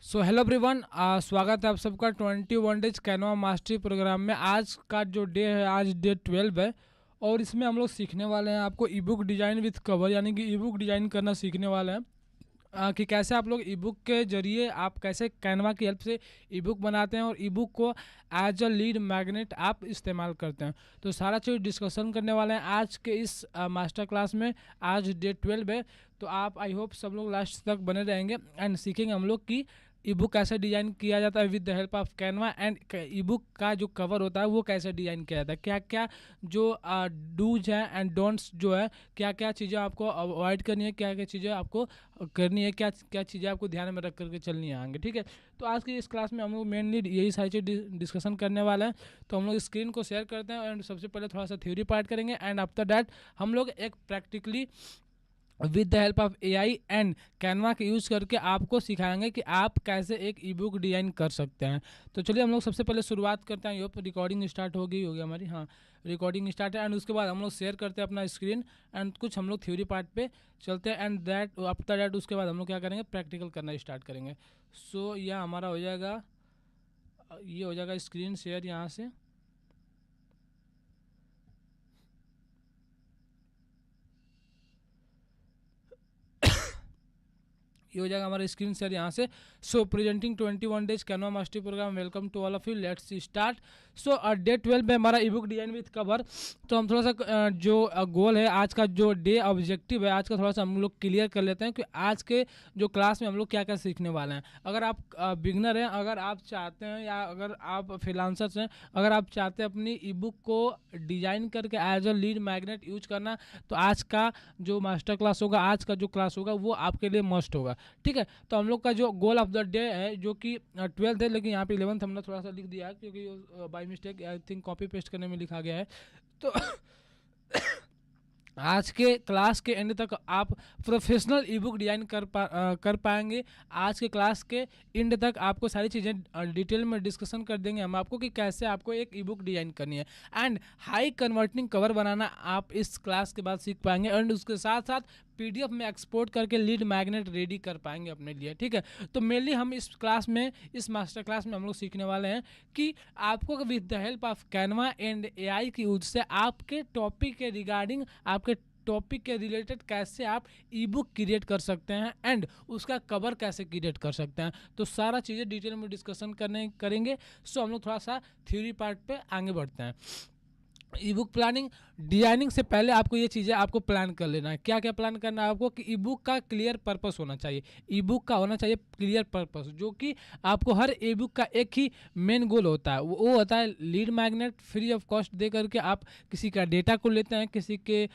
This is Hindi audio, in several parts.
सो हेलो एवरीवन, स्वागत है आप सबका 21 डेज कैनवा मास्टरी प्रोग्राम में। आज का जो डे है, आज डे 12 है और इसमें हम लोग सीखने वाले हैं आपको ई बुक डिज़ाइन विथ कवर, यानी कि ई बुक डिज़ाइन करना सीखने वाले हैं। कि कैसे आप लोग ई बुक के जरिए आप कैसे कैनवा की हेल्प से ई बुक बनाते हैं और ई बुक को एज अ लीड मैग्नेट आप इस्तेमाल करते हैं। तो सारा चीज़ डिस्कशन करने वाले हैं आज के इस मास्टर क्लास में। आज डे 12 है, तो आप आई होप सब लोग लास्ट तक बने रहेंगे एंड सीखेंगे हम लोग कि ई बुक कैसे डिज़ाइन किया जाता है with the help of Canva, and E book का जो कवर होता है वो कैसे डिज़ाइन किया जाता है, क्या क्या जो डूज हैं एंड डोंट्स जो है, क्या क्या चीज़ें आपको अवॉइड करनी है, क्या क्या चीज़ें आपको करनी है, क्या क्या चीज़ें आपको ध्यान में रख करके चलनी है आगे। ठीक है, तो आज की इस क्लास में हम लोग मेनली यही सारी चीज़ डिस्कशन करने वाले हैं। तो हम लोग स्क्रीन को शेयर करते हैं एंड सबसे पहले थोड़ा सा थ्योरी पार्ट करेंगे एंड आफ्टर दैट हम लोग एक practically with the help of AI and Canva के यूज़ करके आपको सिखाएंगे कि आप कैसे एक ई बुक डिज़ाइन कर सकते हैं। तो चलिए हम लोग सबसे पहले शुरुआत करते हैं। ये रिकॉर्डिंग स्टार्ट हो गई होगी हमारी, हाँ रिकॉर्डिंग स्टार्ट है। एंड उसके बाद हम लोग शेयर करते हैं अपना स्क्रीन एंड कुछ हम लोग थ्योरी पार्ट पे चलते हैं एंड दैट आफ्टर दैट उसके बाद हम लोग क्या करेंगे, प्रैक्टिकल करना स्टार्ट करेंगे। सो यह हमारा हो जाएगा, ये हो जाएगा स्क्रीन शेयर यहाँ से। ये हो जाएगा हमारा स्क्रीन शेयर यहाँ से। So presenting 21 days Canva mastery programme, welcome to all of you, let's start. So day 12 में हमारा e book design with cover. तो हम थोड़ा सा जो गोल है आज का, जो डे ऑब्जेक्टिव है आज का, थोड़ा सा हम लोग क्लियर कर लेते हैं कि आज के जो क्लास में हम लोग क्या क्या सीखने वाले हैं। अगर आप बिगनर हैं, अगर आप चाहते हैं, या अगर आप फ्रीलांसर्स हैं, अगर आप चाहते हैं अपनी ई बुक को डिजाइन करके as a lead magnet use करना, तो आज का जो मास्टर क्लास होगा, आज का जो क्लास होगा वो आपके लिए मस्ट होगा। ठीक है, तो हम लोग का जो गोल ऑफ द डे है, जो कि 12th है, लेकिन यहाँ पे 11th हमने थोड़ा सा लिख दिया है क्योंकि by mistake I think copy paste करने में लिखा गया है। तो आज के क्लास के एंड तक आप प्रोफेशनल ई बुक डिज़ाइन कर पाएंगे। आज के क्लास के एंड तक आपको सारी चीज़ें डिटेल में डिस्कशन कर देंगे हम आपको कि कैसे आपको एक ई बुक डिज़ाइन करनी है एंड हाई कन्वर्टिंग कवर बनाना आप इस क्लास के बाद सीख पाएंगे एंड उसके साथ साथ पीडीएफ में एक्सपोर्ट करके लीड मैग्नेट रेडी कर पाएंगे अपने लिए। ठीक है, तो मेनली हम इस क्लास में, इस मास्टर क्लास में हम लोग सीखने वाले हैं कि आपको with the help of Canva and AI की यूज से आपके टॉपिक के रिगार्डिंग, आपके टॉपिक के रिलेटेड कैसे आप ई बुक क्रिएट कर सकते हैं एंड उसका कवर कैसे क्रिएट कर सकते हैं। तो सारा चीज़ें डिटेल में डिस्कशन करेंगे। सो हम लोग थोड़ा सा थ्योरी पार्ट पे आगे बढ़ते हैं। ई बुक प्लानिंग, डिजाइनिंग से पहले आपको ये चीज़ें आपको प्लान कर लेना है। क्या क्या प्लान करना है आपको कि ई बुक का क्लियर पर्पस होना चाहिए। ई बुक का होना चाहिए क्लियर पर्पस, जो कि आपको हर ई बुक का एक ही मेन गोल होता है, वो होता है lead magnet free of cost दे करके आप किसी का डेटा को लेते हैं, किसी के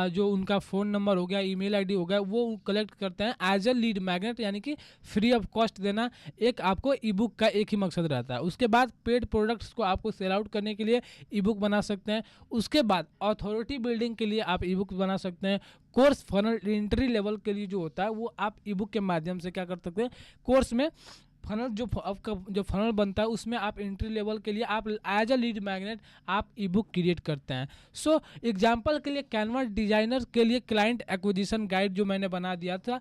जो उनका फ़ोन नंबर हो गया, ईमेल आईडी हो गया, वो कलेक्ट करते हैं एज अ लीड मैग्नेट, यानी कि फ्री ऑफ कॉस्ट देना एक आपको ई बुक का एक ही मकसद रहता है। उसके बाद पेड प्रोडक्ट्स को आपको सेल आउट करने के लिए ई बुक बना सकते हैं। उसके बाद अथॉरिटी बिल्डिंग के लिए आप ई बुक बना सकते हैं। कोर्स फनल एंट्री लेवल के लिए जो होता है वो आप ई बुक के माध्यम से क्या कर सकते हैं, कोर्स में फनल जो फनल बनता है उसमें आप एंट्री लेवल के लिए आप एज अ लीड मैग्नेट आप ई बुक क्रिएट करते हैं। सो एग्जांपल के लिए कैनवा डिजाइनर के लिए क्लाइंट एक्विजिशन गाइड जो मैंने बना दिया था,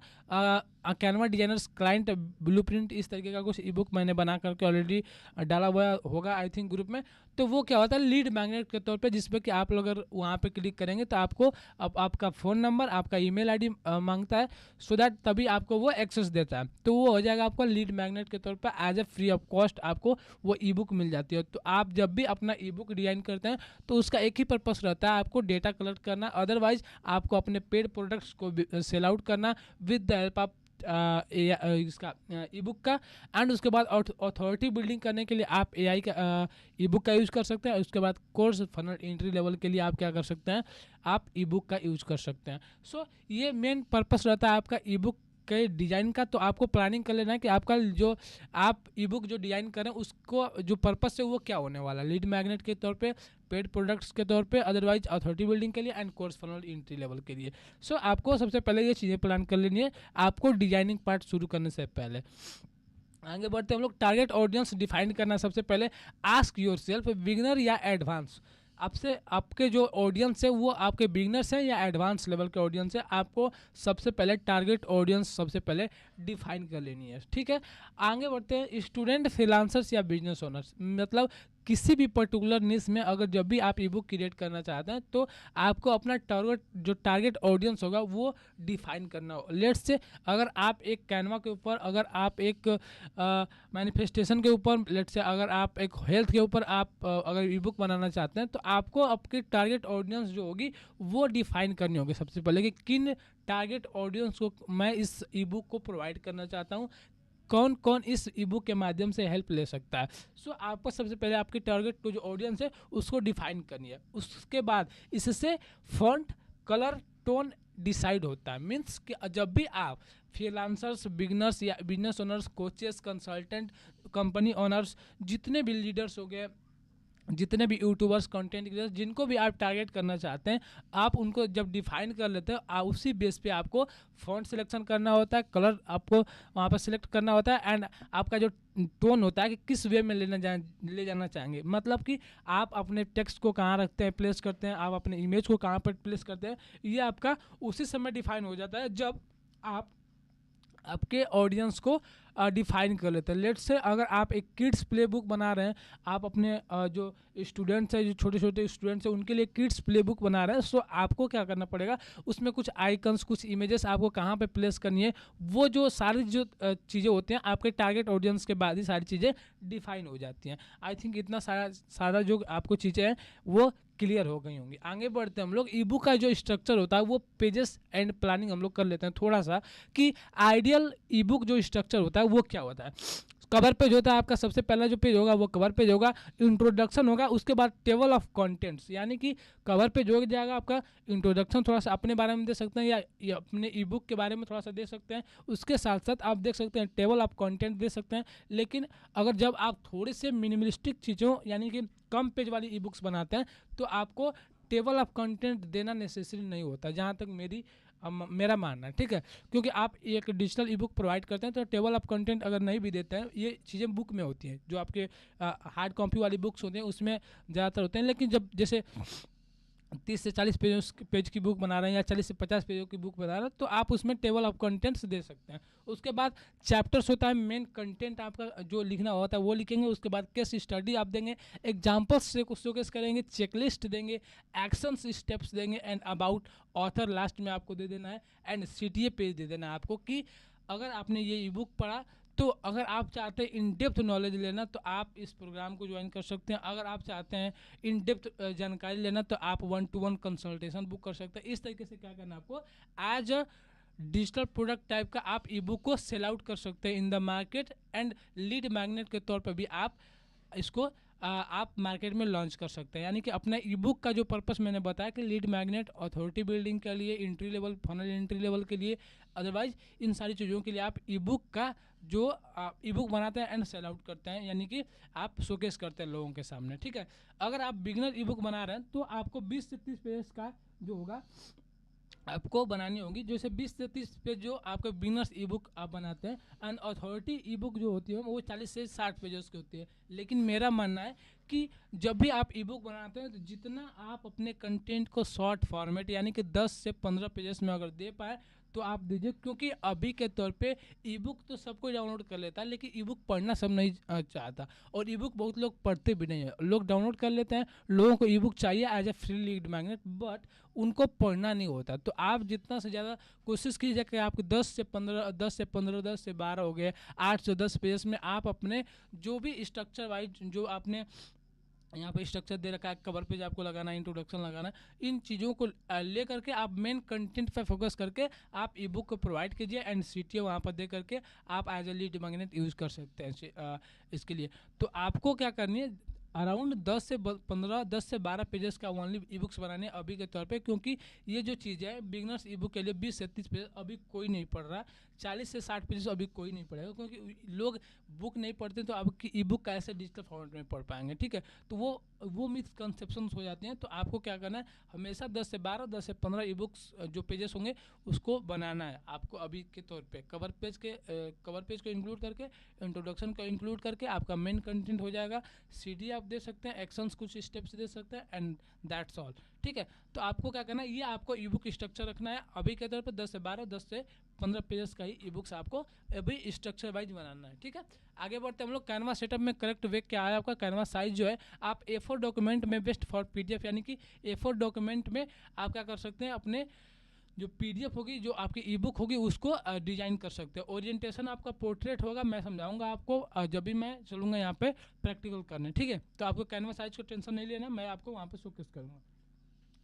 कैनवा डिजाइनर्स क्लाइंट ब्लूप्रिंट, इस तरीके का कुछ ई बुक मैंने बना करके ऑलरेडी डाला हुआ होगा आई थिंक ग्रुप में। तो वो क्या होता है लीड मैग्नेट के तौर पे, जिसपे कि आप लोग अगर वहाँ पे क्लिक करेंगे तो आपको आपका फ़ोन नंबर, आपका ईमेल आईडी मांगता है, सो दैट तभी आपको वो एक्सेस देता है। तो वो हो जाएगा आपका लीड मैग्नेट के तौर पर as a free of cost आपको वो ई बुक मिल जाती है। तो आप जब भी अपना ई बुक डिज़ाइन करते हैं तो उसका एक ही पर्पस रहता है, आपको डेटा कलेक्ट करना, अदरवाइज आपको अपने पेड प्रोडक्ट्स को सेल आउट करना विद द हेल्प ऑफ इसका ई बुक का। एंड उसके बाद अथॉरिटी बिल्डिंग करने के लिए आप एआई का ई बुक का यूज़ कर सकते हैं। उसके बाद कोर्स फनल एंट्री लेवल के लिए आप क्या कर सकते हैं, आप ई बुक का यूज़ कर सकते हैं। सो ये मेन पर्पस रहता है आपका ई बुक के डिज़ाइन का। तो आपको प्लानिंग कर लेना है कि आपका जो आप ई बुक जो डिज़ाइन करें उसको जो पर्पस है वो क्या होने वाला है, लीड मैग्नेट के तौर पे, पेड प्रोडक्ट्स के तौर पे, अदरवाइज अथॉरिटी बिल्डिंग के लिए and course funnel entry level के लिए। सो आपको सबसे पहले ये चीज़ें प्लान कर लेनी है आपको डिजाइनिंग पार्ट शुरू करने से पहले। आगे बढ़ते हैं हम लोग, टारगेट ऑडियंस डिफाइन करना। सबसे पहले आस्क योर सेल्फ बिगिनर या एडवांस, आपसे आपके जो ऑडियंस है वो आपके बिगनर्स हैं या एडवांस लेवल के ऑडियंस है, आपको सबसे पहले टारगेट ऑडियंस सबसे पहले डिफाइन कर लेनी है। ठीक है, आगे बढ़ते हैं। स्टूडेंट, फ्रीलांसर्स या बिजनेस ओनर्स, मतलब किसी भी पर्टिकुलर निश में अगर जब भी आप ई बुक क्रिएट करना चाहते हैं तो आपको अपना टारगेट ऑडियंस होगा वो डिफाइन करना हो। लेट्स से अगर आप एक कैनवा के ऊपर, अगर आप एक मैनिफेस्टेशन के ऊपर, लेट्स से अगर आप एक हेल्थ के ऊपर आप अगर ई बुक बनाना चाहते हैं तो आपको आपकी टारगेट ऑडियंस जो होगी वो डिफाइन करनी होगी सबसे पहले, कि किन टारगेट ऑडियंस को मैं इस ई बुक को प्रोवाइड करना चाहता हूँ, कौन कौन इस ई बुक के माध्यम से हेल्प ले सकता है। सो आपको सबसे पहले आपकी टारगेट जो ऑडियंस है उसको डिफाइन करनी है। उसके बाद इससे फॉन्ट, कलर, टोन डिसाइड होता है। मीन्स कि जब भी आप फ्रीलांसर्स, बिगनर्स या business owners, coaches, consultant, company owners, जितने भी लीडर्स हो गए, जितने भी यूट्यूबर्स, कंटेंट क्रिएटर्स, जिनको भी आप टारगेट करना चाहते हैं, आप उनको जब डिफाइन कर लेते हो उसी बेस पे आपको फॉन्ट सिलेक्शन करना होता है, कलर आपको वहाँ पर सिलेक्ट करना होता है, एंड आपका जो टोन होता है कि किस वे में ले जाना चाहेंगे। मतलब कि आप अपने टेक्स्ट को कहाँ रखते हैं, प्लेस करते हैं, आप अपने इमेज को कहाँ पर प्लेस करते हैं, ये आपका उसी समय डिफाइन हो जाता है जब आप आपके ऑडियंस को डिफाइन कर लेते हैं। लेट्स से अगर आप एक किड्स प्ले बुक बना रहे हैं, आप अपने जो स्टूडेंट्स हैं, जो छोटे छोटे स्टूडेंट्स हैं, उनके लिए किड्स प्ले बुक बना रहे हैं, सो आपको क्या करना पड़ेगा, उसमें कुछ आइकन्स, कुछ इमेजेस आपको कहाँ पे प्लेस करनी है, वो जो सारी जो चीज़ें होती हैं आपके टारगेट ऑडियंस के बाद ही सारी चीज़ें डिफाइन हो जाती हैं। आई थिंक इतना सारा जो आपको चीज़ें हैं वो क्लियर हो गई होंगी। आगे बढ़ते हैं हम लोग। ई बुक का जो स्ट्रक्चर होता है वो पेजेस एंड प्लानिंग हम लोग कर लेते हैं थोड़ा सा, कि आइडियल ई बुक जो स्ट्रक्चर होता है वो क्या होता है। कवर पेज होता है आपका, सबसे पहला जो पेज होगा वो कवर पेज होगा, इंट्रोडक्शन होगा, उसके बाद टेबल ऑफ कंटेंट्स, यानी कि कवर पेज हो जाएगा आपका, इंट्रोडक्शन थोड़ा सा अपने बारे में दे सकते हैं या अपने ई बुक के बारे में थोड़ा सा दे सकते हैं, उसके साथ साथ आप देख सकते हैं टेबल ऑफ कंटेंट दे सकते हैं। लेकिन अगर जब आप थोड़े से मिनिमलिस्टिक चीज़ों यानी कि कम पेज वाली ई बुक्स बनाते हैं तो आपको टेबल ऑफ कंटेंट देना नेसेसरी नहीं होता, जहाँ तक मेरा मानना है। ठीक है, क्योंकि आप एक डिजिटल ई बुक प्रोवाइड करते हैं तो टेबल ऑफ कंटेंट अगर नहीं भी देते हैं, ये चीज़ें बुक में होती हैं, जो आपके हार्ड कॉपी वाली बुक्स होते हैं उसमें ज़्यादातर होते हैं। लेकिन जब जैसे 30 से 40 पेज की बुक बना रहे हैं या 40 से 50 पेजों की बुक बना रहे हैं तो आप उसमें टेबल ऑफ कंटेंट्स दे सकते हैं। उसके बाद चैप्टर्स होता है, मेन कंटेंट आपका जो लिखना होता है वो लिखेंगे, उसके बाद केस स्टडी आप देंगे, एग्जाम्पल्स से शोकेस करेंगे, चेकलिस्ट देंगे, एक्शंस स्टेप्स देंगे, एंड अबाउट ऑथर लास्ट में आपको दे देना है, एंड CTA पेज दे देना है आपको, कि अगर आपने ये ई बुक पढ़ा तो अगर आप चाहते हैं इन डेप्थ नॉलेज लेना तो आप इस प्रोग्राम को ज्वाइन कर सकते हैं। अगर आप चाहते हैं इन डेप्थ जानकारी लेना तो आप 1-to-1 कंसल्टेशन बुक कर सकते हैं। इस तरीके से क्या करना है आपको, as a digital product type का आप ई बुक को सेल आउट कर सकते हैं in the market, and lead magnet के तौर पर भी आप इसको आप मार्केट में लॉन्च कर सकते हैं। यानी कि अपना ई बुक का जो पर्पस मैंने बताया कि लीड मैग्नेट, अथॉरिटी बिल्डिंग के लिए, entry level, funnel entry level के लिए, अदरवाइज इन सारी चीज़ों के लिए आप ई बुक का जो ई बुक बनाते हैं एंड सेल आउट करते हैं, यानी कि आप शोकेस करते हैं लोगों के सामने। ठीक है, अगर आप बिगनर ई बुक बना रहे हैं तो आपको 20 से 30 पेज का जो होगा आपको बनानी होगी, जैसे 20 से 30 पेज जो आपके बिगनर्स ई बुक आप बनाते हैं, एंड अथॉरिटी ई बुक जो होती है वो 40 से 60 पेजेस की होती है। लेकिन मेरा मानना है कि जब भी आप ई बुक बनाते हैं तो जितना आप अपने कंटेंट को शॉर्ट फॉर्मेट यानी कि 10 से 15 पेजेस में अगर दे पाए तो आप दीजिए, क्योंकि अभी के तौर पे ई बुक तो सब कोई डाउनलोड कर लेता है लेकिन ई बुक पढ़ना सब नहीं चाहता, और ई बुक बहुत लोग पढ़ते भी नहीं है। लोग डाउनलोड कर लेते हैं, लोगों को ई बुक चाहिए as a free lead magnet, but उनको पढ़ना नहीं होता। तो आप जितना से ज़्यादा कोशिश कीजिए कि आपके 10 से 15, 10 से 12 हो गए, 8 से 10 पेज में आप अपने जो भी स्ट्रक्चर वाइज जो आपने यहाँ पे स्ट्रक्चर दे रखा है, कवर पेज आपको लगाना है, इंट्रोडक्शन लगाना है, इन चीज़ों को ले करके आप मेन कंटेंट पे फोकस करके आप ई बुक को प्रोवाइड कीजिए, एंड CTA वहाँ पर दे करके आप as a lead magnet use कर सकते हैं इसके लिए। तो आपको क्या करनी है, अराउंड 10 से 12 पेजेस का ओनली ई बुक्स बनाने अभी के तौर पे, क्योंकि ये जो चीज़ है बिगनर्स ई बुक के लिए 20 से 30 पेज अभी कोई नहीं पढ़ रहा, 40 से 60 पेजेस अभी कोई नहीं पढ़ेगा, क्योंकि लोग बुक नहीं पढ़ते तो आपकी ई बुक कैसे डिजिटल फॉर्मेट में पढ़ पाएंगे। ठीक है, तो वो मिसकंसेप्शंस हो जाते हैं। तो आपको क्या करना है, हमेशा 10 से 12, 10 से 15 ई बुक्स जो पेजेस होंगे उसको बनाना है आपको अभी के तौर पे। कवर पेज को इंक्लूड करके, इंट्रोडक्शन को इंक्लूड करके आपका मेन कंटेंट हो जाएगा। CD आप आप दे सकते हैं, एक्शंस कुछ स्टेप्स दे सकते हैं, एंड दैट्स ऑल। ठीक है, तो आपको क्या करना है, ये आपको ई बुक स्ट्रक्चर रखना है। अभी के तौर पर 10 से 12, 10 से 15 पेजेस का ही ई बुक्स आपको अभी स्ट्रक्चर वाइज बनाना है। ठीक है, आगे बढ़ते हैं हम लोग। कैनवा सेटअप में करेक्ट वे क्या है आपका, कैनवा साइज जो है आप A4 डॉक्यूमेंट में बेस्ट फॉर PDF, यानी कि A4 डॉक्यूमेंट में आप क्या कर सकते हैं, अपने जो PDF होगी, जो आपकी ई बुक होगी, उसको डिजाइन कर सकते हैं। ओरिएंटेशन आपका पोर्ट्रेट होगा, मैं समझाऊंगा आपको जब भी मैं चलूँगा यहाँ पे प्रैक्टिकल करने। ठीक है, तो आपको कैनवा साइज को टेंशन नहीं लेना, मैं आपको वहाँ पे शोकेस करूँगा।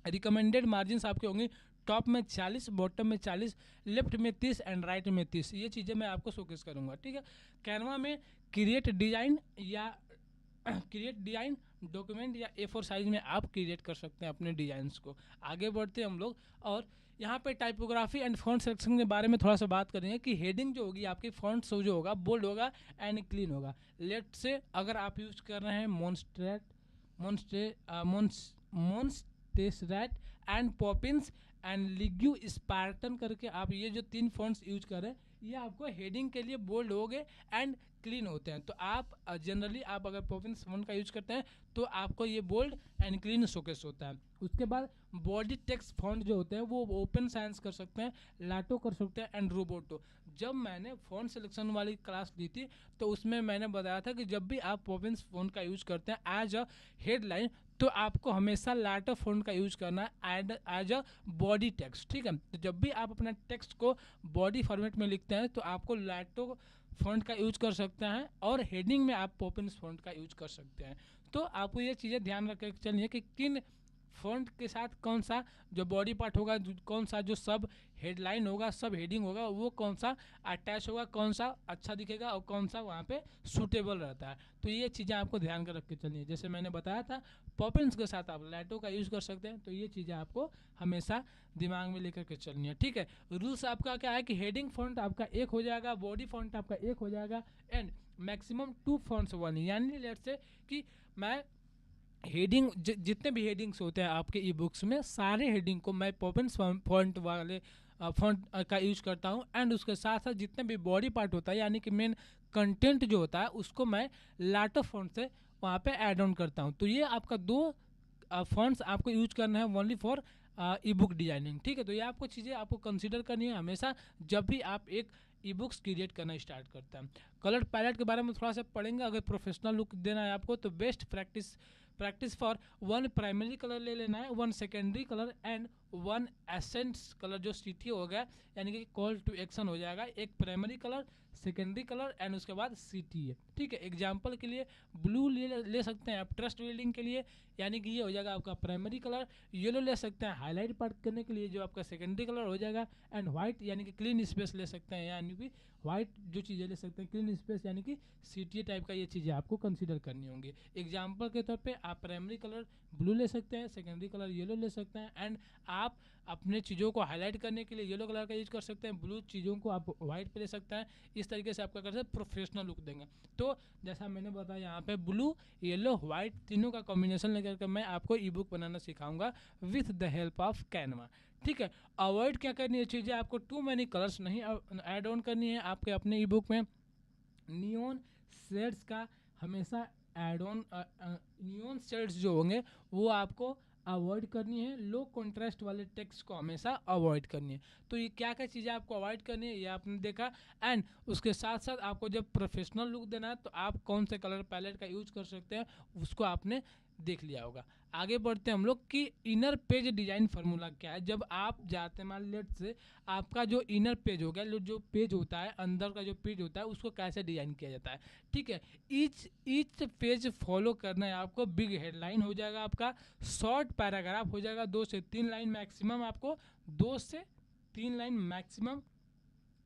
रिकमेंडेड मार्जिन आपके होंगे टॉप में 40, बॉटम में 40, लेफ्ट में 30 एंड राइट में 30। ये चीज़ें मैं आपको शोकेस करूँगा। ठीक है, कैनवा में क्रिएट डिजाइन या क्रिएट डिजाइन डॉक्यूमेंट या A4 साइज में आप क्रिएट कर सकते हैं अपने डिजाइंस को। आगे बढ़ते हैं हम लोग, और यहाँ पे टाइपोग्राफी एंड फॉन्ट सिलेक्शन के बारे में थोड़ा सा बात करेंगे कि हेडिंग जो होगी आपकी, फॉन्ट जो होगा बोल्ड होगा एंड क्लीन होगा। लेट से अगर आप यूज कर रहे हैं मोन्स्टेसरैट एंड पॉपिंस एंड लिग्यू स्पार्टन करके आप ये जो 3 फॉन्ट्स यूज कर रहे हैं, ये आपको हेडिंग के लिए बोल्ड हो गए एंड क्लीन होते हैं। तो आप जनरली आप अगर पॉपिंस फॉन्ट का यूज करते हैं तो आपको ये बोल्ड एंड क्लीन शोकेस होता है। उसके बाद बॉडी टेक्स्ट फॉन्ट जो होते हैं वो ओपन साइंस कर सकते हैं, लाटो कर सकते हैं एंड रोबोटो। जब मैंने फॉन्ट सिलेक्शन वाली क्लास ली थी तो उसमें मैंने बताया था कि जब भी आप पॉपिंस फॉन्ट का यूज करते हैं एज अ हेडलाइन, तो आपको हमेशा लाटो फॉन्ट का यूज करना है एज अ बॉडी टेक्स्ट। ठीक है, तो जब भी आप अपना टेक्स्ट को बॉडी फॉर्मेट में लिखते हैं तो आपको लाटो फॉन्ट का यूज कर सकते हैं, और हेडिंग में आप पॉपिंस फॉन्ट का यूज कर सकते हैं। तो आपको ये चीज़ें ध्यान रख के चलिए कि किन फॉन्ट के साथ कौन सा जो बॉडी पार्ट होगा, कौन सा जो सब हेडलाइन होगा, सब हेडिंग होगा, वो कौन सा अटैच होगा, कौन सा अच्छा दिखेगा और कौन सा वहाँ पे सूटेबल रहता है। तो ये चीज़ें आपको ध्यान कर रख के चलिए। जैसे मैंने बताया था, पॉपिंस के साथ आप लाइटो का यूज़ कर सकते हैं, तो ये चीज़ें आपको हमेशा दिमाग में लेकर के चलनी है। ठीक है, रूल्स आपका क्या है कि हेडिंग फॉन्ट आपका एक हो जाएगा, बॉडी फॉन्ट आपका एक हो जाएगा, एंड मैक्सिमम 2 फॉन्ट्स वाली, यानी लेट से कि मैं हेडिंग जितने भी हेडिंग्स होते हैं आपके ई बुक्स में, सारे हेडिंग को मैं पॉपिंस फॉन्ट वाले फॉन्ट का यूज करता हूँ, एंड उसके साथ साथ जितने भी बॉडी पार्ट होता है यानी कि मेन कंटेंट जो होता है उसको मैं लाटो फॉन्ट से वहाँ पे ऐड ऑन करता हूँ। तो ये आपका 2 फॉन्ट्स आपको यूज करना है only for E book designing. ठीक है, तो ये आपको चीज़ें आपको कंसीडर करनी है हमेशा जब भी आप एक ई बुक्स क्रिएट करना स्टार्ट करते हैं। कलर पैलेट के बारे में थोड़ा सा पढ़ेंगे। अगर प्रोफेशनल लुक देना है आपको तो best practice for 1 primary colour ले लेना है, 1 secondary colour and 1 essence colour जो CT हो गया, यानी कि कॉल टू एक्शन हो जाएगा। एक primary colour, secondary colour and उसके बाद CT है। ठीक है, एग्जाम्पल के लिए ब्लू ले सकते हैं आप ट्रस्ट बिल्डिंग के लिए, यानी कि ये हो जाएगा आपका प्राइमरी कलर। येलो ले सकते हैं हाईलाइट पार्ट करने के लिए, जो आपका सेकेंडरी कलर हो जाएगा, एंड व्हाइट यानी कि क्लीन स्पेस ले सकते हैं, यानी कि व्हाइट जो चीज़ें ले सकते हैं क्लीन स्पेस यानी कि CTA टाइप का, ये चीज़ें आपको कंसीडर करनी होंगी। एग्जाम्पल के तौर पे आप प्राइमरी कलर ब्लू ले सकते हैं, सेकेंडरी कलर येलो ले सकते हैं, एंड आप अपने चीज़ों को हाईलाइट करने के लिए येलो कलर का यूज कर सकते हैं, ब्लू चीज़ों को आप व्हाइट पे ले सकते हैं। इस तरीके से आप क्या कर सकते हैं, प्रोफेशनल लुक देंगे। तो जैसा मैंने बताया यहाँ पे ब्लू, येलो, व्हाइट तीनों का कॉम्बिनेशन लेकर के मैं आपको ई बुक बनाना सिखाऊंगा with the help of Canva. ठीक है, अवॉइड क्या करनी है चीज़ें, आपको टू मैनी कलर्स नहीं ऐड ऑन करनी है आपके अपने ई बुक में। नियॉन शेड्स का हमेशा ऐड ऑन, नियॉन शेड्स जो होंगे वो आपको अवॉइड करनी है। लो कॉन्ट्रास्ट वाले टेक्स्ट को हमेशा अवॉइड करनी है। तो ये क्या क्या चीज़ें आपको अवॉइड करनी है ये आपने देखा, एंड उसके साथ साथ आपको जब प्रोफेशनल लुक देना है तो आप कौन से कलर पैलेट का यूज कर सकते हैं उसको आपने देख लिया होगा। आगे बढ़ते हैं हम लोग कि इनर पेज डिजाइन फार्मूला क्या है। जब आप जाते हैं मान लेट से आपका जो इनर पेज हो गया, जो पेज होता है अंदर का जो पेज होता है उसको कैसे डिजाइन किया जाता है। ठीक है, ईच पेज फॉलो करना है आपको। बिग हेडलाइन हो जाएगा आपका, शॉर्ट पैराग्राफ हो जाएगा 2 से 3 लाइन मैक्सिमम, आपको 2 से 3 लाइन मैक्सिमम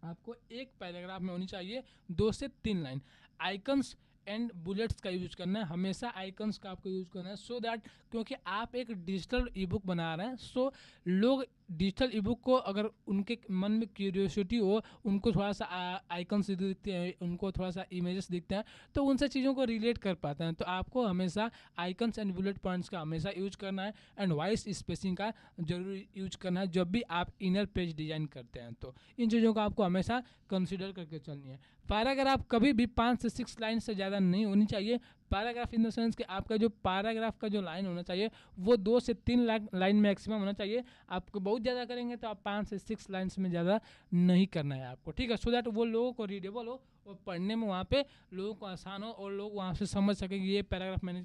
आपको एक पैराग्राफ में होनी चाहिए, 2 से 3 लाइन। आइकन्स एंड बुलेट्स का यूज करना है, हमेशा आइकन्स का आपको यूज करना है, सो दैट क्योंकि आप एक डिजिटल ई बुक बना रहे हैं, सो लोग डिजिटल ई बुक को अगर उनके मन में क्यूरियोसिटी हो, उनको थोड़ा सा आइकन्स दिखते हैं, उनको थोड़ा सा इमेजेस दिखते हैं, तो उनसे चीज़ों को रिलेट कर पाते हैं। तो आपको हमेशा आइकन्स एंड बुलेट पॉइंट्स का हमेशा यूज करना है, एंड वॉइस स्पेसिंग का जरूर यूज करना है जब भी आप इनर पेज डिजाइन करते हैं। तो इन चीज़ों को आपको हमेशा कंसिडर करके चलनी है। पैराग्राफ कभी भी 5 से 6 लाइन से ज़्यादा नहीं होनी चाहिए। पैराग्राफ इन द सेंस कि आपका जो पैराग्राफ का जो लाइन होना चाहिए वो 2 से 3 लाइन मैक्सिमम होना चाहिए। आपको बहुत ज़्यादा करेंगे तो आप 5 से 6 लाइन्स में ज़्यादा नहीं करना है आपको, ठीक है, सो दैट वो लोगों को रीडेबल हो और पढ़ने में वहाँ पे लोगों को आसान हो और लोग वहाँ से समझ सकें कि ये पैराग्राफ मैंने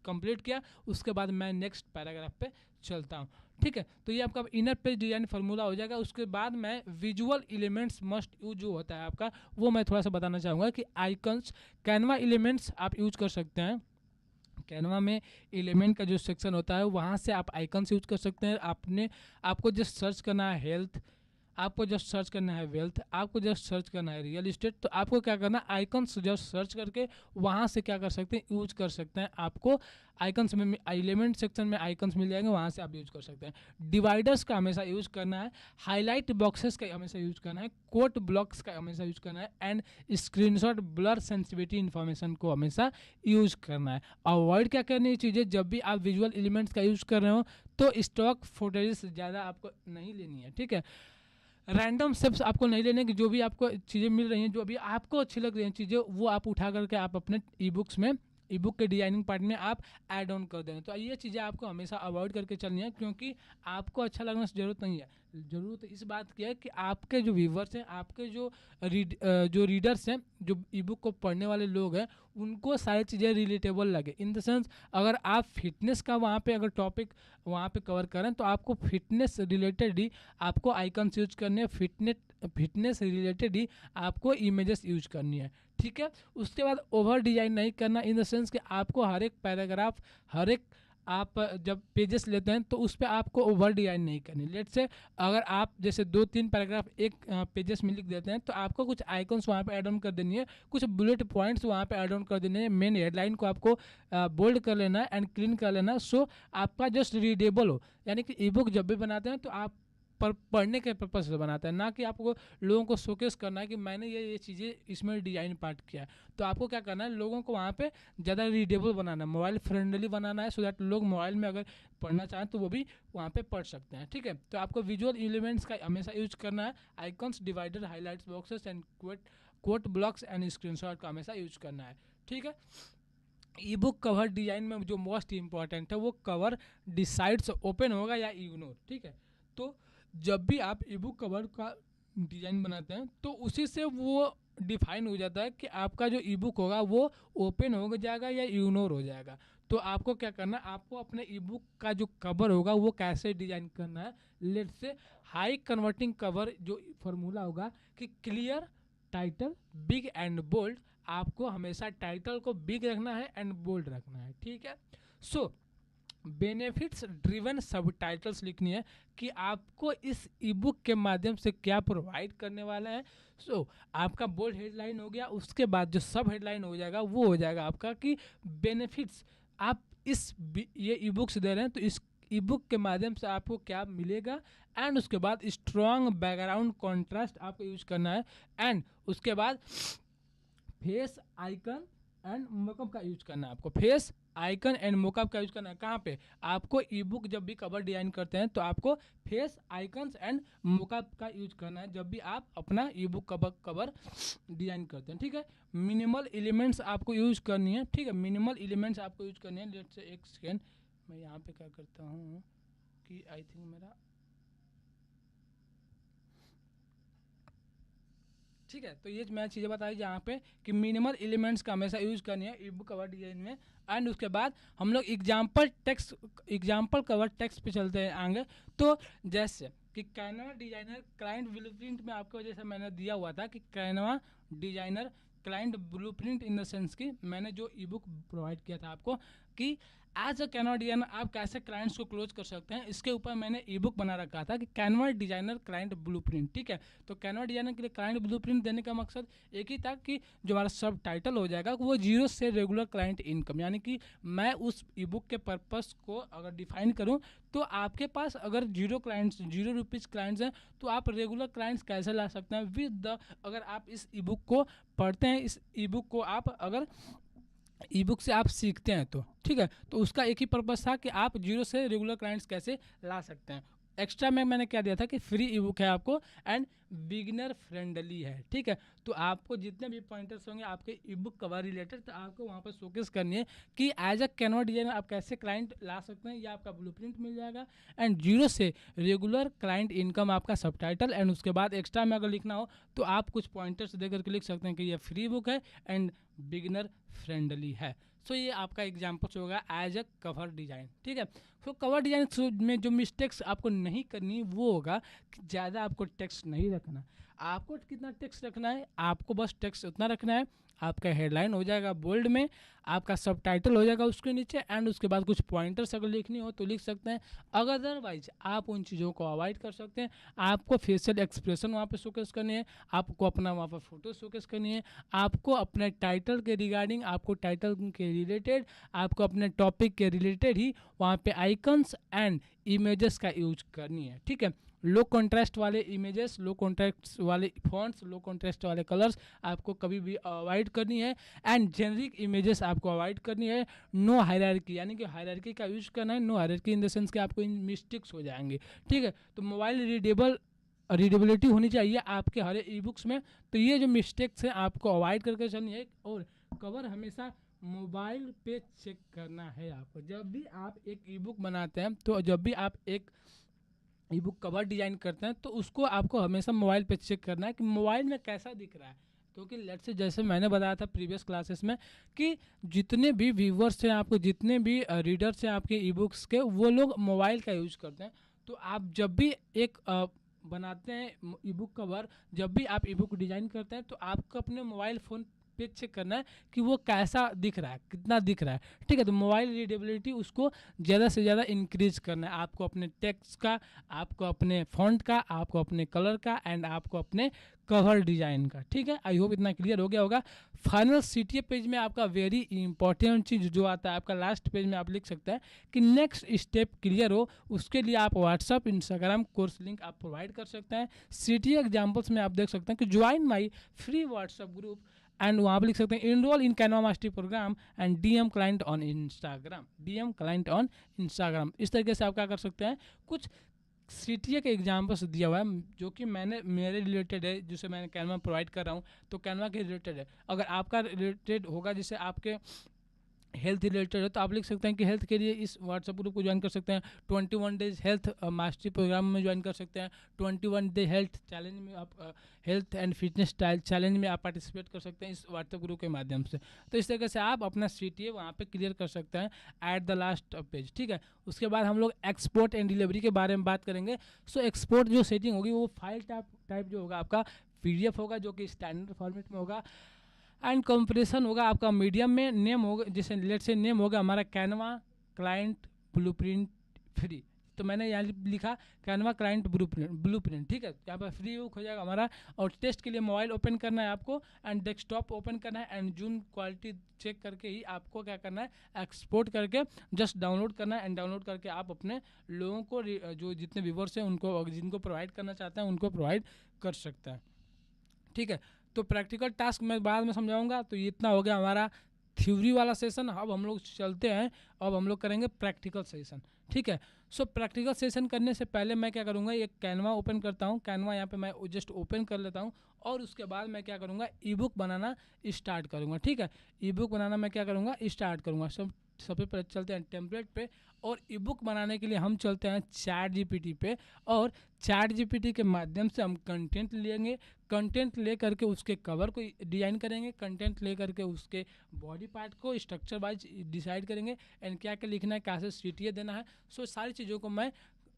कंप्लीट किया, उसके बाद मैं नेक्स्ट पैराग्राफ पे चलता हूँ, ठीक है। तो ये आपका इनर पेज डिजाइन फार्मूला हो जाएगा। उसके बाद मैं विजुअल एलिमेंट्स मस्ट यूज जो होता है आपका, वो मैं थोड़ा सा बताना चाहूँगा कि आइकन्स, कैनवा एलिमेंट्स आप यूज कर सकते हैं। कैनवा में एलिमेंट का जो सेक्शन होता है वहाँ से आप आइकन्स यूज कर सकते हैं। आपको जस्ट सर्च करना है हेल्थ, आपको जस्ट सर्च करना है वेल्थ, आपको जस्ट सर्च करना है रियल इस्टेट, तो आपको क्या करना है आइकन्स जस्ट सर्च करके वहाँ से क्या कर सकते हैं यूज कर सकते हैं। आपको आइकन्स में एलिमेंट सेक्शन में आइकन्स मिल जाएंगे, वहाँ से आप यूज कर सकते हैं। डिवाइडर्स का हमेशा यूज करना है, हाईलाइट बॉक्सेस का हमेशा यूज करना है, कोट ब्लॉक्स का हमेशा यूज करना है and screenshot blur sensitivity information को हमेशा यूज करना है। अवॉइड क्या करनी है चीज़ें, जब भी आप विजुअल एलिमेंट्स का यूज कर रहे हो तो स्टॉक फुटेजेस ज़्यादा आपको नहीं लेनी है, ठीक है। रैंडम स्टेप्स आपको नहीं लेने की, जो भी आपको चीज़ें मिल रही हैं, जो भी आपको अच्छी लग रही हैं चीज़ें, वो आप उठा करके आप अपने ई बुक्स में, ई बुक के डिजाइनिंग पार्ट में आप ऐड ऑन कर दें। तो ये चीज़ें आपको हमेशा अवॉइड करके चलनी है, क्योंकि आपको अच्छा लगने से ज़रूरत नहीं है। ज़रूरत इस बात की है कि आपके जो व्यूवर्स हैं, आपके जो रीडर्स हैं, जो ई बुक को पढ़ने वाले लोग हैं, उनको सारी चीज़ें रिलेटेबल लगे। इन द सेंस अगर आप फिटनेस का वहाँ पे अगर टॉपिक वहाँ पे कवर करें तो आपको फिटनेस रिलेटेड ही आपको आइकन्स यूज करने हैं, फिटनेस रिलेटेड ही आपको इमेजेस यूज करनी है, ठीक है। उसके बाद ओवर डिजाइन नहीं करना, इन द सेंस कि आपको हर एक पैराग्राफ, हर एक आप जब पेजेस लेते हैं तो उस पर आपको ओवर डिजाइन नहीं करनी। लेट से अगर आप जैसे 2-3 पैराग्राफ एक पेजेस में लिख देते हैं तो आपको कुछ आइकन्स वहाँ पे ऐड ऑन कर देनी है, कुछ बुलेट पॉइंट्स वहाँ पे ऐड ऑन कर देने हैं, मेन हेडलाइन को आपको बोल्ड कर लेना है एंड क्लीन कर लेना, सो आपका जस्ट रीडेबल हो। यानी कि ई बुक जब भी बनाते हैं तो आप पर पढ़ने के पर्पज से बनाता है, ना कि आपको लोगों को शोकेस करना है कि मैंने ये चीज़ें इसमें डिजाइन पार्ट किया है। तो आपको क्या करना है, लोगों को वहाँ पे ज़्यादा रीडेबल बनाना है, मोबाइल फ्रेंडली बनाना है, सो दैट लोग मोबाइल में अगर पढ़ना चाहें तो वो भी वहाँ पे पढ़ सकते हैं, ठीक है। तो आपको विजुअल एलिमेंट्स का हमेशा यूज करना है, icons, dividers, highlights boxes and quote blocks and screenshot का हमेशा यूज करना है, ठीक है। ई बुक कवर डिजाइन में जो मोस्ट इंपॉर्टेंट है वो कवर डिसाइड्स ओपन होगा या इग्नोर, ठीक है। तो जब भी आप ई बुक कवर का डिज़ाइन बनाते हैं तो उसी से वो डिफाइन हो जाता है कि आपका जो ई बुक होगा वो ओपन हो जाएगा या इग्नोर हो जाएगा। तो आपको क्या करना है, आपको अपने ई बुक का जो कवर होगा वो कैसे डिज़ाइन करना है। Let's say high converting cover जो फार्मूला होगा कि clear title big and bold, आपको हमेशा टाइटल को बिग रखना है एंड बोल्ड रखना है, ठीक है। सो बेनिफिट्स ड्रिवन सब टाइटल्स लिखनी है कि आपको इस ई बुक के माध्यम से क्या प्रोवाइड करने वाला है। सो आपका बोल्ड हेडलाइन हो गया, उसके बाद जो सब हेडलाइन हो जाएगा वो हो जाएगा आपका कि बेनिफिट्स आप ये ई बुक्स दे रहे हैं तो इस ई बुक के माध्यम से आपको क्या मिलेगा। एंड उसके बाद स्ट्रॉन्ग बैकग्राउंड कॉन्ट्रास्ट आपको यूज करना है। एंड उसके बाद फेस आइकन एंड मोकअप का यूज करना है, आपको फेस आइकन एंड मोकअप का यूज करना है। कहाँ पे आपको ई बुक जब भी कवर डिजाइन करते हैं तो आपको फेस आइकन्स एंड मोकअप का यूज करना है जब भी आप अपना ई बुक कवर डिजाइन करते हैं, ठीक है। मिनिमल एलिमेंट्स आपको यूज करनी है, ठीक है, मिनिमल एलिमेंट्स आपको यूज करनी है। लेट से एक सेकेंड, मैं यहाँ पे क्या करता हूँ कि आई थिंक मेरा, ठीक है। तो ये मैं चीज़ें बताई यहाँ पे कि मिनिमल एलिमेंट्स का हमेशा यूज करनी है ई बुक कवर डिजाइन में। एंड उसके बाद हम लोग एग्जाम्पल कवर टेक्स्ट पे चलते हैं आगे। तो जैसे कि कैनवा डिजाइनर क्लाइंट ब्लूप्रिंट में आपको जैसे मैंने दिया हुआ था कि Canva designer client blueprint in the sense की मैंने जो ई बुक प्रोवाइड किया था आपको कि एज अ कैनवा डिजाइनर आप कैसे क्लाइंट्स को क्लोज कर सकते हैं, इसके ऊपर मैंने ई बुक बना रखा था कि कैनवा डिजाइनर क्लाइंट ब्लूप्रिंट, ठीक है। तो कैनवा डिजाइनर के लिए क्लाइंट ब्लूप्रिंट देने का मकसद एक ही था कि जो हमारा सब टाइटल हो जाएगा वो 0 से रेगुलर क्लाइंट इनकम, यानी कि मैं उस ई बुक के पर्पस को अगर डिफाइन करूँ तो आपके पास अगर 0 रुपीज़ क्लाइंट्स हैं तो आप रेगुलर क्लाइंट्स कैसे ला सकते हैं विद द, अगर आप इस ई बुक को पढ़ते हैं, इस ई बुक को आप अगर ई बुक से आप सीखते हैं तो, ठीक है। तो उसका एक ही पर्पस था कि आप 0 से रेगुलर क्लाइंट्स कैसे ला सकते हैं। एक्स्ट्रा में मैंने क्या दिया था कि फ्री ई बुक है आपको एंड बिगिनर फ्रेंडली है, ठीक है। तो आपको जितने भी पॉइंटर्स होंगे आपके ई बुक कवर रिलेटेड, तो आपको वहाँ पर शोकेस करनी है कि एज अ कैनवा डिजाइनर आप कैसे क्लाइंट ला सकते हैं, या आपका ब्लूप्रिंट मिल जाएगा। एंड जीरो से रेगुलर क्लाइंट इनकम, आपका सबटाइटल, एंड उसके बाद एक्स्ट्रा में अगर लिखना हो तो आप कुछ पॉइंटर्स देकर के लिख सकते हैं कि ये फ्री बुक है एंड बिगिनर फ्रेंडली है। सो ये आपका एग्जाम्पल होगा एज अ कवर डिजाइन, ठीक है। तो कवर डिजाइन में जो मिस्टेक्स आपको नहीं करनी वो होगा कि ज़्यादा आपको टेक्स्ट नहीं रखना। आपको कितना टेक्स्ट रखना है, आपको बस टेक्स्ट उतना रखना है, आपका हेडलाइन हो जाएगा बोल्ड में, आपका सबटाइटल हो जाएगा उसके नीचे, एंड उसके बाद कुछ पॉइंटर्स अगर लिखनी हो तो लिख सकते हैं। अदरवाइज आप उन चीज़ों को अवॉइड कर सकते हैं। आपको फेशियल एक्सप्रेशन वहाँ पे शोकेस करनी है, आपको अपना वहाँ पर फोटो शोकेस करनी है, आपको अपने टाइटल के रिगार्डिंग, आपको टाइटल के रिलेटेड, आपको अपने टॉपिक के रिलेटेड ही वहाँ पे आइकन्स एंड इमेजेस का यूज करनी है, ठीक है। लो कॉन्ट्रास्ट वाले इमेजेस, लो कॉन्ट्रास्ट वाले फॉन्ट्स, लो कॉन्ट्रास्ट वाले कलर्स आपको कभी भी अवॉइड करनी है, एंड जेनरिक इमेजेस आपको अवॉइड करनी है। नो हायरार्की, यानी कि हायरार्की का यूज करना है, no hierarchy in the sense कि आपको इन मिस्टेक्स हो जाएंगे, ठीक है। तो मोबाइल रीडेबिलिटी होनी चाहिए आपके हर ई बुक्स में। तो ये जो मिस्टेक्स हैं आपको अवॉइड करके चलनी है। और कवर हमेशा मोबाइल पे चेक करना है आपको। जब भी आप एक ई बुक बनाते हैं, तो जब भी आप एक ई बुक कवर डिजाइन करते हैं, तो उसको आपको हमेशा मोबाइल पे चेक करना है कि मोबाइल में कैसा दिख रहा है। क्योंकि लेट से जैसे मैंने बताया था प्रीवियस क्लासेस में कि जितने भी व्यूवर्स हैं आपको, जितने भी रीडर्स हैं आपके ई बुक्स के, वो लोग मोबाइल का यूज करते हैं। तो आप जब भी एक बनाते हैं ई बुक कवर, जब भी आप ई बुक डिजाइन करते हैं, तो आपको अपने मोबाइल फ़ोन पे चेक करना है कि वो कैसा दिख रहा है, कितना दिख रहा है, ठीक है। तो मोबाइल रीडेबिलिटी उसको ज़्यादा से ज़्यादा इंक्रीज करना है आपको, अपने टेक्स्ट का, आपको अपने फॉन्ट का, आपको अपने कलर का, एंड आपको अपने कवर डिजाइन का, ठीक है। आई होप इतना क्लियर हो गया होगा। फाइनल सीटीए पेज में आपका वेरी इंपॉर्टेंट चीज़ जो आता है, आपका लास्ट पेज में आप लिख सकते हैं कि नेक्स्ट स्टेप क्लियर हो, उसके लिए आप व्हाट्सअप, इंस्टाग्राम कोर्स लिंक आप प्रोवाइड कर सकते हैं। सीटीए एग्जाम्पल्स में आप देख सकते हैं कि join my free WhatsApp group, and वहाँ पर लिख सकते हैं enrol in Canva mastery programme and DM client on Instagram, DM client on Instagram. इस तरीके से आप क्या कर सकते हैं, कुछ सीटीए के एग्जाम्पल्स दिया हुआ है जो कि मैंने मेरे रिलेटेड है, जिसे मैं कैनवा प्रोवाइड कर रहा हूँ, तो कैनवा के रिलेटेड है। अगर आपका रिलेटेड होगा, जिसे आपके हेल्थ रिलेटेड है, तो आप लिख सकते हैं कि हेल्थ के लिए इस व्हाट्सएप ग्रुप को ज्वाइन कर सकते हैं। 21 डेज हेल्थ मास्टरी प्रोग्राम में ज्वाइन कर सकते हैं। 21 डे हेल्थ चैलेंज में आप हेल्थ एंड फिटनेस चैलेंज में आप पार्टिसिपेट कर सकते हैं इस व्हाट्सएप ग्रुप के माध्यम से। तो इस तरीके से आप अपना सीटीए वहाँ पे क्लियर कर सकते हैं एट द लास्ट पेज, ठीक है। उसके बाद हम लोग एक्सपोर्ट एंड डिलीवरी के बारे में बात करेंगे। सो एक्सपोर्ट जो सेटिंग होगी वो फाइल टाइप जो होगा आपका पीडीएफ होगा, जो कि स्टैंडर्ड फॉर्मेट में होगा, एंड कंप्रेशन होगा आपका मीडियम में। नेम होगा, जैसे लेट से नेम होगा हमारा कैनवा क्लाइंट ब्लूप्रिंट फ्री, तो मैंने यहाँ लिखा कैनवा क्लाइंट ब्लूप्रिंट, ठीक है। यहाँ पर फ्री बुक हो जाएगा हमारा। और टेस्ट के लिए मोबाइल ओपन करना है आपको, एंड डेस्कटॉप ओपन करना है, एंड जूम क्वालिटी चेक करके ही आपको क्या करना है, एक्सपोर्ट करके जस्ट डाउनलोड करना है। एंड डाउनलोड करके आप अपने लोगों को, जो जितने व्यूवर्स हैं उनको, जिनको प्रोवाइड करना चाहते हैं उनको प्रोवाइड कर सकते हैं, ठीक है। तो प्रैक्टिकल टास्क मैं बाद में समझाऊंगा। तो ये इतना हो गया हमारा थ्योरी वाला सेशन। अब हम लोग चलते हैं, अब हम लोग करेंगे प्रैक्टिकल सेशन, ठीक है। सो प्रैक्टिकल सेशन करने से पहले मैं क्या करूँगा, एक कैनवा ओपन करता हूँ। कैनवा यहाँ पे मैं जस्ट ओपन कर लेता हूँ, और उसके बाद मैं क्या करूँगा, ई बुक बनाना स्टार्ट करूँगा, ठीक है। ई बुक बनाना मैं क्या करूँगा, स्टार्ट करूँगा। सबसे पहले चलते हैं टेम्पलेट पे, और ई बुक बनाने के लिए हम चलते हैं चैट जीपीटी पे, और चैट जीपीटी के माध्यम से हम कंटेंट लेंगे। कंटेंट ले करके उसके कवर को डिज़ाइन करेंगे, कंटेंट ले करके उसके बॉडी पार्ट को स्ट्रक्चर वाइज डिसाइड करेंगे, एंड क्या क्या लिखना है, कैसे सीटीए देना है। सो सारी चीज़ों को मैं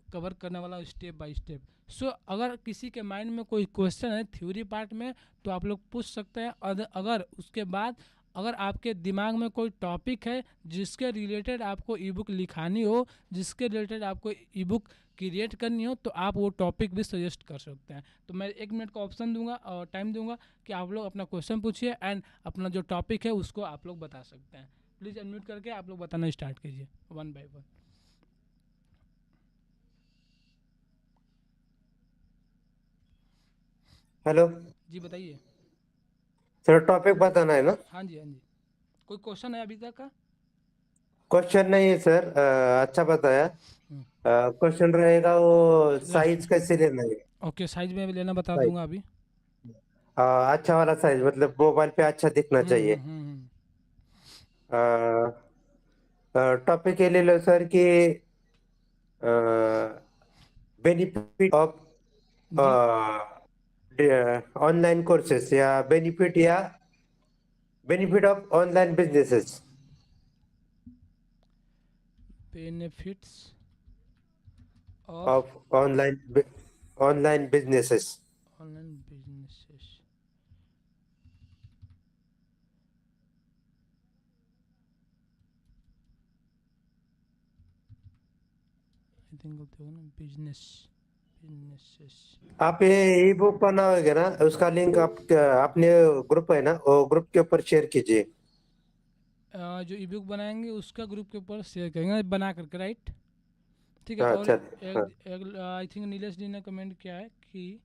कवर करने वाला हूँ स्टेप बाय स्टेप। सो अगर किसी के माइंड में कोई क्वेश्चन है थ्योरी पार्ट में, तो आप लोग पूछ सकते हैं। अगर उसके बाद अगर आपके दिमाग में कोई टॉपिक है जिसके रिलेटेड आपको ई बुक लिखानी हो, जिसके रिलेटेड आपको ई बुक क्रिएट करनी हो, तो आप वो टॉपिक भी सजेस्ट कर सकते हैं। तो मैं 1 मिनट का ऑप्शन दूंगा और टाइम दूंगा कि आप लोग अपना क्वेश्चन पूछिए, एंड अपना जो टॉपिक है उसको आप लोग बता सकते हैं। प्लीज़ अनम्यूट करके आप लोग बताना स्टार्ट कीजिए, वन बाय वन। हेलो जी बताइए। सर, टॉपिक बताना है ना? हाँ जी, हाँ जी। कोई क्वेश्चन है अभी तक का? क्वेश्चन नहीं है सर, अच्छा बताया। क्वेश्चन रहेगा वो लास्ट साइज में। कैसे लेना है। ओके, साइज में भी लेना बता साइज, दूंगा अभी। अच्छा वाला साइज, मतलब मोबाइल पे अच्छा दिखना चाहिए। हम्म। टॉपिक ये ले लो सर कि बेनिफिट ऑफ जी। ऑनलाइन कोर्सेस, या benefit of online businesses. Benefits of of online businesses. Online businesses. I think गलती होगा ना, बिजनेसेस। आप ये ई बुक बनाओगे ना, उसका लिंक आप अपने ग्रुप है ना, वो ग्रुप के ऊपर शेयर कीजिए। जो ई बुक बनाएंगे उसका ग्रुप के ऊपर शेयर करेंगे बना करके, राइट। ठीक है। हाँ और चल, हाँ। एक आई थिंक नीलेश जी ने कमेंट किया है कि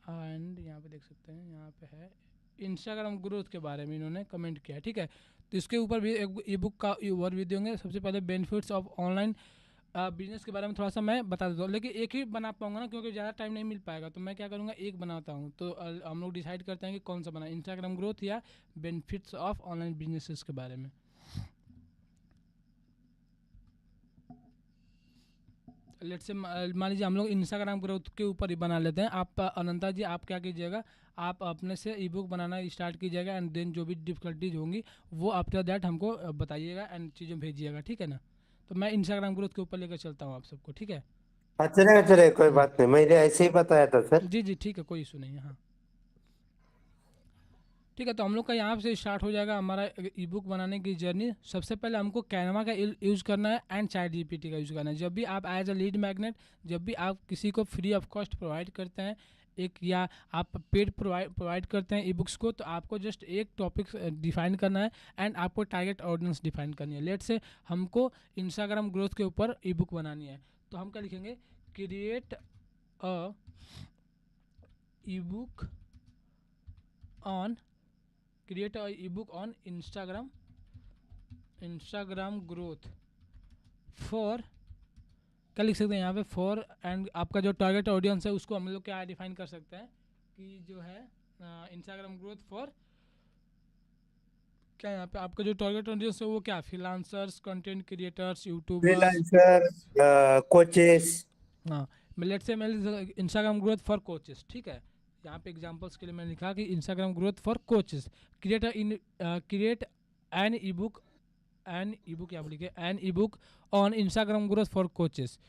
एंड यहाँ पे देख सकते हैं, यहाँ पे है इंस्टाग्राम ग्रोथ के बारे में इन्होंने कमेंट किया है। ठीक है, तो इसके ऊपर भी एक ई बुक का ओवरव्यू देंगे। सबसे पहले बेनिफिट्स ऑफ ऑनलाइन बिजनेस के बारे में थोड़ा सा मैं बता देता हूँ, लेकिन एक ही बना पाऊंगा ना, क्योंकि ज़्यादा टाइम नहीं मिल पाएगा। तो मैं क्या करूँगा, एक बनाता हूँ। तो हम लोग डिसाइड करते हैं कि कौन सा बना, इंस्टाग्राम ग्रोथ या बेनिफिट्स ऑफ ऑनलाइन बिजनेसेस के बारे में। लेट से मान लीजिए हम लोग इंस्टाग्राम ग्रोथ के ऊपर ही बना लेते हैं। आप अनंता जी, आप क्या कीजिएगा, आप अपने से ई बुक बनाना स्टार्ट कीजिएगा, एंड देन जो भी डिफिकल्टीज होंगी वो आफ्टर दैट हमको बताइएगा एंड चीज़ें भेजिएगा। ठीक है ना। तो मैं इंस्टाग्राम ग्रोथ के ऊपर लेकर चलता हूँ आप सबको। ठीक है। हाँ चलेगा चलेगा, कोई हम्म, बात नहीं, मैंने ऐसे ही बताया था सर। जी जी ठीक है, कोई इशू नहीं है। हाँ ठीक है, तो हम लोग का यहाँ से स्टार्ट हो जाएगा हमारा ई बुक बनाने की जर्नी। सबसे पहले हमको कैनवा का यूज़ करना है एंड चैट जीपीटी का यूज़ करना है। जब भी आप एज अ लीड मैग्नेट, जब भी आप किसी को फ्री ऑफ कॉस्ट प्रोवाइड करते हैं एक, या आप पेड प्रोवाइड करते हैं ई बुक्स को, तो आपको जस्ट एक टॉपिक डिफाइन करना है एंड आपको टारगेट ऑडियंस डिफाइन करनी है। लेट से हमको इंस्टाग्राम ग्रोथ के ऊपर ई बुक बनानी है, तो हम क्या लिखेंगे, create a E book on create a E book on Instagram growth for, क्या लिख सकते हैं यहाँ पे, फॉर, एंड आपका जो टारगेट ऑडियंस है उसको हम लोग क्या डिफाइन कर सकते हैं कि जो है इंस्टाग्राम ग्रोथ फॉर, क्या यहाँ पे आपका जो टारगेट ऑडियंस है वो क्या, freelancers, content creators, YouTubers. Freelancer, coaches. हाँ, लेट्स से मैं इंस्टाग्राम ग्रोथ फॉर कोचेस। ठीक है, यहाँ पे एग्जांपल्स के लिए मैंने लिखा कि Instagram growth for coaches, create an E book, यहाँ पे लिखे an E book on Instagram growth for coaches.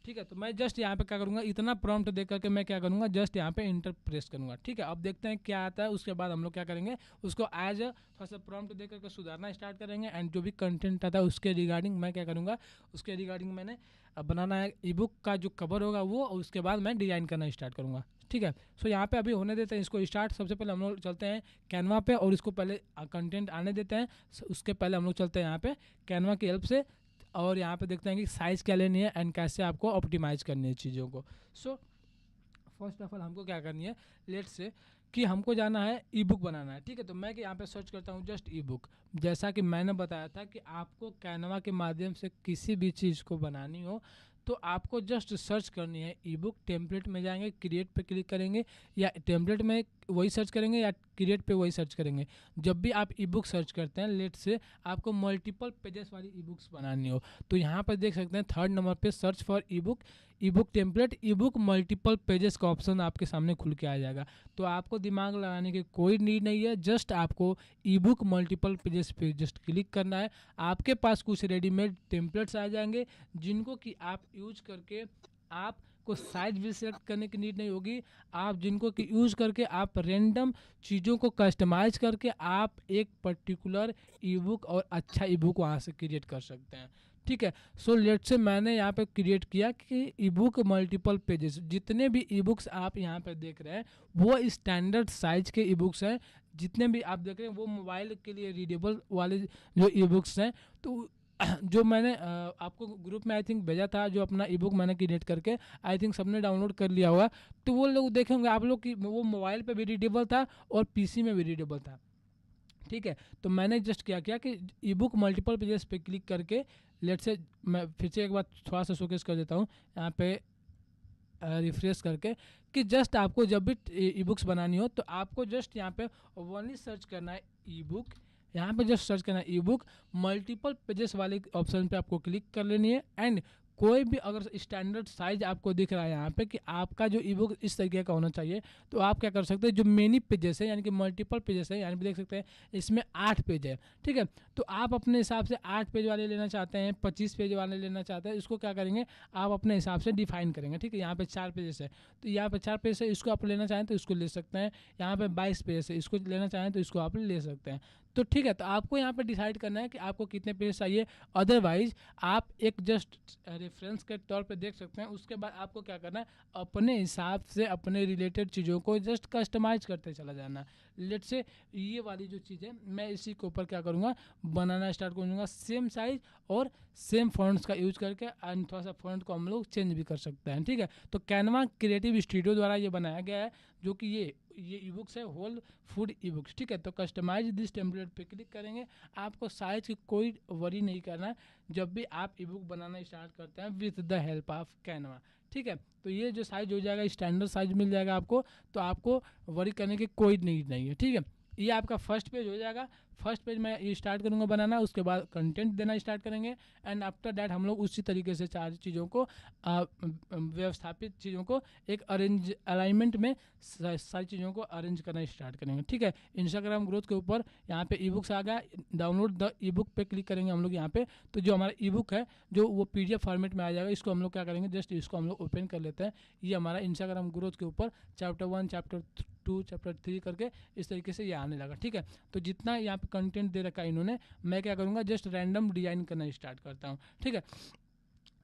ठीक है, तो मैं जस्ट यहाँ पे क्या करूँगा, इतना प्रॉम्प्ट दे करके मैं क्या करूँगा, जस्ट यहाँ पे इंटर प्रेस करूँगा। ठीक है, अब देखते हैं क्या आता है। उसके बाद हम लोग क्या करेंगे, उसको एज थोड़ा सा प्रॉम्प्ट दे करके सुधारना स्टार्ट करेंगे, एंड जो भी कंटेंट आता है उसके रिगार्डिंग मैं क्या करूँगा, उसके रिगार्डिंग मैंने बनाना है ई बुक का जो कवर होगा वो, और उसके बाद मैं डिज़ाइन करना स्टार्ट करूँगा। ठीक है, सो यहाँ पे अभी होने देते हैं इसको स्टार्ट। सबसे पहले हम लोग चलते हैं कैनवा पे, और इसको पहले कंटेंट आने देते हैं। उसके पहले हम लोग चलते हैं यहाँ पे कैनवा की हेल्प से, और यहाँ पे देखते हैं कि साइज़ क्या लेनी है एंड कैसे आपको ऑप्टिमाइज़ करनी है चीज़ों को। सो फर्स्ट ऑफ ऑल हमको क्या करनी है, लेट से कि हमको जाना है ई बुक बनाना है। ठीक है, तो मैं कि यहाँ पे सर्च करता हूँ जस्ट ई बुक। जैसा कि मैंने बताया था कि आपको कैनवा के माध्यम से किसी भी चीज़ को बनानी हो तो आपको जस्ट सर्च करनी है ई बुक। टेम्पलेट में जाएंगे, क्रिएट पे क्लिक करेंगे, या टेम्पलेट में वही सर्च करेंगे या क्रिएट पे वही सर्च करेंगे। जब भी आप ई बुक सर्च करते हैं, लेट से आपको मल्टीपल पेजेस वाली ई बुक्स बनानी हो, तो यहाँ पर देख सकते हैं थर्ड नंबर पे search for E book template, E book multiple pages का ऑप्शन आपके सामने खुल के आ जाएगा। तो आपको दिमाग लगाने की कोई नीड नहीं है, जस्ट आपको ई बुक मल्टीपल पेजेस पे जस्ट क्लिक करना है। आपके पास कुछ रेडीमेड टेम्पलेट्स आ जाएंगे जिनको कि आप यूज करके आप को साइज भी सेलेक्ट करने की नीड नहीं होगी। आप जिनको कि यूज़ करके आप रेंडम चीज़ों को कस्टमाइज करके आप एक पर्टिकुलर ई बुक और अच्छा ई बुक वहाँ से क्रिएट कर सकते हैं। ठीक है, सो लेट से मैंने यहाँ पे क्रिएट किया कि ई बुक मल्टीपल पेजेस, जितने भी ई बुक्स आप यहाँ पे देख रहे हैं वो स्टैंडर्ड साइज के ई बुक्स हैं। जितने भी आप देख रहे हैं वो मोबाइल के लिए रीडेबल वाले जो ई बुक्स हैं। तो जो मैंने आपको ग्रुप में आई थिंक भेजा था, जो अपना ई बुक मैंने क्रिएट करके आई थिंक सबने डाउनलोड कर लिया होगा, तो वो लोग देखेंगे आप लोग कि वो मोबाइल पे भी रीडेबल था और पीसी में भी रीडेबल था। ठीक है। तो मैंने जस्ट क्या किया कि ई बुक मल्टीपल पेजेस पे क्लिक करके, लेट से मैं फिर से एक बार थोड़ा सा शोकेस कर देता हूँ यहाँ पे रिफ्रेश करके, कि जस्ट आपको जब भी ई बुक्स बनानी हो तो आपको जस्ट यहाँ पे ओनली सर्च करना है ई बुक। यहाँ पे जस्ट सर्च करना है ई बुक, मल्टीपल पेजेस वाले ऑप्शन पे आपको क्लिक कर लेनी है। एंड कोई भी अगर स्टैंडर्ड साइज आपको दिख रहा है यहाँ पे कि आपका जो ई बुक इस तरीके का होना चाहिए, तो आप क्या कर सकते हैं, जो मेनी पेजेस है यानी कि मल्टीपल पेजेस है, यानी कि देख सकते हैं इसमें 8 पेज है, ठीक है। तो आप अपने हिसाब से 8 पेज वाले लेना चाहते हैं, 25 पेज वाले लेना चाहते हैं, इसको क्या करेंगे आप अपने हिसाब से डिफाइन करेंगे, ठीक है। यहाँ पे 4 पेजेस है तो यहाँ पे 4 पेज है, इसको आप लेना चाहें तो इसको ले सकते हैं। यहाँ पे 22 पेज है, इसको लेना चाहें तो इसको आप ले सकते हैं। तो ठीक है, तो आपको यहाँ पे डिसाइड करना है कि आपको कितने पेज चाहिए। अदरवाइज आप एक जस्ट रेफरेंस के तौर पे देख सकते हैं। उसके बाद आपको क्या करना है, अपने हिसाब से अपने रिलेटेड चीज़ों को जस्ट कस्टमाइज करते चला जाना। लेट से ये वाली जो चीज़ है मैं इसी के ऊपर क्या करूँगा, बनाना स्टार्ट करूँगा, सेम साइज और सेम फॉन्ट्स का यूज करके, एंड थोड़ा सा फॉन्ट को हम लोग चेंज भी कर सकते हैं, ठीक है। तो कैनवा क्रिएटिव स्टूडियो द्वारा ये बनाया गया है, जो कि ये ई बुक्स है, होल फूड ई बुक्स, ठीक है। तो कस्टमाइज दिस टेम्पलेट पे क्लिक करेंगे। आपको साइज की कोई वरी नहीं करना है जब भी आप ई बुक बनाना स्टार्ट करते हैं with the help of Canva, ठीक है। तो ये जो साइज हो जाएगा स्टैंडर्ड साइज मिल जाएगा आपको, तो आपको वरी करने की कोई नीड नहीं है, ठीक है। ये आपका फर्स्ट पेज हो जाएगा। फर्स्ट पेज मैं ये स्टार्ट करूँगा बनाना, उसके बाद कंटेंट देना स्टार्ट करेंगे। एंड आफ्टर दैट हम लोग उसी तरीके से चार चीज़ों को व्यवस्थापित चीज़ों को एक अरेंज अलाइनमेंट में सारी चीज़ों को अरेंज करना स्टार्ट करेंगे, ठीक है। इंस्टाग्राम ग्रोथ के ऊपर यहाँ पे ई बुक्स आ गया, डाउनलोड द ई बुक पे क्लिक करेंगे हम लोग यहाँ पे। तो जो हमारा ई बुक है जो वो PDF फॉर्मेट में आ जाएगा, इसको हम लोग क्या करेंगे, जस्ट इसको हम लोग ओपन कर लेते हैं। ये हमारा इंस्टाग्राम ग्रोथ के ऊपर चैप्टर 1 चैप्टर 2 चैप्टर 3 करके इस तरीके से ये आने लगा, ठीक है। तो जितना यहाँ पे कंटेंट दे रखा है इन्होंने, मैं क्या करूँगा जस्ट रैंडम डिजाइन करना स्टार्ट करता हूँ, ठीक है।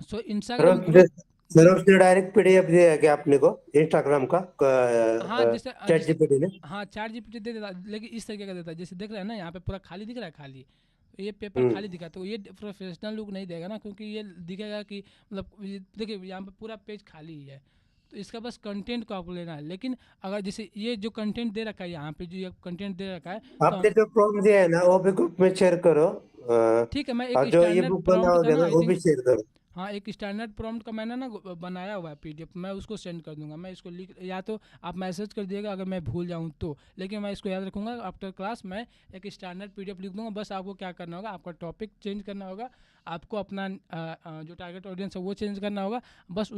So Instagram growth. सर जी उसने डायरेक्ट PDF दिया है क्या आपने को इंस्टाग्राम का हाँ, जैसे चैट जैसे जीपीटी ने? हाँ चैट GPT दे देता, लेकिन इस तरीके का देता है, जैसे देख रहे हैं ना यहाँ पे पूरा खाली दिख रहा है, खाली ये पेपर हम्म। खाली दिखा, तो ये प्रोफेशनल लुक नहीं देगा ना, क्योंकि ये दिखेगा कि मतलब देखिए यहाँ पे पूरा पेज खाली ही है। तो इसका बस कंटेंट को आपको लेना है। लेकिन अगर जैसे ये जो कंटेंट दे रखा है यहाँ पे, जो ये कंटेंट दे रखा है, तो आपने जो प्रॉम्प्ट दिया है ना वो भी ग्रुप में शेयर करो। ठीक है, मैं एक और जो ये स्टैंडर्ड बुक प्रॉम्प्ट का बनाओगे ना ना आई वो भी थिंक, शेयर करो। हाँ एक स्टैंडर्ड प्रॉम्प्ट का मैंने ना बनाया हुआ है PDF, मैं उसको सेंड कर दूंगा। मैं इसको लिख, या तो आप मैसेज कर दिएगा अगर मैं भूल जाऊँ तो, लेकिन मैं इसको याद रखूँगा। आफ्टर क्लास मैं एक स्टैंडर्ड PDF लिख दूंगा। बस आपको क्या करना होगा, आपका टॉपिक चेंज करना होगा, आपको अपना जो टारगेट ऑडियंस है वो चेंज करना होगा। बस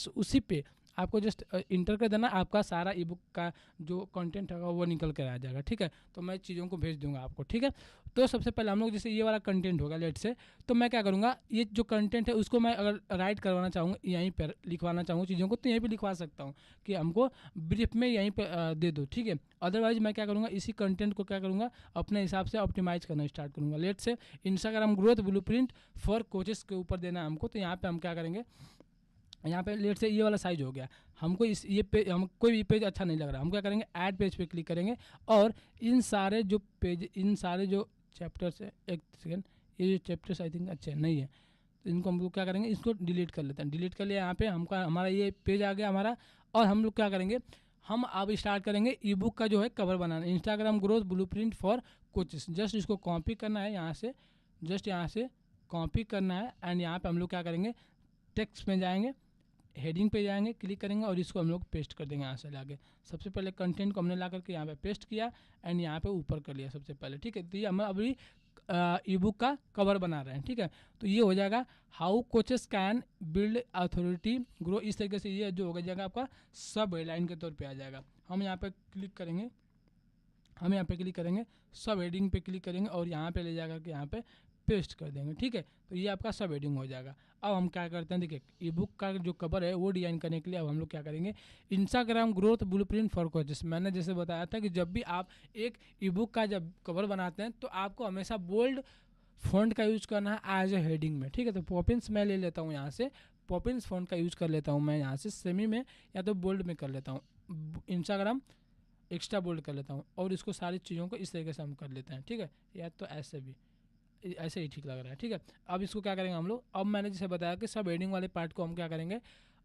उसी पे आपको जस्ट इंटर कर देना, आपका सारा ई बुक का जो कंटेंट होगा वो निकल कर आ जाएगा, ठीक है। तो मैं चीज़ों को भेज दूंगा आपको, ठीक है। तो सबसे पहले हम लोग जैसे ये वाला कंटेंट होगा लेट से, तो मैं क्या करूँगा, ये जो कंटेंट है उसको मैं अगर राइट करवाना चाहूँगा, यहीं पर लिखवाना चाहूँ चीज़ों को, तो यहीं पे लिखवा सकता हूँ कि हमको ब्रीफ में यहीं पे दे दो, ठीक है। अदरवाइज मैं क्या करूँगा, इसी कंटेंट को क्या करूँगा, अपने हिसाब से ऑप्टिमाइज करना स्टार्ट करूँगा। लेट से Instagram growth blueprint for coaches के ऊपर देना है हमको, तो यहाँ पे हम क्या करेंगे, यहाँ पे लेट से ये वाला साइज हो गया हमको, इस ये पेज हम कोई भी पेज अच्छा नहीं लग रहा, हम क्या करेंगे ऐड पेज पे क्लिक करेंगे। और इन सारे जो पेज, इन सारे जो चैप्टर्स है, एक सेकेंड, ये जो चैप्टर्स आई थिंक अच्छे नहीं है, तो इनको हम लोग क्या करेंगे, इसको डिलीट कर लेते हैं। डिलीट कर लिया, यहाँ पे हमका हमारा ये पेज आ गया हमारा। और हम लोग क्या करेंगे, हम अब स्टार्ट करेंगे ई बुक का जो है cover banana, Instagram growth blueprint for coaches. Just इसको कॉपी करना है यहाँ से, जस्ट यहाँ से कॉपी करना है। एंड यहाँ पे हम लोग क्या करेंगे, टेक्स्ट में जाएंगे, हेडिंग पे जाएंगे, क्लिक करेंगे और इसको हम लोग पेस्ट कर देंगे यहाँ से लाके। सबसे पहले कंटेंट को हमने ला करके यहाँ पे पेस्ट किया एंड यहाँ पे ऊपर कर लिया सबसे पहले, ठीक है। तो ये हम अभी ई बुक का कवर बना रहे हैं, ठीक है। तो ये हो जाएगा how coaches can build authority grow, इस तरीके से ये जो हो जाएगा आपका सब हेडलाइन के तौर पे आ जाएगा। हम यहाँ पे क्लिक करेंगे, सब हेडिंग पे क्लिक करेंगे और यहाँ पे ले जाकर के यहाँ पे पेस्ट कर देंगे, ठीक है। तो ये आपका सब हेडिंग हो जाएगा। अब हम क्या करते हैं, देखिए ई बुक का जो कवर है वो डिजाइन करने के लिए अब हम लोग क्या करेंगे, Instagram growth blueprint for coaches. मैंने जैसे बताया था कि जब भी आप एक ई बुक का जब कवर बनाते हैं तो आपको हमेशा बोल्ड फॉन्ट का यूज़ करना है एज ए हेडिंग में, ठीक है। तो पॉपिंस मैं ले लेता हूँ यहाँ से, पॉपिंस फॉन्ट का यूज़ कर लेता हूँ मैं यहाँ से, सेमी में या तो बोल्ड में कर लेता हूँ, इंस्टाग्राम एक्स्ट्रा बोल्ड कर लेता हूँ। और इसको सारी चीज़ों को इस तरीके से हम कर लेते हैं, ठीक है। या तो ऐसे भी, ऐसे ही ठीक लग रहा है, ठीक है। अब इसको क्या करेंगे हम लोग, अब मैंने जैसे बताया कि सब हेडिंग वाले पार्ट को हम क्या करेंगे,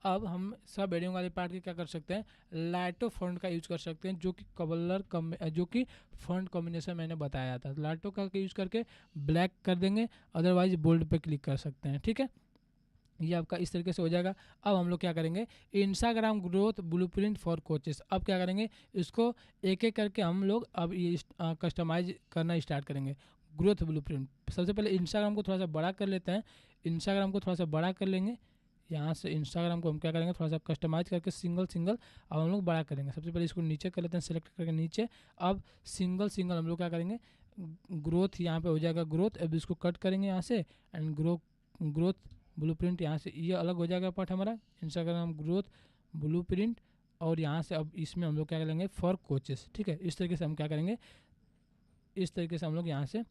अब हम सब हेडिंग वाले पार्ट के क्या कर सकते हैं, लाइटो फॉन्ट का यूज कर सकते हैं, जो कि जो कि फॉन्ट कॉम्बिनेशन मैंने बताया था। लाइटो का यूज करके ब्लैक कर देंगे, अदरवाइज बोल्ड पे क्लिक कर सकते हैं। ठीक है, ये आपका इस तरीके से हो जाएगा। अब हम लोग क्या करेंगे, Instagram growth blueprint for coaches. अब क्या करेंगे, इसको एक एक करके हम लोग अब ये कस्टमाइज करना स्टार्ट करेंगे। ग्रोथ ब्लूप्रिंट, सबसे पहले इंस्टाग्राम को थोड़ा सा बड़ा कर लेते हैं। इंस्टाग्राम को थोड़ा सा बड़ा कर लेंगे, यहाँ से इंस्टाग्राम को हम क्या करेंगे, थोड़ा सा कस्टमाइज करके सिंगल सिंगल अब हम लोग बड़ा करेंगे। सबसे पहले इसको नीचे कर लेते हैं, सेलेक्ट करके नीचे। अब सिंगल सिंगल हम लोग क्या करेंगे, ग्रोथ यहाँ पे हो जाएगा ग्रोथ। अब इसको कट करेंगे यहाँ से, एंड ग्रोथ ब्लूप्रिंट यहाँ से ये अलग हो जाएगा पार्ट हमारा, इंस्टाग्राम ग्रोथ ब्लूप्रिंट। और यहाँ से अब इसमें हम लोग क्या करेंगे, फॉर कोचेस। ठीक है, इस तरीके से हम क्या करेंगे, इस तरीके से हम लोग यहाँ से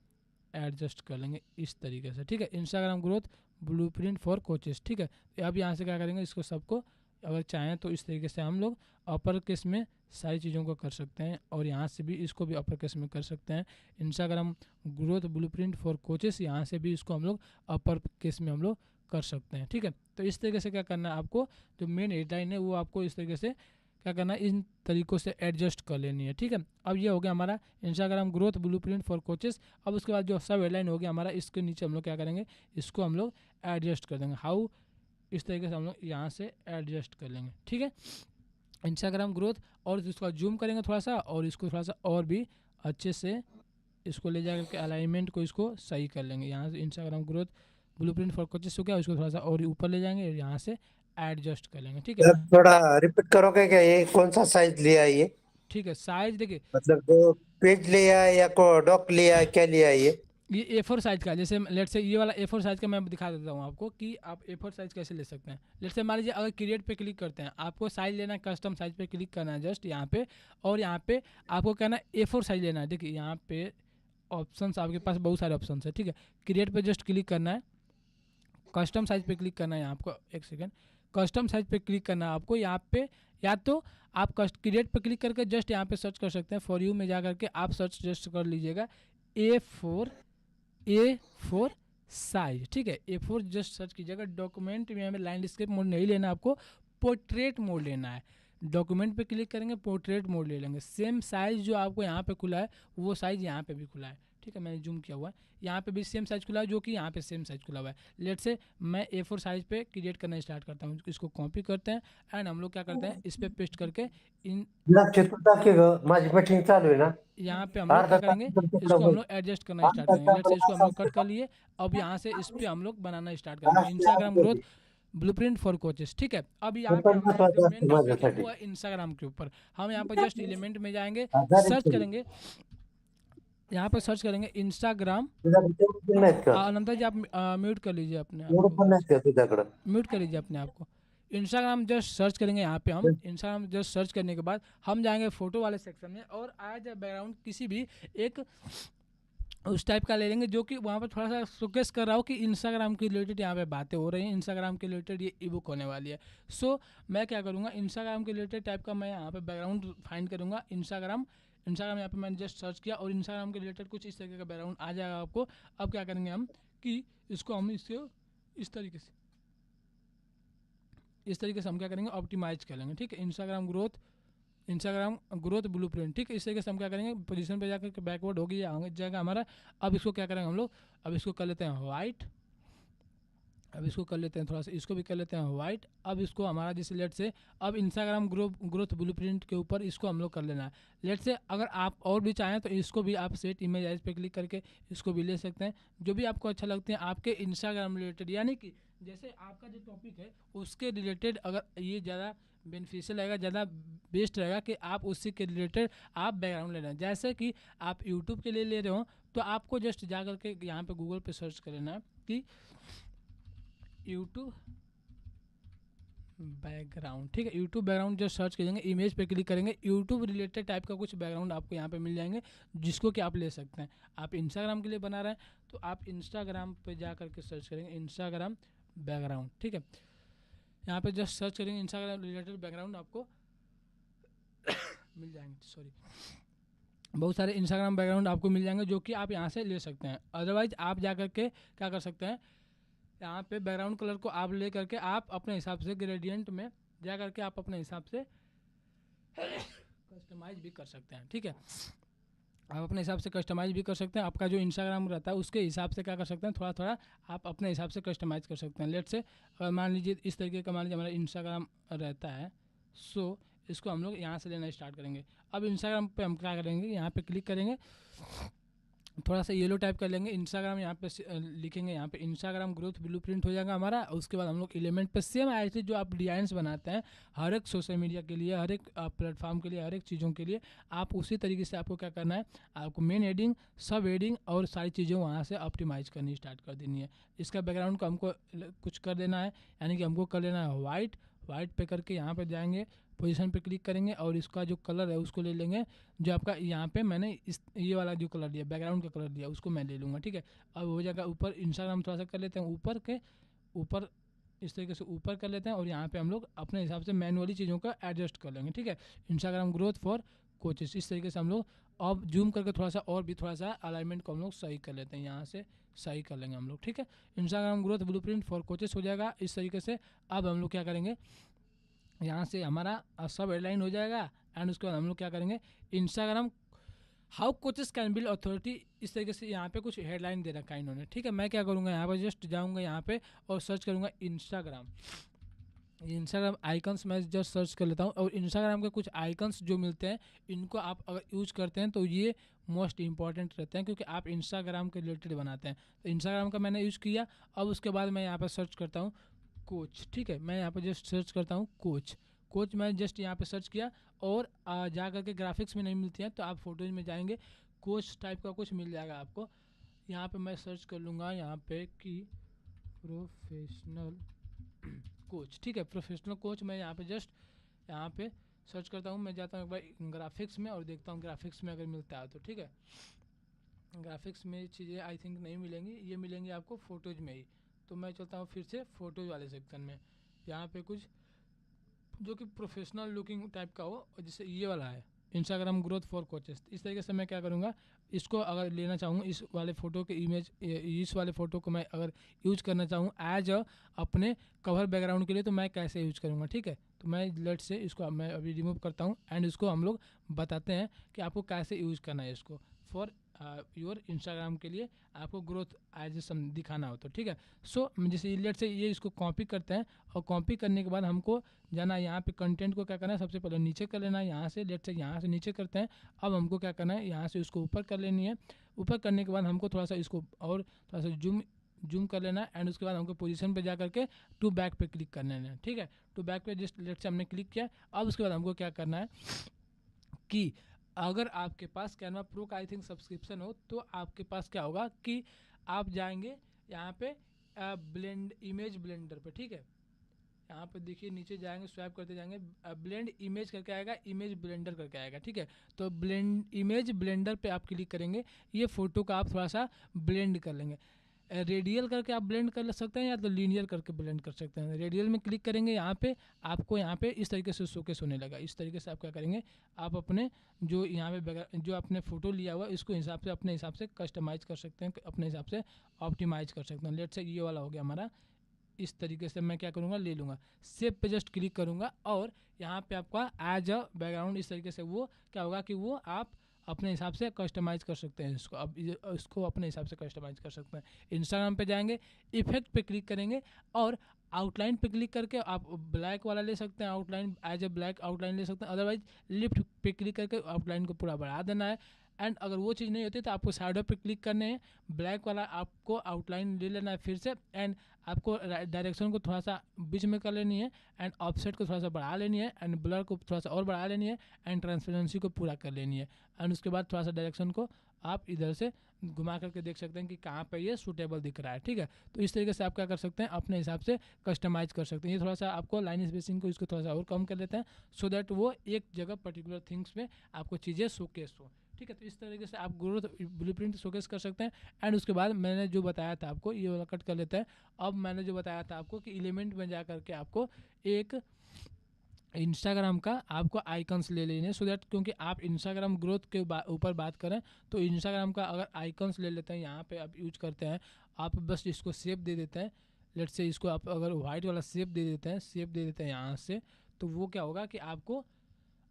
एडजस्ट कर लेंगे इस तरीके से। ठीक है, Instagram growth blueprint for coaches. ठीक है, अब यहाँ से क्या करेंगे, इसको सबको अगर चाहें तो इस तरीके से हम लोग अपर केस में सारी चीज़ों को कर सकते हैं, और यहाँ से भी इसको भी अपर केस में कर सकते हैं। Instagram growth blueprint for coaches, यहाँ से भी इसको हम लोग अपर केस में हम लोग कर सकते हैं। ठीक है, तो इस तरीके से क्या करना है आपको, जो मेन हेडलाइन है वो आपको इस तरीके से क्या करना है, इन तरीक़ों से एडजस्ट कर लेनी है। ठीक है, अब ये हो गया हमारा Instagram growth blueprint for coaches. अब उसके बाद जो सब हेडलाइन हो गया हमारा, इसके नीचे हम लोग क्या करेंगे, इसको हम लोग एडजस्ट कर देंगे। हाउ, इस तरीके से हम लोग यहाँ से एडजस्ट कर लेंगे। ठीक है, इंस्टाग्राम ग्रोथ, और इसको जूम करेंगे थोड़ा सा, और इसको थोड़ा सा और भी अच्छे से इसको ले जाकर के अलाइनमेंट को इसको सही कर लेंगे। यहाँ से Instagram growth blueprint for coaches हो गया, इसको थोड़ा सा और ऊपर ले जाएंगे और यहाँ से एडजस्ट कर लेंगे। ठीक है, सर थोड़ा रिपीट करोगे क्या, ये कौन सा साइज लिया है ये? ठीक है, साइज देखिए, मतलब जो पेज लिया है या को डॉक लिया है, क्या लिया है ये? ये A4 साइज़ का, जैसे लेट से ये वाला A4 साइज़ का मैं दिखा देता हूँ आपको कि आप A4 साइज़ कैसे ले सकते हैं। लेट से मान लीजिए अगर क्रिएट पे क्लिक करते हैं, आपको साइज़ लेना है, कस्टम साइज़ पे क्लिक करना है जस्ट यहाँ पे, और यहाँ पे आपको कहना है A4 साइज़ लेना है। देखिए यहाँ पे ऑप्शंस, आपके पास बहुत सारे ऑप्शंस है। ठीक है, क्रिएट पे जस्ट क्लिक करना है, कस्टम साइज़ पे क्लिक करना है आपको, एक सेकेंड, कस्टम साइज़ पे क्लिक करना है आपको। यहाँ पे या तो आप क्रिएट पे क्लिक करके जस्ट यहाँ पे सर्च कर सकते हैं, फॉर यू में जा करके आप सर्च जस्ट कर लीजिएगा A4 साइज। ठीक है, A4 जस्ट सर्च कीजिएगा। डॉक्यूमेंट में हमें लैंडस्केप मोड नहीं लेना, आपको पोर्ट्रेट मोड लेना है। डॉक्यूमेंट पे क्लिक करेंगे, पोर्ट्रेट मोड ले लेंगे। सेम साइज़ जो आपको यहाँ पे खुला है वो साइज़ यहाँ पे भी खुला है। ठीक है, मैंने जूम किया हुआ है, यहाँ पे भी सेम साइज़ खुला है, जो कि यहाँ पे सेम साइज़ खुला हुआ है। लेट से मैं A4 साइज़ पे क्रिएट करना स्टार्ट करता हूँ, इसको कॉपी करते हैं एंड हम लोग क्या करते हैं, इस पर पेस्ट करके इन लक्ष दाखी ग माझी मीटिंग चालू आहे ना, यहाँ पे हम लोग क्या अर्धा तास करेंगे, तिकडं इसको हम बोल, लोग एडजस्ट करना स्टार्ट अर्धा करेंगे। लेट से इसको हम लोग कट कर तास लिए। अब यहाँ से इस पे हम लोग बनाना स्टार्ट करेंगे, Instagram growth blueprint for coaches. ठीक है, अब यहाँ पे पण हमारा जो महत्वाचं मेन असतं टॉपिक है माझ्यासाठी. वो है इंस्टाग्राम के ऊपर। हम यहाँ पर जस्ट एलिमेंट में जाएंगे, आजारी सर्च केली. करेंगे, यहाँ पर सर्च करेंगे इंस्टाग्राम। तुझ्याकडे तेवढं पण नाहीत का? अनंतर जी आप म्यूट कर लीजिए अपने आप एवढं को, पण नाहीत का तुझ्याकडं? म्यूट कर लीजिए अपने आप को। इंस्टाग्राम जस्ट सर्च करेंगे, यहाँ पे हम इंस्टाग्राम जस्ट सर्च करने के बाद हम जाएंगे फोटो वाले सेक्शन में, और आज बैकग्राउंड किसी भी एक उस टाइप का ले लेंगे जो कि वहाँ पर थोड़ा सा शोकेस कर रहा हो कि इंस्टाग्राम के रिलेटेड यहाँ पे बातें हो रही हैं, इंस्टाग्राम के रिलेटेड ये ई बुक होने वाली है। सो मैं क्या करूँगा, इंस्टाग्राम के रिलेटेड टाइप का मैं यहाँ पे बैकग्राउंड फाइंड करूँगा। इंस्टाग्राम यहाँ पे मैंने जस्ट सर्च किया और इंस्टाग्राम के रिलेटेड कुछ इस तरीके का बैकग्राउंड आ जाएगा आपको। अब क्या करेंगे हम कि इसको हम इस तरीके से हम क्या करेंगे, ऑप्टिमाइज कर लेंगे। ठीक है, इंस्टाग्राम ग्रोथ ब्लूप्रिंट। ठीक है, इस तरीके से हम क्या करेंगे, पोजीशन पे जाकर बैकवर्ड होगी जाएगा हमारा। अब इसको क्या करेंगे हम लोग, अब इसको कर लेते हैं वाइट, अब इसको कर लेते हैं थोड़ा सा, इसको भी कर लेते हैं वाइट। अब इसको हमारा जैसे लेट से अब इंस्टाग्राम ग्रोथ ब्लूप्रिंट के ऊपर इसको हम लोग कर लेना है। लेट से अगर आप और भी चाहें तो इसको भी आप सेट इमेज एज पे क्लिक करके इसको भी ले सकते हैं, जो भी आपको अच्छा लगते हैं आपके इंस्टाग्राम रिलेटेड, यानी कि जैसे आपका जो टॉपिक है उसके रिलेटेड अगर ये ज़्यादा बेनिफिशियल रहेगा, ज़्यादा बेस्ट रहेगा कि आप उसी के रिलेटेड आप बैकग्राउंड ले लें। जैसे कि आप यूट्यूब के लिए ले रहे हो तो आपको जस्ट जा करके यहाँ पे गूगल पे सर्च कर लेना है कि यूट्यूब बैकग्राउंड। ठीक है, यूट्यूब बैकग्राउंड जो सर्च करेंगे, इमेज पे क्लिक करेंगे, यूट्यूब रिलेटेड टाइप का कुछ बैकग्राउंड आपको यहाँ पे मिल जाएंगे, जिसको कि आप ले सकते हैं। आप इंस्टाग्राम के लिए बना रहे हैं तो आप इंस्टाग्राम पे जा करके सर्च करेंगे इंस्टाग्राम बैकग्राउंड। ठीक है, यहाँ पे जस्ट सर्च करेंगे इंस्टाग्राम रिलेटेड बैकग्राउंड, आपको मिल जाएंगे। सॉरी, बहुत सारे इंस्टाग्राम बैकग्राउंड आपको मिल जाएंगे जो कि आप यहाँ से ले सकते हैं। अदरवाइज आप जा करके क्या कर सकते हैं, यहाँ पे बैकग्राउंड कलर को आप ले करके आप अपने हिसाब से ग्रेडियंट में जा करके आप अपने हिसाब से कस्टमाइज भी कर सकते हैं। ठीक है, आप अपने हिसाब से कस्टमाइज़ भी कर सकते हैं। आपका जो इंस्टाग्राम रहता है उसके हिसाब से क्या कर सकते हैं, थोड़ा थोड़ा आप अपने हिसाब से कस्टमाइज़ कर सकते हैं। लेट से मान लीजिए इस तरीके का, मान लीजिए हमारा इंस्टाग्राम रहता है, सो इसको हम लोग यहाँ से लेना स्टार्ट करेंगे। अब इंस्टाग्राम पे हम क्या करेंगे, यहाँ पे क्लिक करेंगे, थोड़ा सा येलो टाइप कर लेंगे, इंस्टाग्राम यहाँ पे लिखेंगे, यहाँ पे इंस्टाग्राम ग्रोथ ब्लूप्रिंट हो जाएगा हमारा। उसके बाद हम लोग एलिमेंट पे सेम ऐसे जो आप डिजाइंस बनाते हैं हर एक सोशल मीडिया के लिए, हर एक प्लेटफॉर्म के लिए, हर एक चीज़ों के लिए, आप उसी तरीके से आपको क्या करना है, आपको मेन हेडिंग, सब हेडिंग और सारी चीज़ें वहाँ से ऑप्टिमाइज़ करनी स्टार्ट कर देनी है। इसका बैकग्राउंड को हमको कुछ कर देना है, यानी कि हमको कर लेना है वाइट पे करके यहाँ पर जाएंगे, पोजीशन पे क्लिक करेंगे और इसका जो कलर है उसको ले लेंगे, जो आपका यहाँ पे मैंने इस ये वाला जो कलर दिया, बैकग्राउंड का कलर दिया, उसको मैं ले लूँगा। ठीक है, अब हो जाएगा ऊपर, इंस्टाग्राम थोड़ा सा कर लेते हैं ऊपर इस तरीके से ऊपर कर लेते हैं और यहाँ पे हम लोग अपने हिसाब से मैनुअली चीज़ों का एडजस्ट कर लेंगे। ठीक है, इंस्टाग्राम ग्रोथ फॉर कोचेस, इस तरीके से हम लोग अब जूम करके थोड़ा सा और भी थोड़ा सा अलाइनमेंट को हम लोग सही कर लेते हैं, यहाँ से सही कर लेंगे हम लोग। ठीक है, Instagram growth blueprint for coaches हो जाएगा इस तरीके से। अब हम लोग क्या करेंगे, यहाँ से हमारा सब हेडलाइन हो जाएगा एंड उसके बाद हम लोग क्या करेंगे, Instagram how coaches can build authority, इस तरीके से यहाँ पे कुछ हेडलाइन दे रखा है इन्होंने। ठीक है, मैं क्या करूँगा, यहाँ पर जस्ट जाऊँगा यहाँ पे और सर्च करूँगा इंस्टाग्राम आइकन्स, मैं जस्ट सर्च कर लेता हूँ। और इंस्टाग्राम के कुछ आइकन्स जो मिलते हैं इनको आप अगर यूज करते हैं तो ये मोस्ट इंपॉर्टेंट रहते हैं, क्योंकि आप इंस्टाग्राम के रिलेटेड बनाते हैं। तो इंस्टाग्राम का मैंने यूज़ किया। अब उसके बाद मैं यहाँ पर सर्च करता हूँ कोच। ठीक है, मैं यहाँ पर जस्ट सर्च करता हूँ कोच मैं जस्ट यहाँ पे सर्च किया और जा करके ग्राफिक्स में नहीं मिलती है तो आप फोटोज में जाएंगे, कोच टाइप का कुछ मिल जाएगा आपको। यहाँ पे मैं सर्च कर लूँगा यहाँ पे कि प्रोफेशनल कोच। ठीक है, प्रोफेशनल कोच मैं यहाँ पे जस्ट यहाँ पे सर्च करता हूँ। मैं जाता हूँ एक बार ग्राफिक्स में और देखता हूँ ग्राफिक्स में अगर मिलता है तो। ठीक है, ग्राफिक्स में चीज़ें आई थिंक नहीं मिलेंगी, ये मिलेंगी आपको फ़ोटोज़ में ही। तो मैं चलता हूँ फिर से फ़ोटोज़ वाले सेक्शन में, यहाँ पे कुछ जो कि प्रोफेशनल लुकिंग टाइप का हो, जैसे ये वाला है इंस्टाग्राम ग्रोथ फॉर कोचेस। इस तरीके से मैं क्या करूँगा, इसको अगर लेना चाहूँ, इस वाले फ़ोटो के इमेज, इस वाले फ़ोटो को मैं अगर यूज करना चाहूँ एज अपने कवर बैकग्राउंड के लिए, तो मैं कैसे यूज करूँगा। ठीक है, तो मैं लेट से इसको मैं अभी रिमूव करता हूँ एंड इसको हम लोग बताते हैं कि आपको कैसे यूज करना है इसको फॉर योर इंस्टाग्राम के लिए, आपको ग्रोथ एज दिखाना हो तो। ठीक है, सो जैसे लेट से ये इसको कॉपी करते हैं और कॉपी करने के बाद हमको जाना यहाँ पे कंटेंट को क्या करना है, सबसे पहले नीचे कर लेना है, यहाँ से लेट से यहाँ से नीचे करते हैं। अब हमको क्या करना है, यहाँ से उसको ऊपर कर लेनी है। ऊपर करने के बाद हमको थोड़ा सा इसको और थोड़ा सा जूम कर लेना है एंड उसके बाद हमको पोजीशन पे जा करके टू बैक पे क्लिक करना है। ठीक है, टू बैक पे जस्ट लेट से हमने क्लिक किया। अब उसके बाद हमको क्या करना है कि अगर आपके पास कैनवा प्रो का आई थिंक सब्सक्रिप्शन हो तो आपके पास क्या होगा कि आप जाएंगे यहाँ पे ब्लेंड इमेज ब्लेंडर पे। ठीक है, यहाँ पे देखिए नीचे जाएंगे, स्वैप करते जाएंगे, ब्लेंड इमेज करके आएगा, इमेज ब्लेंडर करके आएगा। ठीक है, तो इमेज ब्लेंडर पे आप क्लिक करेंगे, ये फ़ोटो का आप थोड़ा सा ब्लेंड कर लेंगे। रेडियल करके आप ब्लेंड कर सकते हैं या तो लीनियर करके ब्लेंड कर सकते हैं। रेडियल में क्लिक करेंगे, यहाँ पे आपको यहाँ पे इस तरीके से शोकेस होने लगा। इस तरीके से आप क्या करेंगे, आप अपने जो यहाँ पे जो आपने फ़ोटो लिया हुआ इसको हिसाब से अपने हिसाब से कस्टमाइज़ कर सकते हैं, अपने हिसाब से ऑप्टिमाइज़ कर सकते हैं। लेट से ये वाला हो गया हमारा। इस तरीके से मैं क्या करूँगा, ले लूँगा, सेव पे जस्ट क्लिक करूँगा और यहाँ पे आपका एज अ बैकग्राउंड इस तरीके से वो क्या होगा कि वो आप अपने हिसाब से कस्टमाइज़ कर सकते हैं इसको। अब इसको अपने हिसाब से कस्टमाइज़ कर सकते हैं। इंस्टाग्राम पे जाएंगे, इफेक्ट पे क्लिक करेंगे और आउटलाइन पे क्लिक करके आप ब्लैक वाला ले सकते हैं, outline as a black outline ले सकते हैं। अदरवाइज लिफ्ट पे क्लिक करके आउटलाइन को पूरा बढ़ा देना है। एंड अगर वो चीज़ नहीं होती तो आपको साइडों पे क्लिक करने हैं, ब्लैक वाला आपको आउटलाइन ले लेना है फिर से एंड आपको डायरेक्शन को थोड़ा सा बीच में कर लेनी है एंड ऑफसेट को थोड़ा सा बढ़ा लेनी है एंड ब्लर को थोड़ा सा और बढ़ा लेनी है एंड ट्रांसपेरेंसी को पूरा कर लेनी है एंड उसके बाद थोड़ा सा डायरेक्शन को आप इधर से घुमा करके देख सकते हैं कि कहाँ पे ये सूटेबल दिख रहा है। ठीक है, तो इस तरीके से आप क्या कर सकते हैं, अपने हिसाब से कस्टमाइज़ कर सकते हैं। ये थोड़ा सा आपको लाइन स्पेसिंग को इसको थोड़ा सा और कम कर लेते हैं सो दैट वो एक जगह पर्टिकुलर थिंग्स में आपको चीज़ें शोकेस हो। ठीक है, तो इस तरीके से आप ग्रोथ ब्लूप्रिंट शोकेस कर सकते हैं। एंड उसके बाद मैंने जो बताया था आपको, ये वाला कट कर लेते हैं। अब मैंने जो बताया था आपको कि एलिमेंट में जा करके आपको एक इंस्टाग्राम का आपको आइकन्स ले लेने सो दैट, क्योंकि आप इंस्टाग्राम ग्रोथ के ऊपर बात करें तो इंस्टाग्राम का अगर आइकन्स ले लेते हैं, यहाँ पे आप यूज करते हैं, आप बस इसको सेव दे देते हैं लेट्स से इसको आप अगर वाइट वाला शेप दे देते हैं यहाँ से, तो वो क्या होगा कि आपको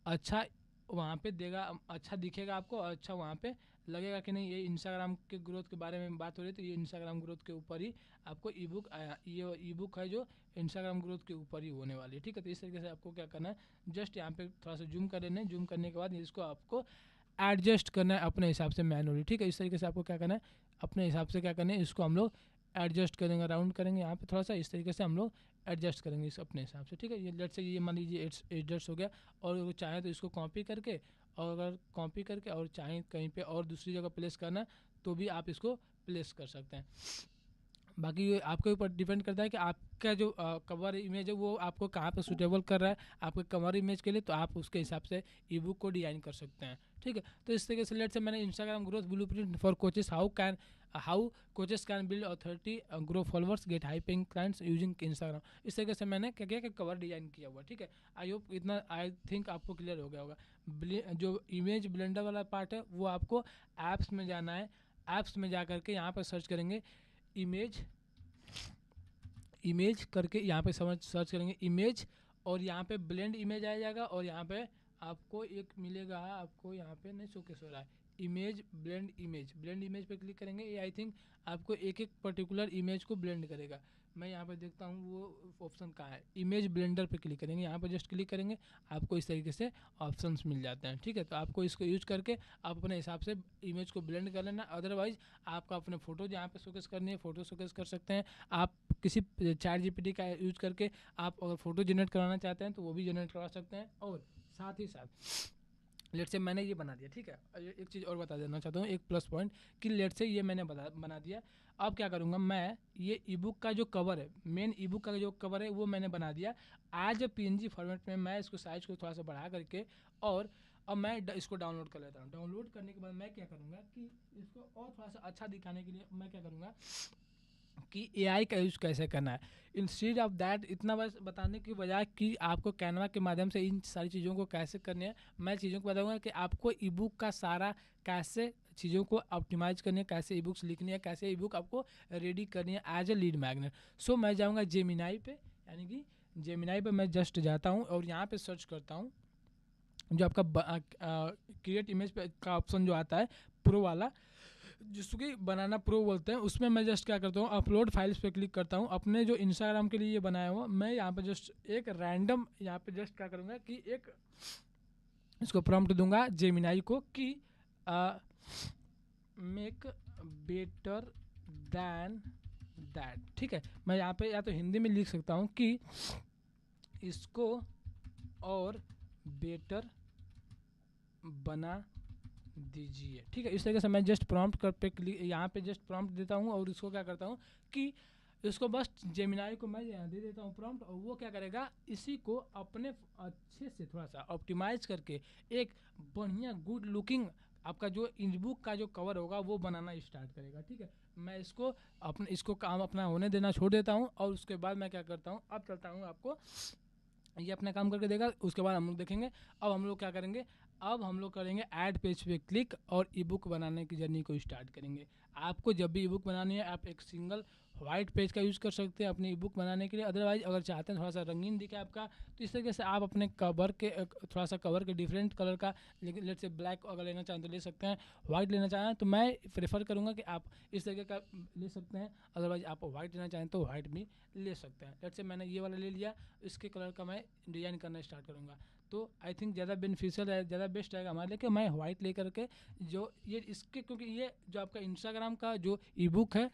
अच्छा वहाँ पे देगा, अच्छा दिखेगा आपको, अच्छा वहाँ पे लगेगा कि नहीं ये इंस्टाग्राम के ग्रोथ के बारे में बात हो रही है, तो ये इंस्टाग्राम ग्रोथ के ऊपर ही आपको ई बुक ये ई बुक है जो इंस्टाग्राम ग्रोथ के ऊपर ही होने वाली है। ठीक है, तो इस तरीके से आपको क्या करना है, जस्ट यहाँ पे थोड़ा सा जूम कर लेना है, जूम करने के बाद इसको आपको एडजस्ट करना है अपने हिसाब से मैनुअली। ठीक है, इस तरीके से आपको क्या करना है, अपने हिसाब से क्या करना है, इसको हम लोग एडजस्ट करेंगे, राउंड करेंगे यहाँ पे थोड़ा सा, इस तरीके से हम लोग एडजस्ट करेंगे इस अपने हिसाब से। ठीक है, ये लेट से ये मान लीजिए एडजस्ट हो गया, और अगर चाहे तो इसको कॉपी करके, और अगर कॉपी करके और चाहे कहीं पे और दूसरी जगह प्लेस करना तो भी आप इसको प्लेस कर सकते हैं। बाकी ये आपके ऊपर डिपेंड करता है कि आपका जो कवर इमेज है वो आपको कहाँ पे सूटेबल कर रहा है आपके कवर इमेज के लिए, तो आप उसके हिसाब से ई बुक को डिज़ाइन कर सकते हैं। ठीक है, तो इस तरीके से लेट से मैंने Instagram growth blueprint for coaches how coaches can build authority grow followers get high paying clients using Instagram, इस तरीके से मैंने क्या किया कि कवर डिज़ाइन किया हुआ। ठीक है, आई होप इतना, आई थिंक आपको क्लियर हो गया होगा। जो इमेज ब्लेंडर वाला पार्ट है वो आपको ऐप्स में जाना है, ऐप्स में जा करके यहाँ पर सर्च करेंगे इमेज करके, यहाँ पे सर्च करेंगे इमेज, और यहाँ पे ब्लेंड इमेज आ जाएगा, और यहाँ पे आपको एक मिलेगा, आपको यहाँ पे नहीं शोकेस हो रहा है, इमेज ब्लेंड इमेज पे क्लिक करेंगे। ये आई थिंक आपको एक एक पर्टिकुलर इमेज को ब्लेंड करेगा। मैं यहाँ पे देखता हूँ वो ऑप्शन कहाँ है, इमेज ब्लेंडर पे क्लिक करेंगे, यहाँ पे जस्ट क्लिक करेंगे, आपको इस तरीके से ऑप्शंस मिल जाते हैं। ठीक है, तो आपको इसको यूज करके आप अपने हिसाब से इमेज को ब्लेंड कर लेना। अदरवाइज आपको अपने फ़ोटो जहाँ पे शोकेस करनी है फ़ोटो शोकेस कर सकते हैं। आप किसी चैट जीपीटी का यूज करके आप अगर फ़ोटो जनरेट कराना चाहते हैं तो वो भी जनरेट करवा सकते हैं। और साथ ही साथ लेट से मैंने ये बना दिया। ठीक है, एक चीज़ और बता देना चाहता हूँ, एक प्लस पॉइंट कि लेट से ये मैंने बना दिया। अब क्या करूँगा, मैं ये ई बुक का जो कवर है, मेन ई बुक का जो कवर है वो मैंने बना दिया आज पीएनजी फॉर्मेट में। मैं इसको साइज को थोड़ा सा बढ़ा करके, और अब मैं इसको डाउनलोड कर लेता हूँ। डाउनलोड करने के बाद मैं क्या करूँगा कि इसको और थोड़ा सा अच्छा दिखाने के लिए मैं क्या करूँगा कि एआई का यूज़ कैसे करना है। इंस्टेड ऑफ दैट, इतना बस बताने की बजाय कि आपको कैनवा के माध्यम से इन सारी चीज़ों को कैसे करनी है, मैं चीज़ों को बताऊंगा कि आपको ई बुक का सारा कैसे चीज़ों को ऑप्टिमाइज करनी है, कैसे ई बुक्स लिखनी है, कैसे ई बुक आपको रेडी करनी है एज ए लीड मैग्नेट। सो मैं जाऊँगा जेमिनाई पे, यानी कि जेमिनाई पे मैं जस्ट जाता हूँ और यहाँ पे सर्च करता हूँ, जो आपका क्रिएट इमेज पे का ऑप्शन जो आता है प्रो वाला, जिसको कि बनाना प्रो बोलते हैं, उसमें मैं जस्ट क्या करता हूँ, अपलोड फाइल्स पे क्लिक करता हूँ। अपने जो इंस्टाग्राम के लिए ये बनाया हुआ, मैं यहाँ पे जस्ट एक रैंडम यहाँ पे जस्ट क्या करूँगा कि एक इसको प्रॉम्प्ट दूंगा जेमिनाई को कि मेक बेटर दैन दैट। ठीक है, मैं यहाँ पे या तो हिंदी में लिख सकता हूँ कि इसको और बेटर बना दीजिए। ठीक है, इस तरीके से मैं जस्ट प्रॉम्प्ट कर पे क्लिक, यहाँ पे जस्ट प्रॉम्प्ट देता हूँ, और इसको क्या करता हूँ कि इसको बस जेमिनाई को मैं यहाँ दे देता हूँ प्रॉम्प्ट, और वो क्या करेगा, इसी को अपने अच्छे से थोड़ा सा ऑप्टिमाइज करके एक बढ़िया गुड लुकिंग आपका जो ई बुक का जो कवर होगा वो बनाना स्टार्ट करेगा। ठीक है, मैं इसको काम अपना होने देना छोड़ देता हूँ, और उसके बाद मैं क्या करता हूँ, अब चलता हूँ आपको, ये अपना काम करके देगा, उसके बाद हम लोग देखेंगे। अब हम लोग क्या करेंगे, अब हम लोग करेंगे ऐड पेज पे क्लिक, और ई बुक बनाने की जर्नी को स्टार्ट करेंगे। आपको जब भी ई बुक बनानी है आप एक सिंगल वाइट पेज का यूज़ कर सकते हैं अपनी ई बुक बनाने के लिए। अदरवाइज अगर चाहते हैं थोड़ा सा रंगीन दिखे आपका, तो इस तरीके से आप अपने कवर के थोड़ा सा कवर के डिफरेंट कलर का, लेकिन लेट से ब्लैक अगर लेना चाहें तो ले सकते हैं, वाइट लेना चाहें तो मैं प्रेफर करूँगा कि आप इस तरीके का ले सकते हैं। अदरवाइज आप वाइट लेना चाहें तो वाइट भी ले सकते हैं। लेट से मैंने ये वाला ले लिया, इसके कलर का मैं डिज़ाइन करना स्टार्ट करूँगा। तो आई थिंक ज़्यादा बेनिफिशियल है, ज़्यादा बेस्ट रहेगा हमारे लिए कि मैं वाइट लेकर के जो ये इसके, क्योंकि ये जो आपका इंस्टाग्राम का जो ई बुक है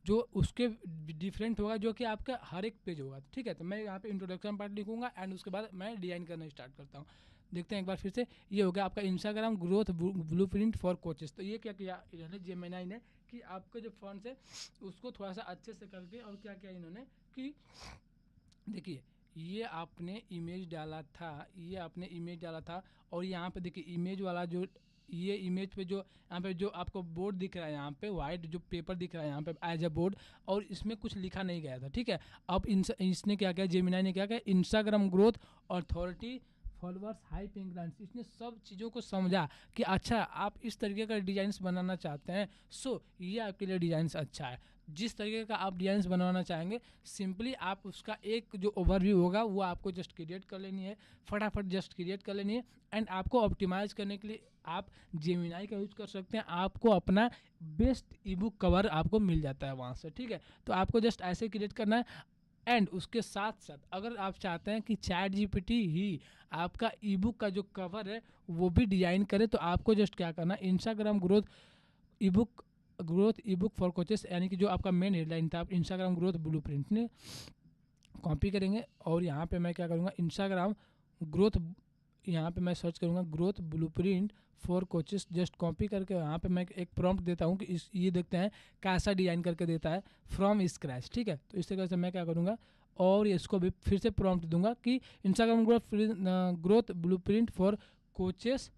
जो उसके डिफरेंट होगा, जो कि आपका हर एक पेज होगा। ठीक है, तो मैं यहाँ पे इंट्रोडक्शन पार्ट लिखूंगा, एंड उसके बाद मैं डिज़ाइन करना स्टार्ट करता हूँ। देखते हैं एक बार फिर से, ये हो गया आपका Instagram growth blueprint for coaches. तो ये क्या किया इन्होंने जेमिनाई ने कि आपके जो फॉन्ट्स है उसको थोड़ा सा अच्छे से करके, और क्या किया इन्होंने कि देखिए ये आपने इमेज डाला था, और यहाँ पे देखिए इमेज वाला जो ये इमेज पे जो यहाँ पे जो आपको बोर्ड दिख रहा है, यहाँ पे वाइट जो पेपर दिख रहा है यहाँ पे एज ए बोर्ड, और इसमें कुछ लिखा नहीं गया था। ठीक है, अब इसने क्या किया, जेमिनाई ने क्या किया, Instagram growth authority followers high paying clients, इसने सब चीज़ों को समझा कि अच्छा आप इस तरीके का डिजाइन्स बनाना चाहते हैं, सो ये आपके लिए डिजाइन्स अच्छा है। जिस तरीके का आप डिजाइन बनवाना चाहेंगे, सिंपली आप उसका एक जो ओवरव्यू होगा वो आपको जस्ट क्रिएट कर लेनी है, फटाफट जस्ट क्रिएट कर लेनी है। एंड आपको ऑप्टिमाइज करने के लिए आप जेमिनाई का यूज कर सकते हैं, आपको अपना बेस्ट ई बुक कवर आपको मिल जाता है वहाँ से, ठीक है। तो आपको जस्ट ऐसे क्रिएट करना है। एंड उसके साथ साथ अगर आप चाहते हैं कि चैट जीपीटी ही आपका ई बुक का जो कवर है वो भी डिजाइन करे, तो आपको जस्ट क्या करना है, Instagram growth E book for coaches, यानी कि जो आपका मेन हेडलाइन था, आप इंस्टाग्राम ग्रोथ ब्लूप्रिंट ने कॉपी करेंगे। और यहाँ पे मैं क्या करूँगा, इंस्टाग्राम ग्रोथ, यहाँ पे मैं सर्च करूँगा growth blueprint for coaches, just copy करके यहाँ पे मैं एक प्रॉम्प्ट देता हूँ कि इस ये देखते हैं कैसा डिजाइन करके देता है फ्रॉम स्क्रैच, ठीक है। तो इस तरीके से मैं क्या करूँगा और इसको भी फिर से प्रॉम्प्ट दूंगा कि Instagram growth blueprint for coaches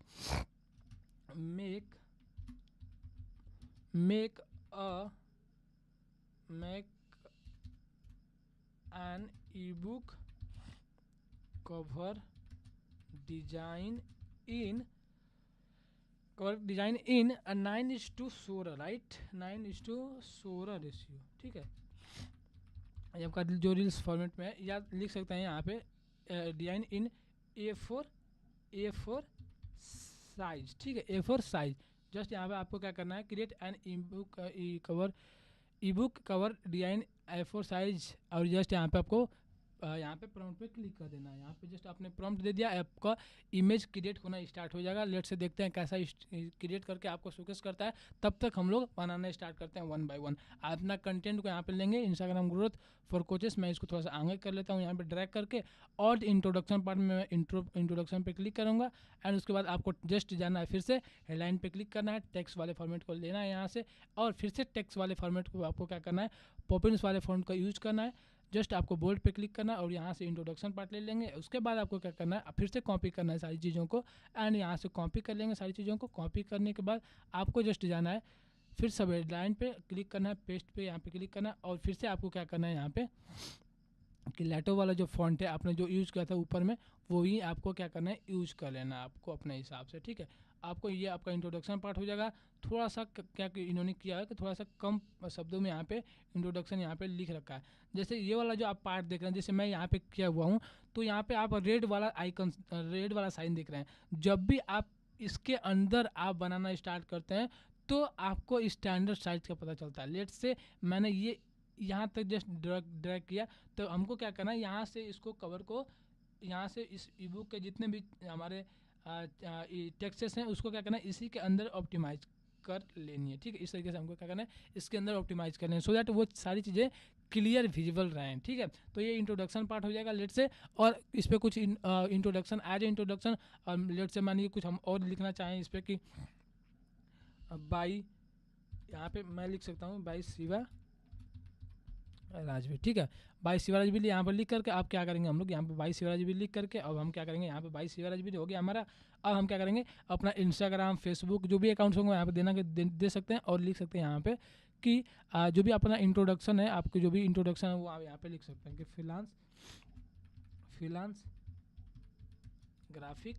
make an ebook cover design in a 9:16, right, 9:16 ratio, ठीक है। ये आपका जो रील्स फॉर्मेट में है, या लिख सकते हैं यहाँ पे डिजाइन इन A4 साइज, ठीक है, A4 साइज। जस्ट यहाँ पे आपको क्या करना है, create an E book cover design A4 size, और जस्ट यहाँ पे आपको यहाँ पे प्रॉम्प्ट पे क्लिक कर देना है। यहाँ पे जस्ट आपने प्रॉम्प्ट दे दिया, आपका इमेज क्रिएट होना स्टार्ट हो जाएगा। लेट से देखते हैं कैसा क्रिएट करके आपको शोकेस करता है। तब तक हम लोग बनाना स्टार्ट करते हैं वन बाय वन। अपना कंटेंट को यहाँ पे लेंगे, इंस्टाग्राम ग्रोथ फॉर कोचेस, मैं इसको थोड़ा सा आगे कर लेता हूँ यहाँ पे ड्रैग करके, और इंट्रोडक्शन पार्ट में मैं इंट्रोडक्शन पे क्लिक करूँगा। एंड उसके बाद आपको जस्ट जाना है, फिर से हेडलाइन पे क्लिक करना है, टेक्स्ट वाले फॉर्मेट को लेना है यहाँ से, और फिर से टेक्स्ट वाले फॉर्मेट को आपको क्या करना है, पॉपिंस वाले फॉन्ट का यूज करना है। जस्ट आपको बोल्ड पे क्लिक करना है और यहाँ से इंट्रोडक्शन पार्ट ले लेंगे। उसके बाद आपको क्या करना है, फिर से कॉपी करना है सारी चीज़ों को, एंड यहाँ से कॉपी कर लेंगे सारी चीज़ों को। कॉपी करने के बाद आपको जस्ट जाना है, फिर सब हेडलाइन पे क्लिक करना है, पेस्ट पे यहाँ पे क्लिक करना है, और फिर से आपको क्या करना है यहाँ पे कि लेटो वाला जो फॉन्ट है आपने जो यूज़ किया था ऊपर में, वो ही आपको क्या करना है, यूज़ कर लेना है आपको अपने हिसाब से, ठीक है। आपको ये आपका इंट्रोडक्शन पार्ट हो जाएगा। थोड़ा सा क्या इन्होंने किया है कि थोड़ा सा कम शब्दों में यहाँ पे इंट्रोडक्शन यहाँ पे लिख रखा है। जैसे ये वाला जो आप पार्ट देख रहे हैं, जैसे मैं यहाँ पे किया हुआ हूँ, तो यहाँ पे आप रेड वाला आइकन, रेड वाला साइन देख रहे हैं। जब भी आप इसके अंदर आप बनाना स्टार्ट करते हैं तो आपको स्टैंडर्ड साइज का पता चलता है। लेट से मैंने ये यहाँ तक जस्ट ड्रैग किया, तो हमको क्या करना है, यहाँ से इसको कवर को, यहाँ से इस ई बुक के जितने भी हमारे टेक्स्ट्स हैं उसको क्या करना है, इसी के अंदर ऑप्टिमाइज कर लेनी है, ठीक है। इस तरीके से हमको क्या करना है, इसके अंदर ऑप्टिमाइज कर लेना है, सो दैट वो सारी चीज़ें क्लियर विजिबल रहें, ठीक है। तो ये इंट्रोडक्शन पार्ट हो जाएगा लेट से, और इस पर कुछ इंट्रोडक्शन एज ए इंट्रोडक्शन, और लेट से मानिए कुछ हम और लिखना चाहें इस पर कि बाई, यहाँ पे मैं लिख सकता हूँ बाई शिवा राजवीर, ठीक है। बाई शिवराज बिल्ली यहाँ पर लिख करके आप क्या करेंगे, हम लोग यहाँ पे बाई शिवराज बिल्ली लिख करके अब हम क्या करेंगे, यहाँ पे बाई शिवराज बिल्ली हो गया हमारा। अब हम क्या करेंगे, अपना इंस्टाग्राम फेसबुक जो भी अकाउंट्स होंगे यहाँ पे देना के दे सकते हैं, और लिख सकते हैं यहाँ पे कि जो भी अपना इंट्रोडक्शन है, आपको जो भी इंट्रोडक्शन है वो आप यहाँ पे लिख सकते हैं कि फ्रीलांस ग्राफिक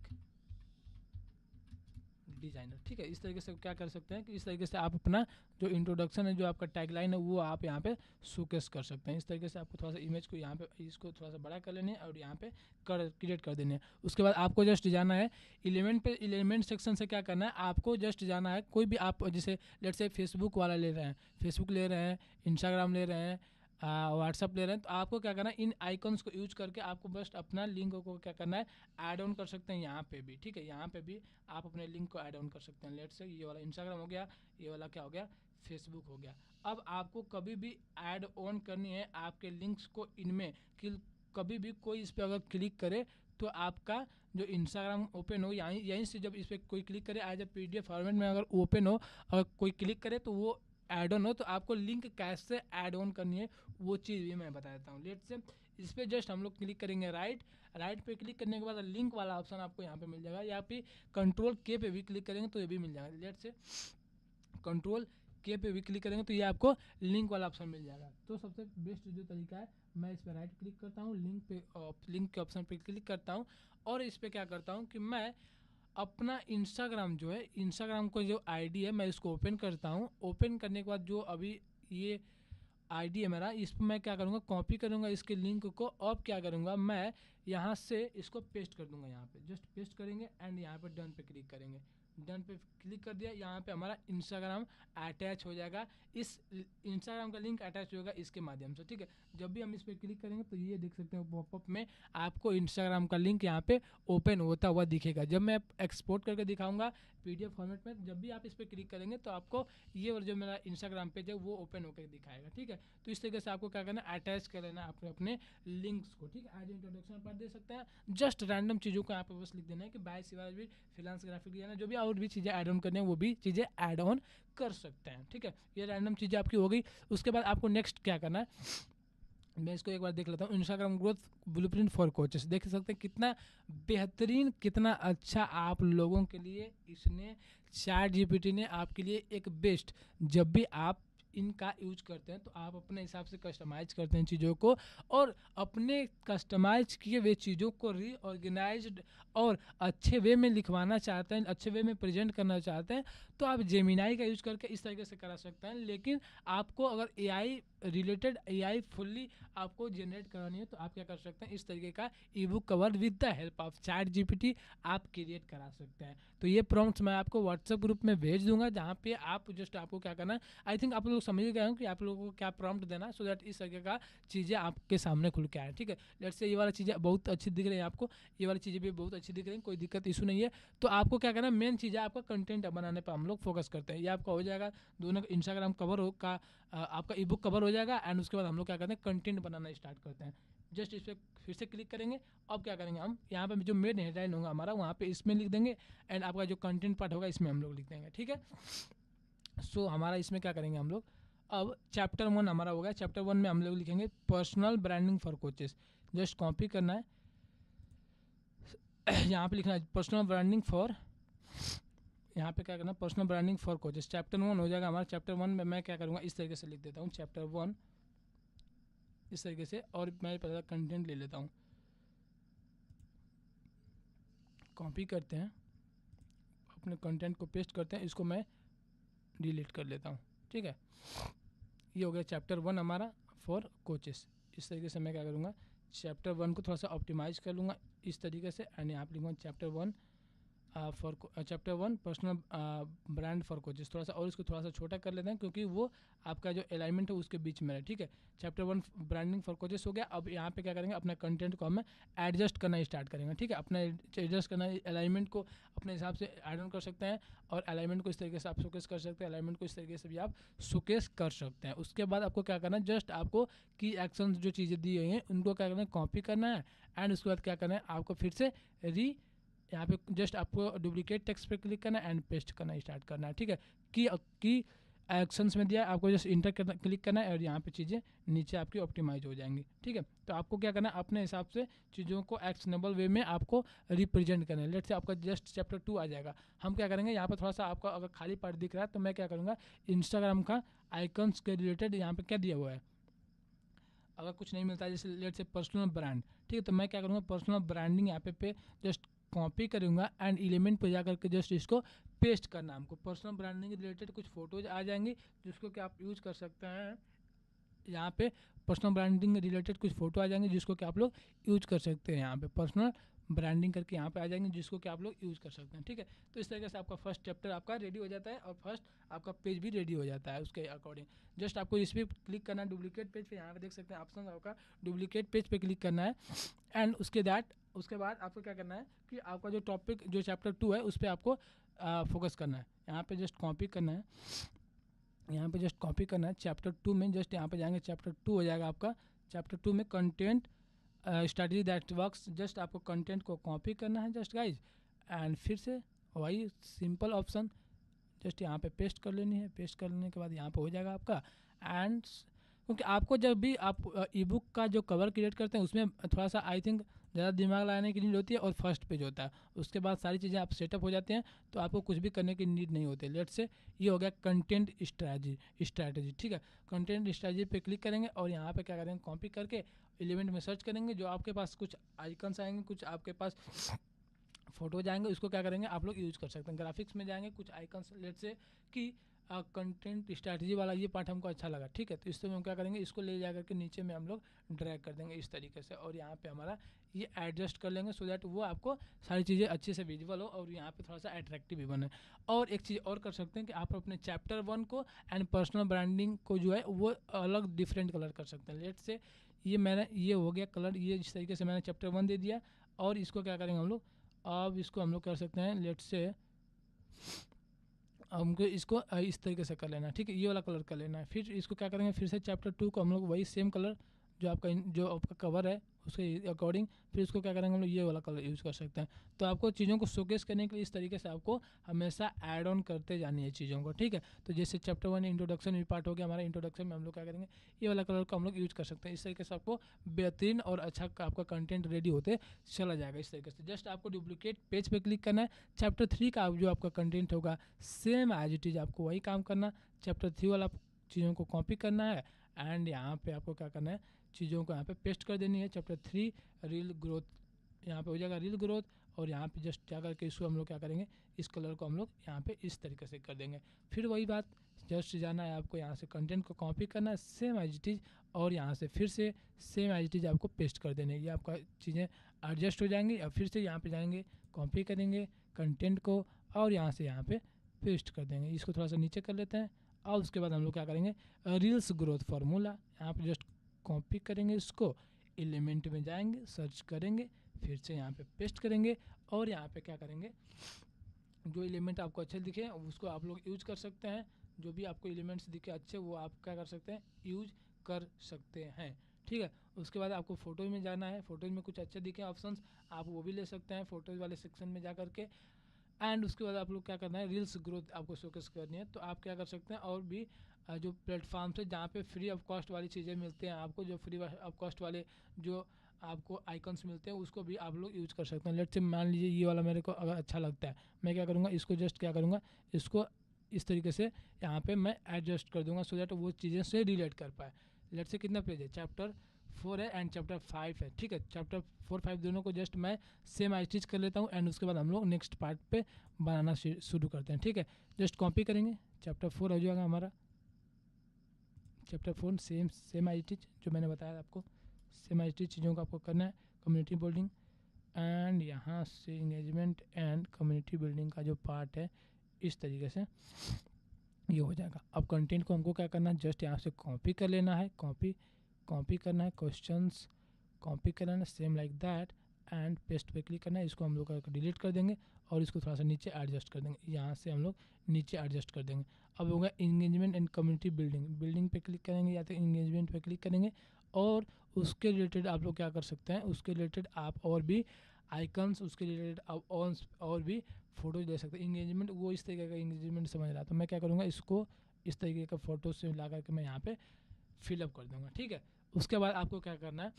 डिजाइनर, ठीक है। इस तरीके से क्या कर सकते हैं कि इस तरीके से आप अपना जो इंट्रोडक्शन है, जो आपका टैगलाइन है, वो आप यहाँ पे शोकेस कर सकते हैं। इस तरीके से आपको थोड़ा सा इमेज को यहाँ पे इसको थोड़ा सा बड़ा कर लेने हैं और यहाँ पे क्रिएट कर देने हैं। उसके बाद आपको जस्ट जाना है एलिमेंट सेक्शन से क्या करना है, आपको जस्ट जाना है, कोई भी आप जैसे लेट से फेसबुक वाला ले रहे हैं, फेसबुक ले रहे हैं, इंस्टाग्राम ले रहे हैं, व्हाट्सअप ले रहे हैं, तो आपको क्या करना है, इन आइकन्स को यूज करके आपको बस अपना लिंक को क्या करना है, ऐड ऑन कर सकते हैं यहाँ पे भी, ठीक है। यहाँ पे भी आप अपने लिंक को ऐड ऑन कर सकते हैं। लेट से ये वाला इंस्टाग्राम हो गया, ये वाला क्या हो गया, फेसबुक हो गया। अब आपको कभी भी ऐड ऑन करनी है आपके लिंक्स को इनमें, कि कभी भी कोई इस पर अगर क्लिक करे तो आपका जो इंस्टाग्राम ओपन हो, यहीं से जब इस पर कोई क्लिक करे एज ए PDF फॉर्मेट में अगर ओपन हो, अगर कोई क्लिक करे तो वो ऐड ऑन हो, तो आपको लिंक कैसे ऐड ऑन करनी है वो चीज़ भी मैं बता देता हूँ। लेट से इस पर जस्ट हम लोग क्लिक करेंगे, राइट पे क्लिक करने के बाद लिंक वाला ऑप्शन आपको यहाँ पे मिल जाएगा, या फिर Ctrl+K पे भी क्लिक करेंगे तो ये भी मिल जाएगा। लेट से Ctrl+K पे भी क्लिक करेंगे तो ये आपको लिंक वाला ऑप्शन मिल जाएगा। तो सबसे बेस्ट जो तरीका है, मैं इस पर राइट क्लिक करता हूँ, लिंक के ऑप्शन पे क्लिक करता हूँ, और इस पर क्या करता हूँ कि मैं अपना इंस्टाग्राम जो है, इंस्टाग्राम को जो आईडी है मैं इसको ओपन करता हूँ। ओपन करने के बाद जो अभी ये आईडी है मेरा, इस पर मैं क्या करूँगा, कॉपी करूँगा इसके लिंक को, अब क्या करूँगा मैं यहाँ से इसको पेस्ट कर दूँगा यहाँ पे, जस्ट पेस्ट करेंगे एंड यहाँ पे डन पे क्लिक करेंगे। डन पे क्लिक कर दिया, यहाँ पे हमारा इंस्टाग्राम अटैच हो जाएगा, इस इंस्टाग्राम का लिंक अटैच होगा इसके माध्यम से, ठीक है। जब भी हम इस पर क्लिक करेंगे तो ये देख सकते हैं पॉपअप में आपको इंस्टाग्राम का लिंक यहाँ पे ओपन होता हुआ दिखेगा। जब मैं एक्सपोर्ट करके दिखाऊंगा पीडीएफ फॉर्मेट में, जब भी आप इस पर क्लिक करेंगे तो आपको ये और जो मेरा इंस्टाग्राम पेज है वो ओपन होकर दिखाएगा, ठीक है। तो इस तरीके से आपको क्या करना है, अटैच कर लेना अपने अपने लिंक्स को, ठीक है। एज इंट्रोडक्शन पर दे सकते हैं, जस्ट रैंडम चीज़ों को यहाँ पे बस लिख देना है कि by Shivaji freelance graphic designer, जो भी और भी चीज़ें ऐड ऑन करनी है वो भी चीज़ें ऐड ऑन कर सकते हैं, ठीक है। ये रैंडम चीज़ें आपकी हो गई। उसके बाद आपको नेक्स्ट क्या करना है, मैं इसको एक बार देख लेता हूँ। Instagram growth blueprint for coaches, देख सकते हैं कितना बेहतरीन, कितना अच्छा आप लोगों के लिए इसने चैट जीपीटी ने आपके लिए एक बेस्ट, जब भी आप इनका यूज करते हैं तो आप अपने हिसाब से कस्टमाइज करते हैं चीज़ों को, और अपने कस्टमाइज किए हुए चीज़ों को रीऑर्गेनाइज्ड और अच्छे वे में लिखवाना चाहते हैं, अच्छे वे में प्रेजेंट करना चाहते हैं, तो आप जेमिनाई का यूज करके इस तरीके से करा सकते हैं। लेकिन आपको अगर एआई रिलेटेड, एआई फुल्ली आपको जनरेट करानी है तो आप क्या कर सकते हैं, इस तरीके का ई book cover with the help of chat GPT आप क्रिएट करा सकते हैं। तो ये प्रॉम्प्ट्स मैं आपको व्हाट्सएप ग्रुप में भेज दूंगा, जहाँ पे आप जस्ट आपको क्या करना है, आई थिंक आप लोग समझ गए हो कि आप लोगों को क्या प्रॉम्प्ट देना है, सो दैट इस तरीके का चीज़ें आपके सामने खुल के आए, ठीक है। लेट्स से ये वाली चीज़ें बहुत अच्छी दिख रही है आपको, ये वाली चीज़ें भी बहुत अच्छी दिख रही हैं, कोई दिक्कत इशू नहीं है। तो आपको क्या करना है, मेन चीज़ है आपका कंटेंट बनाने पर हम लोग फोकस करते हैं। ये आपका हो जाएगा, दोनों का इंस्टाग्राम कवर हो का आपका ई बुक कवर हो जाएगा, एंड उसके बाद हम लोग क्या करते हैं, कंटेंट बनाना स्टार्ट करते हैं। जस्ट इस पर फिर से क्लिक करेंगे। अब क्या करेंगे, हम यहाँ पे जो मेन हेडलाइन होगा हमारा वहाँ पे इसमें लिख देंगे, एंड आपका जो कंटेंट पार्ट होगा इसमें हम लोग लिख देंगे, ठीक है। सो हमारा इसमें क्या करेंगे हम लोग, अब चैप्टर 1 हमारा हो गया। चैप्टर 1 में हम लोग लिखेंगे personal branding for coaches, just copy करना है, यहाँ पे लिखना है पर्सनल ब्रांडिंग फॉर, यहाँ पे क्या करना है, personal branding for coaches. Chapter 1 हो जाएगा हमारा। चैप्टर 1 में मैं क्या करूँगा, इस तरीके से लिख देता हूँ चैप्टर 1 इस तरीके से, और मैं पहले कंटेंट ले लेता हूँ, कॉपी करते हैं, अपने कंटेंट को पेस्ट करते हैं, इसको मैं डिलीट कर लेता हूँ, ठीक है। ये हो गया चैप्टर 1 हमारा फॉर कोचेस। इस तरीके से मैं क्या करूँगा, चैप्टर 1 को थोड़ा सा ऑप्टिमाइज कर लूँगा इस तरीके से, एंड यहाँ पे लिखूँगा chapter 1 for chapter 1 personal brand for coaches. थोड़ा सा और इसको थोड़ा सा छोटा कर लेते हैं, क्योंकि वो आपका जो अलाइनमेंट है उसके बीच में है, ठीक है। चैप्टर 1 ब्रांडिंग फॉर कोचेस हो गया। अब यहाँ पे क्या करेंगे, अपने कंटेंट को हमें एडजस्ट करना स्टार्ट करेंगे, ठीक है। अपना एडजस्ट करना, अलाइनमेंट को अपने हिसाब से ऐड ऑन कर सकते हैं, और अलाइनमेंट को इस तरीके से आप शोकेस कर सकते हैं, अलाइनमेंट को इस तरीके से भी आप शोकेस कर सकते हैं। उसके बाद आपको क्या करना है, जस्ट आपको की एक्शन जो चीज़ें दी गई हैं उनको क्या करना है, कॉपी करना है, एंड उसके बाद क्या करना है, आपको फिर से यहाँ पे जस्ट आपको डुप्लीकेट टेक्स्ट पे क्लिक करना है एंड पेस्ट करना स्टार्ट करना है, ठीक है। की एक्शंस में दिया है, आपको जस्ट इंटर करना, क्लिक करना है, और यहाँ पे चीज़ें नीचे आपकी ऑप्टिमाइज हो जाएंगी, ठीक है। तो आपको क्या करना है, अपने हिसाब से चीज़ों को एक्शनेबल वे में आपको रिप्रेजेंट करना है। लेट्स से आपका जस्ट चैप्टर 2 आ जाएगा, हम क्या करेंगे, यहाँ पर थोड़ा सा आपका अगर खाली पार्ट दिख रहा है तो मैं क्या करूँगा, इंस्टाग्राम का आइकन्स के रिलेटेड यहाँ पर क्या दिया हुआ है, अगर कुछ नहीं मिलता है जैसे लेट से पर्सनल ब्रांड, ठीक है, तो मैं क्या करूँगा, पर्सनल ब्रांडिंग यहाँ पे जस्ट कॉपी करूँगा, एंड एलिमेंट पे जा करके जस्ट इसको पेस्ट करना। हमको पर्सनल ब्रांडिंग रिलेटेड कुछ फोटोज आ जाएंगी जिसको कि आप यूज़ कर सकते हैं। यहाँ पे पर्सनल ब्रांडिंग रिलेटेड कुछ फोटो आ जाएंगे जिसको कि आप लोग यूज कर सकते हैं, यहाँ पे पर्सनल ब्रांडिंग करके यहाँ पे आ जाएंगे जिसको कि आप लोग यूज़ कर सकते हैं, ठीक है। तो इस तरीके से आपका फर्स्ट चैप्टर आपका रेडी हो जाता है, और फर्स्ट आपका पेज भी रेडी हो जाता है उसके अकॉर्डिंग। जस्ट आपको इस पर क्लिक करना है, डुप्लीकेट पेज पे, यहाँ पे देख सकते हैं ऑप्शन आपका डुप्लीकेट पेज पे क्लिक करना है, एंड उसके बाद आपको क्या करना है कि आपका जो टॉपिक जो चैप्टर 2 है उस पर आपको फोकस करना है। यहाँ पे जस्ट कॉपी करना है, यहाँ पे जस्ट कॉपी करना है चैप्टर 2 में, जस्ट यहाँ पे जाएंगे, चैप्टर 2 हो जाएगा आपका। चैप्टर 2 में content strategy that works, just आपको कंटेंट को कॉपी करना है जस्ट गाइज, एंड फिर से वही सिंपल ऑप्शन जस्ट यहाँ पे पेस्ट कर लेनी है। पेस्ट कर लेने के बाद यहाँ पे हो जाएगा आपका, एंड क्योंकि आपको जब भी आप ई बुक का जो कवर क्रिएट करते हैं उसमें थोड़ा सा आई थिंक ज़्यादा दिमाग लगाने की नीड होती है, और फर्स्ट पेज होता है, उसके बाद सारी चीज़ें आप सेटअप हो जाते हैं, तो आपको कुछ भी करने की नीड नहीं होती। लेट से ये हो गया कंटेंट स्ट्रैटेजी, ठीक है। कंटेंट स्ट्रैटेजी पे क्लिक करेंगे, और यहाँ पे क्या करेंगे, कॉपी करके एलिमेंट में सर्च करेंगे, जो आपके पास कुछ आइकन्स आएंगे, कुछ आपके पास फोटो जाएंगे, उसको क्या करेंगे आप लोग यूज़ कर सकते हैं। ग्राफिक्स में जाएंगे, कुछ आइकन्स लेट से कि कंटेंट स्ट्रैटेजी वाला ये पार्ट हमको अच्छा लगा, ठीक है। तो इससे हम क्या करेंगे, इसको ले जा करके नीचे में हम लोग ड्रैग कर देंगे इस तरीके से, और यहाँ पे हमारा ये एडजस्ट कर लेंगे सो दैट वो आपको सारी चीज़ें अच्छे से विजुअल हो और यहाँ पे थोड़ा सा अट्रैक्टिव भी बने। और एक चीज़ और कर सकते हैं कि आप अपने चैप्टर 1 को एंड पर्सनल ब्रांडिंग को जो है वो अलग डिफरेंट कलर कर सकते हैं। लेट से ये मैंने ये हो गया कलर, ये इस तरीके से मैंने चैप्टर 1 दे दिया, और इसको क्या करेंगे हम लोग, अब इसको हम लोग कर सकते हैं, लेट से हमको इसको इस तरीके से कर लेना है, ठीक है, ये वाला कलर कर लेना है। फिर इसको क्या करेंगे, फिर से चैप्टर 2 को हम लोग वही सेम कलर जो आपका कवर है उसके अकॉर्डिंग, फिर इसको क्या करेंगे हम लोग ये वाला कलर यूज़ कर सकते हैं। तो आपको चीज़ों को शोकेस करने के लिए इस तरीके से आपको हमेशा ऐड ऑन करते जानी है चीज़ों को, ठीक है। तो जैसे चैप्टर 1 इंट्रोडक्शन भी पार्ट हो गया हमारा, इंट्रोडक्शन में हम लोग क्या करेंगे, ये वाला कलर को हम लोग यूज़ कर सकते हैं। इस तरीके से आपको बेहतरीन और अच्छा आपका कंटेंट रेडी होते चला जाएगा। इस तरीके से जस्ट आपको डुप्लीकेट पेज पे क्लिक करना है। चैप्टर 3 का जो आपका कंटेंट होगा सेम एज इट इज़ आपको वही काम करना, चैप्टर 3 वाला चीज़ों को कॉपी करना है, एंड यहाँ पे आपको क्या करना है, चीज़ों को यहाँ पे पेस्ट कर देनी है। चैप्टर 3 रील ग्रोथ, यहाँ पे हो जाएगा रील ग्रोथ, और यहाँ पे जस्ट जा करके इसको हम लोग क्या करेंगे, इस कलर को हम लोग यहाँ पे इस तरीके से कर देंगे। फिर वही बात, जस्ट जाना है आपको, यहाँ से कंटेंट को कॉपी करना है सेम एज इट इज़, और यहाँ से फिर से सेम एज इट इज़ आपको पेस्ट कर देने, ये आपका चीज़ें एडजस्ट हो जाएंगी। और फिर से यहाँ पे जाएंगे, कॉपी करेंगे कंटेंट को, और यहाँ से यहाँ पे पेस्ट कर देंगे। इसको थोड़ा सा नीचे कर लेते हैं, और उसके बाद हम लोग क्या करेंगे, रील्स ग्रोथ फार्मूला यहाँ पे जस्ट कॉपी करेंगे, इसको एलिमेंट में जाएंगे, सर्च करेंगे, फिर से यहाँ पे पेस्ट करेंगे, और यहाँ पे क्या करेंगे, जो एलिमेंट आपको अच्छे दिखे उसको आप लोग यूज कर सकते हैं। जो भी आपको एलिमेंट्स दिखे अच्छे वो आप क्या कर सकते हैं, यूज कर सकते हैं, ठीक है। उसके बाद आपको फ़ोटोज़ में जाना है, फ़ोटोज़ में कुछ अच्छे दिखे ऑप्शंस आप वो भी ले सकते हैं फ़ोटोज़ वाले सेक्शन में जा करके। एंड उसके बाद आप लोग क्या करना है, रील्स ग्रोथ आपको शोकेस करनी है, तो आप क्या कर सकते हैं, और भी जो प्लेटफॉर्म है जहाँ पे फ्री ऑफ कॉस्ट वाली चीज़ें मिलते हैं आपको, जो फ्री ऑफ कॉस्ट वाले जो आपको आइकन्स मिलते हैं उसको भी आप लोग यूज़ कर सकते हैं। लेट से मान लीजिए ये वाला मेरे को अगर अच्छा लगता है, मैं क्या करूँगा, इसको जस्ट क्या करूँगा, इसको इस तरीके से यहाँ पे मैं एडजस्ट कर दूँगा सो दैट वो चीज़ें से रिलेट कर पाए। लेट से कितना पेज है, चैप्टर 4 है एंड चैप्टर 5 है, ठीक है। चैप्टर 4 5 दोनों को जस्ट मैं सेम आई चीज़ कर लेता हूँ, एंड उसके बाद हम लोग नेक्स्ट पार्ट पे बनाना शुरू करते हैं, ठीक है। जस्ट कॉपी करेंगे, चैप्टर 4 हो जाएगा हमारा, चैप्टर 4 सेम आई चीज़ जो मैंने बताया आपको, सेम आई चीज़ चीज़ों को आपको करना है। कम्युनिटी बिल्डिंग, एंड यहाँ से इंगेजमेंट एंड कम्युनिटी बिल्डिंग का जो पार्ट है इस तरीके से ये हो जाएगा। अब कंटेंट को हमको क्या करना है, जस्ट यहाँ से कॉपी कर लेना है, कॉपी करना है, क्वेश्चंस कॉपी करना है same like that, and paste पे क्लिक करना है। इसको हम लोग डिलीट कर देंगे, और इसको थोड़ा सा नीचे एडजस्ट कर देंगे, यहाँ से हम लोग नीचे एडजस्ट कर देंगे। अब होगा इंगेजमेंट एंड कम्युनिटी बिल्डिंग पे क्लिक करेंगे, या तो इंगेजमेंट पे क्लिक करेंगे, और उसके रिलेटेड आप लोग क्या कर सकते हैं, उसके रिलेटेड आप और भी आइकन्स, उसके रिलेटेड आप और भी फ़ोटोज दे सकते हैं। इंगेजमेंट वो इस तरीके का इंगेजमेंट समझ रहा, तो मैं क्या करूँगा, इसको इस तरीके का फ़ोटो से ला करके मैं यहाँ पे फिलअप कर दूँगा, ठीक है। उसके बाद आपको क्या करना है,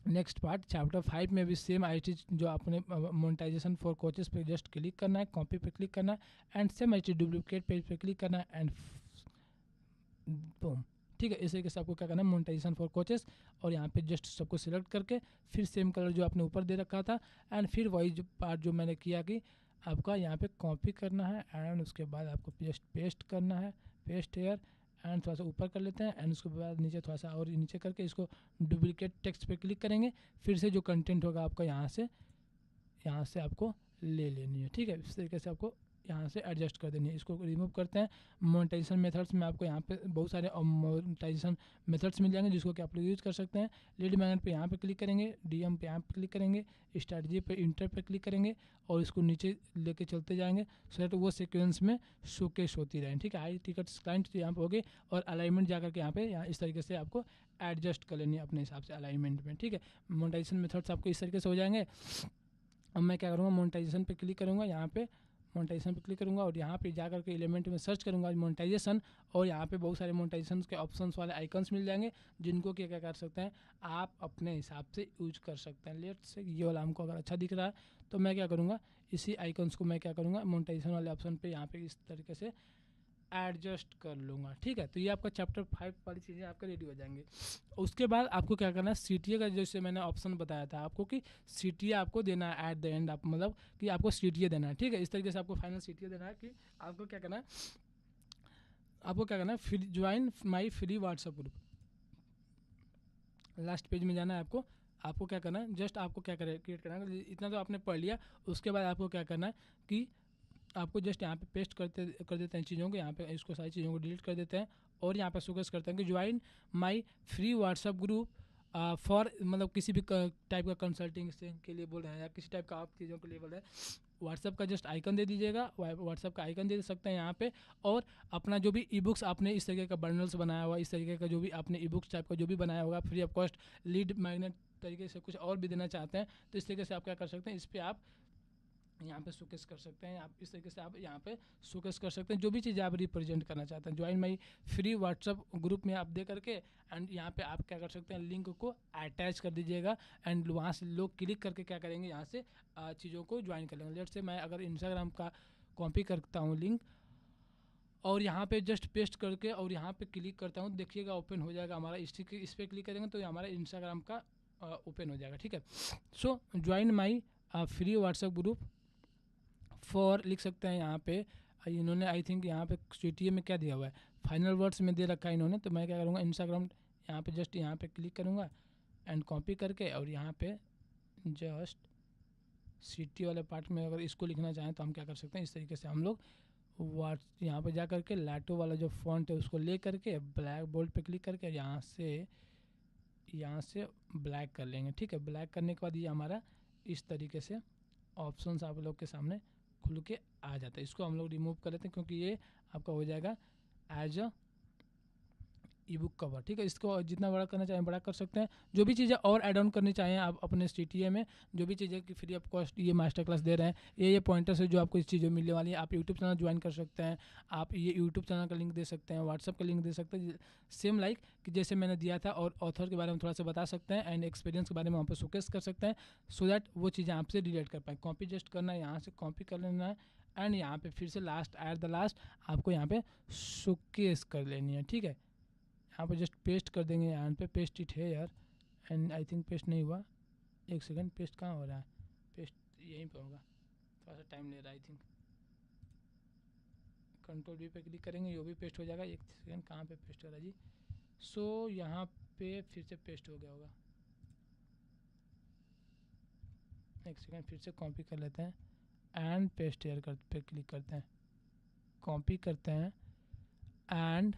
नेक्स्ट पार्ट चैप्टर 5 में भी सेम आई चीज जो आपने मोनेटाइजेशन फॉर कोचेस पे जस्ट क्लिक करना है, कॉपी पे क्लिक करना है, एंड सेम आई चीज डुप्लीकेट पेज पे क्लिक करना है, एंड बूम, ठीक है। इस तरीके से आपको क्या करना है, मोनेटाइजेशन फॉर कोचेस, और यहाँ पे जस्ट सबको सिलेक्ट करके फिर सेम कलर जो आपने ऊपर दे रखा था, एंड फिर वही जो पार्ट जो मैंने किया कि आपका यहाँ पे कॉपी करना है, एंड उसके बाद आपको जस्ट पेस्ट करना है, पेस्ट हेयर, एंड थोड़ा सा ऊपर कर लेते हैं, एंड उसके बाद नीचे थोड़ा सा और नीचे करके इसको डुप्लीकेट टेक्स्ट पे क्लिक करेंगे। फिर से जो कंटेंट होगा आपका यहाँ से आपको ले लेनी है, ठीक है। इस तरीके से आपको यहाँ से एडजस्ट कर देनी है। इसको रिमूव करते हैं। मोनेटाइजेशन मेथड्स में आपको यहाँ पे बहुत सारे मोनेटाइजेशन मेथड्स मिल जाएंगे जिसको कि आप लोग यूज़ कर सकते हैं। लीड मैग्नेट पे यहाँ पे क्लिक करेंगे, डीएम पे यहाँ पे क्लिक करेंगे, स्ट्रैटेजी पे इंटर पे क्लिक करेंगे, और इसको नीचे लेके चलते जाएंगे सो दैट वो सीक्वेंस में शोकेस होती रहें, ठीक है। हाई टिकट्स क्लाइंट यहाँ पे हो गए, और अलाइनमेंट जाकर के यहाँ इस तरीके से आपको एडजस्ट कर लेनी है अपने हिसाब से अलाइनमेंट में, ठीक है। मोनेटाइजेशन मेथड्स आपको इस तरीके से हो जाएंगे। अब मैं क्या करूँगा, मोनेटाइजेशन पे क्लिक करूँगा, यहाँ पे मोनेटाइजेशन पे क्लिक करूँगा, और यहाँ पे जाकर के एलिमेंट में सर्च करूँगा मोनेटाइजेशन, और यहाँ पे बहुत सारे मोनेटाइजेशन के ऑप्शंस वाले आइकन्स मिल जाएंगे जिनको क्या क्या कर सकते हैं आप अपने हिसाब से यूज कर सकते हैं। लेट से ये वाला हमको अगर अच्छा दिख रहा है तो मैं क्या करूँगा, इसी आइकन्स को मैं क्या करूँगा, मोनेटाइजेशन वाले ऑप्शन पर यहाँ पे इस तरीके से एडजस्ट कर लूँगा, ठीक है। तो ये आपका चैप्टर 5 वाली चीज़ें आपका रेडी हो जाएंगे। उसके बाद आपको क्या करना है, सीटीए का जैसे मैंने ऑप्शन बताया था आपको कि सीटीए आपको देना है एट द एंड, आप मतलब कि आपको सीटीए देना है, ठीक है। इस तरीके से आपको फाइनल सीटीए देना है कि आपको क्या करना है, आपको क्या करना है, free join my free WhatsApp group, last page में जाना है आपको। आपको क्या करना है, जस्ट आपको क्या क्रिएट करना है, इतना तो आपने पढ़ लिया। उसके बाद आपको क्या करना है कि आपको जस्ट यहाँ पे पेस्ट कर देते हैं चीज़ों को, यहाँ पे इसको सारी चीज़ों को डिलीट कर देते हैं और यहाँ पे सुगेस्ट करते हैं कि join my free WhatsApp group for, मतलब किसी भी टाइप का कंसल्टिंग से के लिए बोल रहे हैं या किसी टाइप का आप चीज़ों के लिए बोल रहे हैं। व्हाट्सअप का जस्ट आइकन दे दीजिएगा, व्हाट्सअप का आइकन दे सकते हैं यहाँ पे। और अपना जो भी ई बुक्स आपने इस तरीके का बंडल्स बनाया हुआ, इस तरीके का जो भी आपने ई बुक्स टाइप का जो भी बनाया होगा free of cost, lead magnet तरीके से कुछ और भी देना चाहते हैं तो इस तरीके से आप क्या कर सकते हैं, इस पर आप यहाँ पे शोकेस कर सकते हैं। आप इस तरीके से आप यहाँ पे शोकेस कर सकते हैं जो भी चीज़ें आप रिप्रेजेंट करना चाहते हैं। Join my free WhatsApp group में आप दे करके एंड यहाँ पे आप क्या कर सकते हैं, लिंक को अटैच कर दीजिएगा एंड वहाँ से लोग क्लिक करके क्या करेंगे, यहाँ से चीज़ों को ज्वाइन कर लेंगे। लेट से मैं अगर इंस्टाग्राम का कॉपी करता हूँ लिंक और यहाँ पे जस्ट पेस्ट करके और यहाँ पे क्लिक करता हूँ, देखिएगा ओपन हो जाएगा हमारा। इस पर क्लिक करेंगे तो हमारा इंस्टाग्राम का ओपन हो जाएगा। ठीक है, सो join my free WhatsApp group for लिख सकते हैं यहाँ पे। इन्होंने आई थिंक यहाँ पे CTA में क्या दिया हुआ है, फाइनल वर्ड्स में दे रखा है इन्होंने। तो मैं क्या करूँगा, इंस्टाग्राम यहाँ पे जस्ट यहाँ पे क्लिक करूँगा एंड कॉपी करके और यहाँ पे जस्ट CTA वाले पार्ट में अगर इसको लिखना चाहें तो हम क्या कर सकते हैं, इस तरीके से हम लोग यहाँ पे जा करके लाटो वाला जो फॉन्ट है उसको ले करके ब्लैक बोल्ड पे क्लिक करके यहाँ से ब्लैक कर लेंगे। ठीक है, ब्लैक करने के बाद ये हमारा इस तरीके से ऑप्शंस आप लोग के सामने खुल के आ जाता है। इसको हम लोग रिमूव कर लेते हैं क्योंकि ये आपका हो जाएगा as a ebook cover. ठीक है, इसको जितना बड़ा करना चाहें बड़ा कर सकते हैं। जो भी चीज़ें और ऐड ऑन करनी चाहें आप अपने CTA में, जो भी चीज़ें की फ्री ऑफ कॉस्ट ये मास्टर क्लास दे रहे हैं, ये पॉइंटर्स है जो आपको इस चीज़ें मिलने वाली है। आप यूट्यूब चैनल ज्वाइन कर सकते हैं, आप ये यूट्यूब चैनल का लिंक दे सकते हैं, व्हाट्सअप का लिंक दे सकते हैं, सेम लाइक कि जैसे मैंने दिया था। और ऑथर के बारे में थोड़ा सा बता सकते हैं एंड एक्सपीरियंस के बारे में वहाँ पर शोकेस कर सकते हैं सो दैट वो चीज़ें आपसे रिलेट कर पाएँ। कॉपी जस्ट करना है, यहाँ से कॉपी कर लेना है एंड यहाँ पे फिर से लास्ट एट द लास्ट आपको यहाँ पे शोकेस कर लेनी है। ठीक है, यहाँ पे जस्ट पेस्ट कर देंगे, यहाँ पे पेस्ट इट है यार एंड आई थिंक पेस्ट नहीं हुआ। एक सेकंड, पेस्ट कहाँ हो रहा है, पेस्ट यहीं पे होगा, थोड़ा सा टाइम ले रहा है आई थिंक। Ctrl+V पे क्लिक करेंगे, ये भी पेस्ट हो जाएगा। एक सेकंड, कहाँ पे पेस्ट हो रहा है जी, सो यहाँ पे फिर से पेस्ट हो गया होगा। एक सेकंड, फिर से कॉपी कर लेते हैं एंड पेस्ट एयर पे क्लिक करते हैं, कॉपी करते हैं एंड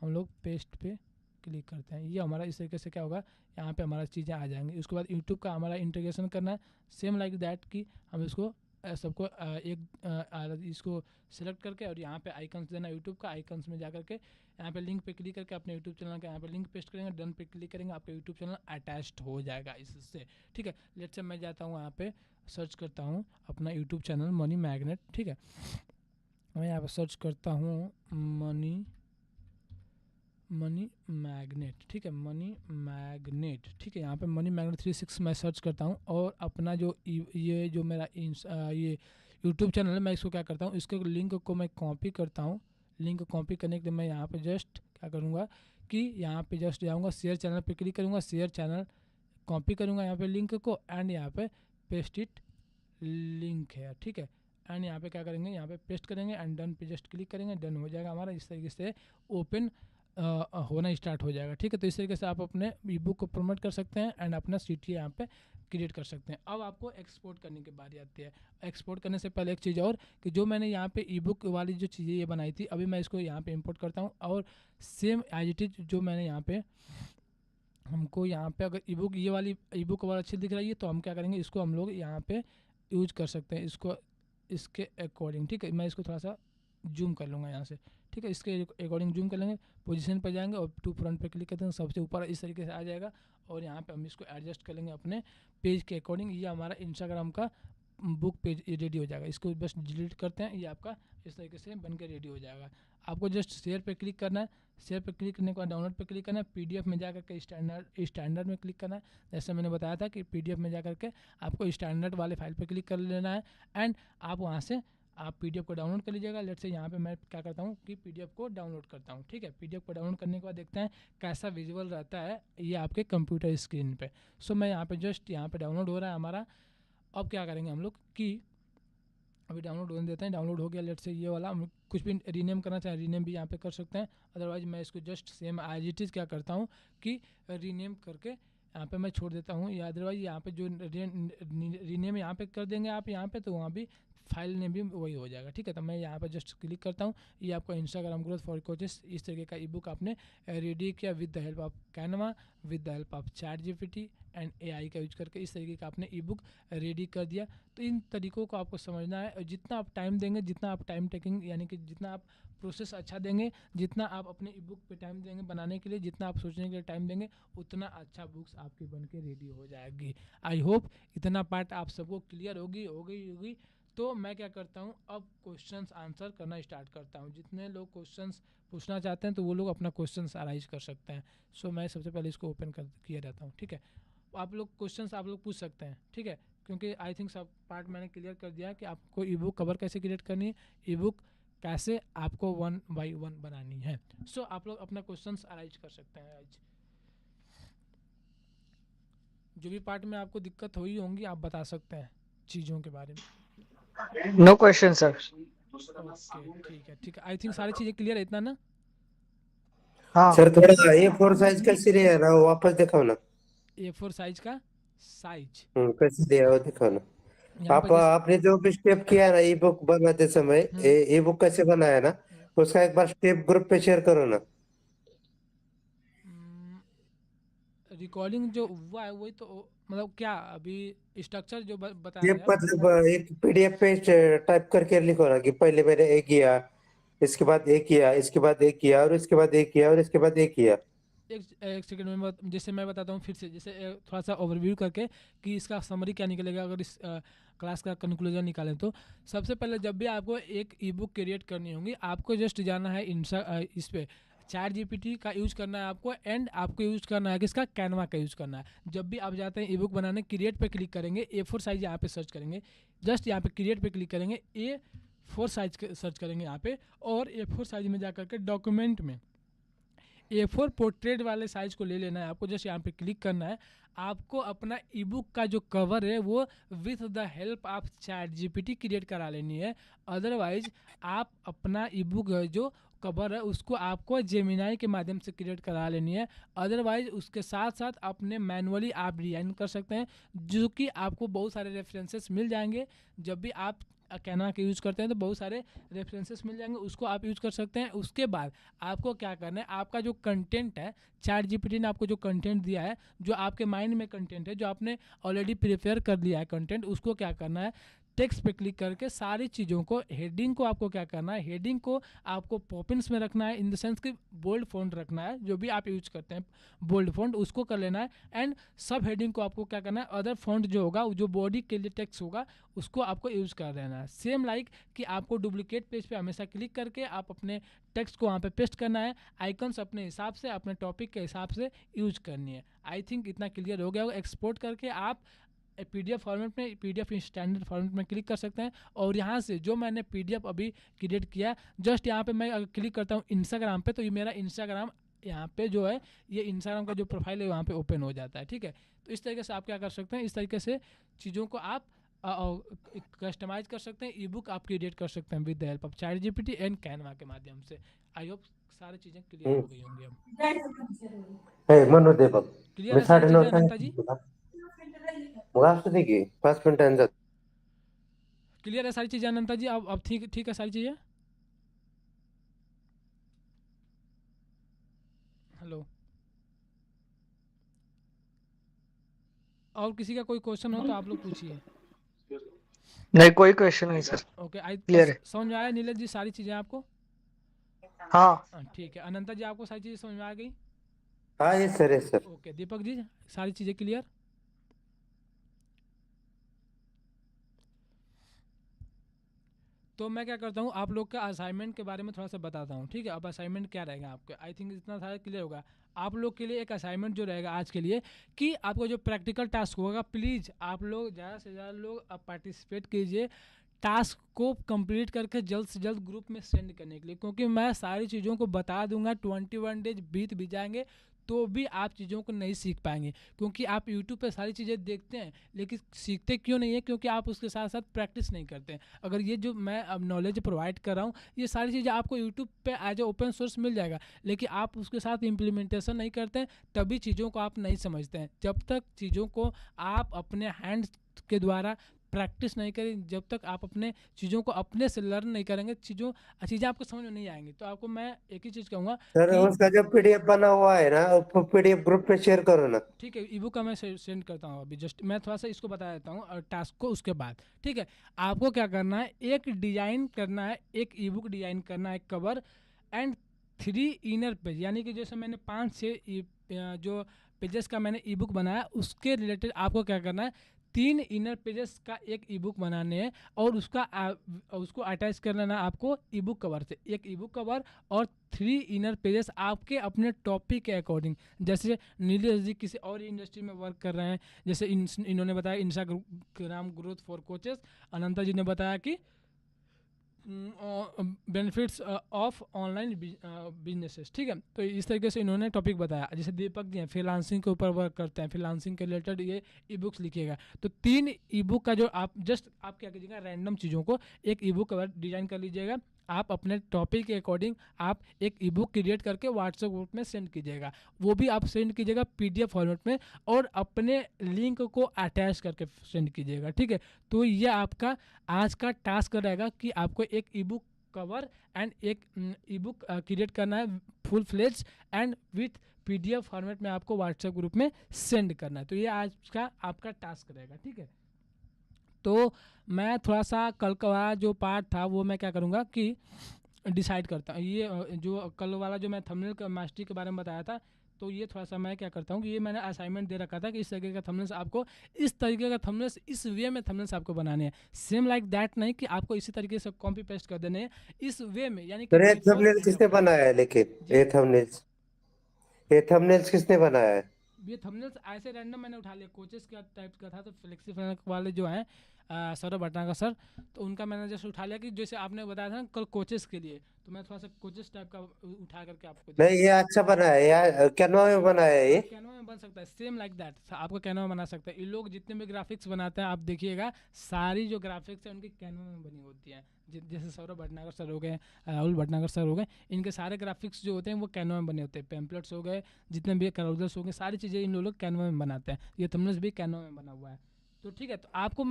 हम लोग पेस्ट पे क्लिक करते हैं। ये हमारा इस तरीके से क्या होगा, यहाँ पे हमारा चीज़ें आ जाएंगी। उसके बाद यूट्यूब का हमारा इंटीग्रेशन करना है सेम लाइक दैट कि हम इसको सबको इसको सिलेक्ट करके और यहाँ पे आइकन्स देना, यूट्यूब का आइकन्स में जा करके यहाँ पे लिंक पे क्लिक करके अपने यूट्यूब चैनल का यहाँ पे लिंक पेस्ट करेंगे, डन पे क्लिक करेंगे, आपका यूट्यूब चैनल अटैच्ड हो जाएगा इससे। ठीक है, लेट से मैं जाता हूँ यहाँ पे सर्च करता हूँ अपना यूट्यूब चैनल मनी मैग्नेट। ठीक है, मैं यहाँ पे सर्च करता हूँ मनी मैग्नेट। ठीक है, मनी मैग्नेट। ठीक है, यहाँ पे मनी मैग्नेट 36 मैं सर्च करता हूँ और अपना जो ये जो मेरा ये यूट्यूब चैनल है मैं इसको क्या करता हूँ, इसके लिंक को मैं कॉपी करता हूँ। लिंक कॉपी करने के लिए मैं यहाँ पे जस्ट क्या करूँगा कि यहाँ पे जस्ट जाऊँगा, शेयर चैनल पे क्लिक करूँगा, शेयर चैनल कॉपी करूँगा यहाँ पे लिंक को एंड यहाँ पे पेस्ट इट लिंक है। ठीक है, एंड यहाँ पे क्या करेंगे, यहाँ पे पेस्ट करेंगे एंड डन पे जस्ट क्लिक करेंगे, डन हो जाएगा हमारा। इस तरीके से ओपन होना स्टार्ट हो जाएगा। ठीक है, तो इस तरीके से आप अपने ई बुक को प्रमोट कर सकते हैं एंड अपना CTA यहाँ पे क्रिएट कर सकते हैं। अब आपको एक्सपोर्ट करने की बारी आती है। एक्सपोर्ट करने से पहले एक चीज़ और कि जो मैंने यहाँ पे ई बुक वाली जो चीज़ें ये बनाई थी, अभी मैं इसको यहाँ पे इंपोर्ट करता हूँ और सेम एज इट इज जो मैंने यहाँ पे हमको यहाँ पे अगर ई बुक ये वाली ई बुक वाला अच्छी दिख रही है तो हम क्या करेंगे, इसको हम लोग यहाँ पे यूज कर सकते हैं इसको इसके अकॉर्डिंग। ठीक है, मैं इसको थोड़ा सा जूम कर लूँगा यहाँ से। ठीक है, इसके अकॉर्डिंग जूम कर लेंगे, पोजीशन पर जाएंगे और टू फ्रंट पे क्लिक करते हैं, सबसे ऊपर इस तरीके से आ जाएगा और यहाँ पे हम इसको एडजस्ट कर लेंगे अपने पेज के अकॉर्डिंग। ये हमारा इंस्टाग्राम का बुक पेज रेडी हो जाएगा। इसको बस डिलीट करते हैं, ये आपका इस तरीके से बन के रेडी हो जाएगा। आपको जस्ट शेयर पे क्लिक करना है, शेयर पे क्लिक करने के बाद डाउनलोड पे क्लिक करना है, PDF में जाकर के स्टैंडर्ड में क्लिक करना है। जैसे मैंने बताया था कि PDF में जाकर के आपको स्टैंडर्ड वाले फाइल पे क्लिक कर लेना है एंड आप वहाँ से आप PDF को डाउनलोड कर लीजिएगा। लेट से यहाँ पे मैं क्या करता हूँ कि PDF को डाउनलोड करता हूँ। ठीक है, PDF को डाउनलोड करने के बाद देखते हैं कैसा विजुअल रहता है ये आपके कंप्यूटर स्क्रीन पे। सो मैं यहाँ पे जस्ट यहाँ पे डाउनलोड हो रहा है हमारा। अब क्या करेंगे हम लोग कि अभी डाउनलोड होने देते हैं। डाउनलोड हो गया लेट से ये वाला, हम कुछ भी रीनेम करना चाहें रीनेम भी यहाँ पे कर सकते हैं। अदरवाइज मैं इसको just same as it is क्या करता हूँ कि रीनेम करके यहाँ पे मैं छोड़ देता हूँ, या अदरवाइज यहाँ पे जो रीनेम यहाँ पे कर देंगे आप यहाँ पे, तो वहाँ भी फाइल नेम भी वही हो जाएगा। ठीक है, तो मैं यहाँ पे जस्ट क्लिक करता हूँ। ये आपका इंस्टाग्राम ग्रोथ फॉर कोचेस इस तरीके का ई बुक आपने रेडी किया with the help of Canva, with the help of chat GPT and AI का यूज करके इस तरीके का आपने ई बुक रेडी कर दिया। तो इन तरीकों को आपको समझना है, और जितना आप टाइम देंगे, जितना आप टाइम टेकिंग यानी कि जितना आप प्रोसेस अच्छा देंगे, जितना आप अपने ई बुक पे टाइम देंगे बनाने के लिए, जितना आप सोचने के लिए टाइम देंगे, उतना अच्छा बुक्स आपकी बन के रेडी हो जाएगी। आई होप इतना पार्ट आप सबको क्लियर होगी। तो मैं क्या करता हूँ, अब क्वेश्चंस आंसर करना स्टार्ट करता हूँ। जितने लोग क्वेश्चंस पूछना चाहते हैं तो वो लोग अपना क्वेश्चंस अराइज कर सकते हैं। सो मैं सबसे पहले इसको ओपन कर किया रहता हूँ। ठीक है, आप लोग क्वेश्चंस आप लोग पूछ सकते हैं। ठीक है, क्योंकि आई थिंक सब पार्ट मैंने क्लियर कर दिया है कि आपको ई बुक कवर कैसे क्रिएट करनी है, ई बुक कैसे आपको 1 बाई 1 बनानी है। सो आप लोग अपना क्वेश्चंस अराइज कर सकते हैं। आज जो भी पार्ट में आपको दिक्कत हुई होंगी आप बता सकते हैं चीज़ों के बारे में। No question sir. ओके ठीक है, आई थिंक सारी चीज़ें क्लियर है इतना ना। हाँ सर थोड़ा A4 साइज कैसे दिया ना, वो वापस दिखाओ ना। A4 साइज का साइज कैसे दिया वो दिखाओ ना। यहाँ पर जिस आपने जो भी स्टेप किया ना ई बुक बनाते समय, ई बुक कैसे बनाया ना, उसका एक बार स्टेप ग्रुप पे शेयर करो ना। रिकॉर्डिंग जो हुआ है वही तो, मतलब क्या अभी स्ट्रक्चर जो बता ये रहे हैं आप। मतलब एक PDF पे टाइप करके लिखो ना कि पहले मैंने ए किया, इसके बाद ए किया, इसके बाद ए किया, और इसके बाद ए किया, और इसके बाद ए किया। एक सेकंड में जैसे मैं बताता हूँ फिर से, जैसे थोड़ा सा ओवरव्यू करके कि इसका समरी क्या निकलेगा अगर इस क्लास का कंक्लूजन निकालें तो। सबसे पहले जब भी आपको एक ई बुक क्रिएट करनी होगी, आपको जस्ट जाना है इस पे चैट जीपीटी का यूज करना है आपको, एंड आपको यूज करना है किसका, कैनवा का यूज करना है। जब भी आप जाते हैं ई बुक बनाने, क्रिएट पे क्लिक करेंगे, A4 साइज यहाँ पे सर्च करेंगे, जस्ट यहाँ पे क्रिएट पे क्लिक करेंगे, A4 साइज सर्च करेंगे यहाँ पे, और A4 साइज में जा करके डॉक्यूमेंट में A4 पोर्ट्रेट वाले साइज को ले लेना है आपको। जस्ट यहाँ पे क्लिक करना है। आपको अपना ई बुक का जो कवर है वो with the help of chat GPT create करा लेनी है। अदरवाइज आप अपना ई बुक जो कवर है उसको आपको जेमिनाई के माध्यम से क्रिएट करा लेनी है। अदरवाइज उसके साथ साथ अपने मैनुअली आप डिजाइन कर सकते हैं, जो कि आपको बहुत सारे रेफरेंसेस मिल जाएंगे। जब भी आप कैनवा के यूज़ करते हैं तो बहुत सारे रेफरेंसेस मिल जाएंगे, उसको आप यूज़ कर सकते हैं। उसके बाद आपको क्या करना है, आपका जो कंटेंट है, चैट जीपीटी ने आपको जो कंटेंट दिया है, जो आपके माइंड में कंटेंट है, जो आपने ऑलरेडी प्रिपेयर कर लिया है कंटेंट, उसको क्या करना है, टेक्स्ट पे क्लिक करके सारी चीज़ों को, हेडिंग को आपको क्या करना है, हेडिंग को आपको पॉपिंस में रखना है, इन द सेंस कि बोल्ड फॉन्ट रखना है, जो भी आप यूज करते हैं बोल्ड फॉन्ट उसको कर लेना है। एंड सब हेडिंग को आपको क्या करना है, अदर फॉन्ट जो होगा, जो बॉडी के लिए टेक्स्ट होगा, उसको आपको यूज़ कर देना है। सेम लाइक कि आपको डुप्लीकेट पेज पे हमेशा क्लिक करके आप अपने टेक्स्ट को वहाँ पे पेस्ट करना है, आइकन्स अपने हिसाब से, अपने टॉपिक के हिसाब से यूज करनी है। आई थिंक इतना क्लियर हो गया होगा। एक्सपोर्ट करके आप PDF फॉर्मेट में, PDF स्टैंडर्ड फॉर्मेट में क्लिक कर सकते हैं। और यहाँ से जो मैंने PDF अभी क्रिएट किया, जस्ट यहाँ पे मैं अगर क्लिक करता हूँ इंस्टाग्राम पे, तो ये मेरा इंस्टाग्राम यहाँ पे जो है, ये इंस्टाग्राम का जो प्रोफाइल है वहाँ पे ओपन हो जाता है। ठीक है, तो इस तरीके से आप क्या कर सकते हैं, इस तरीके से चीज़ों को आप कस्टमाइज कर सकते हैं, ई बुक आप क्रिएट कर सकते हैं with the help of chat GPT and Canva के माध्यम से। आई होप सारी चीज़ें क्लियर हो गई होंगी अब। म्हणू दे बघ, क्लियर मी है सारी 9:30 चीज़ें अनंता जी? तुला मग असू दे की 5 मिनिटांनी क्लियर है सारी चीज़ें अनंता जी? अब ठीक ठीक है सारी चीज़ें? हेलो, और किसी का कोई क्वेश्चन हो तो आप लोग पूछिए। नहीं, कोई क्वेश्चन नहीं सर, ओके, आई क्लियर है। समझ में आया नीरज जी सारी चीज़ें आपको? हाँ ठीक है, अनंता जी आपको सारी चीज़ें समझ में आ गई? हाँ yes sir. Okay, Deepak ji सारी चीज़ें क्लियर? तो मैं क्या करता हूँ, आप लोग का असाइनमेंट के बारे में थोड़ा सा बताता हूँ। ठीक है, अब असाइनमेंट क्या रहेगा आपके, आई थिंक इतना सारा क्लियर होगा। आप लोग के लिए एक असाइनमेंट जो रहेगा आज के लिए, कि आपको जो प्रैक्टिकल टास्क होगा, प्लीज़ आप लोग ज़्यादा से ज़्यादा लोग पार्टिसिपेट कीजिए टास्क को कंप्लीट करके जल्द से जल्द ग्रुप में सेंड करने के लिए, क्योंकि मैं सारी चीज़ों को बता दूंगा। 21 डेज बीत भी जाएंगे तो भी आप चीज़ों को नहीं सीख पाएंगे, क्योंकि आप यूट्यूब पे सारी चीज़ें देखते हैं लेकिन सीखते क्यों नहीं है, क्योंकि आप उसके साथ साथ प्रैक्टिस नहीं करते हैं। अगर ये जो मैं अब नॉलेज प्रोवाइड कर रहा हूँ, ये सारी चीज़ें आपको यूट्यूब पे एज ए ओपन सोर्स मिल जाएगा, लेकिन आप उसके साथ इम्प्लीमेंटेशन नहीं करते हैं, तभी चीज़ों को आप नहीं समझते हैं। जब तक चीज़ों को आप अपने हैंड्स के द्वारा प्रैक्टिस नहीं करें, जब तक आप अपने चीज़ों को अपने से लर्न नहीं करेंगे, चीज़ें आपको समझ में नहीं आएंगी। तो आपको मैं एक ही चीज़ कहूँगा सर कि उसका जो पीडीएफ बना हुआ है ना, वो पीडीएफ ग्रुप पे शेयर करो ना। ठीक है, ईबुक का मैं सेंड करता हूँ। अभी जस्ट मैं थोड़ा सा इसको बता देता हूँ टास्क को, उसके बाद ठीक है। आपको क्या करना है, एक डिजाइन करना है, एक ईबुक डिजाइन करना है, कवर एंड 3 इनर पेज, यानी कि जैसे मैंने 5-6 जो पेजेस का मैंने ईबुक बनाया, उसके रिलेटेड आपको क्या करना है, 3 इनर पेजेस का एक ईबुक बनाने हैं, और उसको अटैच कर लेना आपको ईबुक कवर से, एक ईबुक कवर और 3 इनर पेजेस आपके अपने टॉपिक के अकॉर्डिंग। जैसे नीलेश जी किसी और इंडस्ट्री में वर्क कर रहे हैं, जैसे इन्होंने बताया इंस्टाग्राम ग्रोथ फॉर कोचेस, अनंता जी ने बताया कि बेनिफिट्स ऑफ ऑनलाइन बिजनेसेस, ठीक है। तो इस तरीके से इन्होंने टॉपिक बताया। जैसे दीपक जी हैं, फ्रीलांसिंग के ऊपर वर्क करते हैं, फ्रीलांसिंग के रिलेटेड ये ई बुक्स लिखिएगा। तो 3 ई बुक का जो आप क्या कीजिएगा, रैंडम चीज़ों को एक ई बुक डिजाइन कर लीजिएगा, आप अपने टॉपिक के अकॉर्डिंग आप एक ई बुक क्रिएट करके व्हाट्सएप ग्रुप में सेंड कीजिएगा। वो भी आप सेंड कीजिएगा पीडीएफ फॉर्मेट में, और अपने लिंक को अटैच करके सेंड कीजिएगा, ठीक है। तो ये आपका आज का टास्क रहेगा कि आपको एक ई बुक कवर एंड एक ई बुक क्रिएट करना है, full fledge and with PDF format में आपको व्हाट्सएप ग्रुप में सेंड करना है। तो ये आज का आपका टास्क रहेगा, ठीक है। तो मैं थोड़ा सा कल का जो पार्ट था वो मैं क्या करूँगा कि डिसाइड करता हूँ। ये जो कल वाला जो मैं थंबनेल का मास्टरी के बारे में बताया था, तो ये थोड़ा सा मैं क्या करता हूँ कि ये मैंने असाइनमेंट दे रखा था कि इस तरीके का थंबनेल्स आपको, इस तरीके का थंबनेल्स, इस वे में थंबनेल्स आपको बनाने हैं। सेम लाइक दैट नहीं कि आपको इसी तरीके से कॉपी पेस्ट कर देने हैं, इस वे में, यानी कि सर ये बिफोर थंबनेल एंड किसने आफ्टर। बनाया है, लेकिन जी, ये थंबनेल्स किसने बनाया है? ये थंबनेल्स ऐसे रैंडम मैंने उठा लिया, कोचेस का टाइप का था, तो फ्लेक्सी वाले जो हैं सौरभ भटनागर सर, तो उनका मैंने जस्ट उठा लिया कि जैसे आपने बताया था ना कल कोचेस के लिए, तो मैं थोड़ा सा कोचेस टाइप का उठा करके आपको दे नहीं, रहा ये हूँ। अच्छा बना है यार, कैनवा में बना है ये। हाँ, कैनवा में बन सकता है, सेम लाइक दैट आपको कैनवा में बना सकता है। ये लोग जितने भी ग्राफिक्स बनाते हैं, आप देखिएगा सारी जो ग्राफिक्स है उनकी कैनवा में बनी होती है। जैसे सौरभ भटनागर सर हो गए, राहुल भटनागर सर हो गए, इनके सारे ग्राफिक्स जो होते हैं वो कैनवा में बने होते हैं। पैम्पलेट्स हो गए, जितने भी कराउजर्स हो गए, सारी चीज़ें इन लोग कैनवा में बनाते हैं। ये थंबनेल्स भी कैनवा में बना हुआ है। तो ठीक है, तो आपको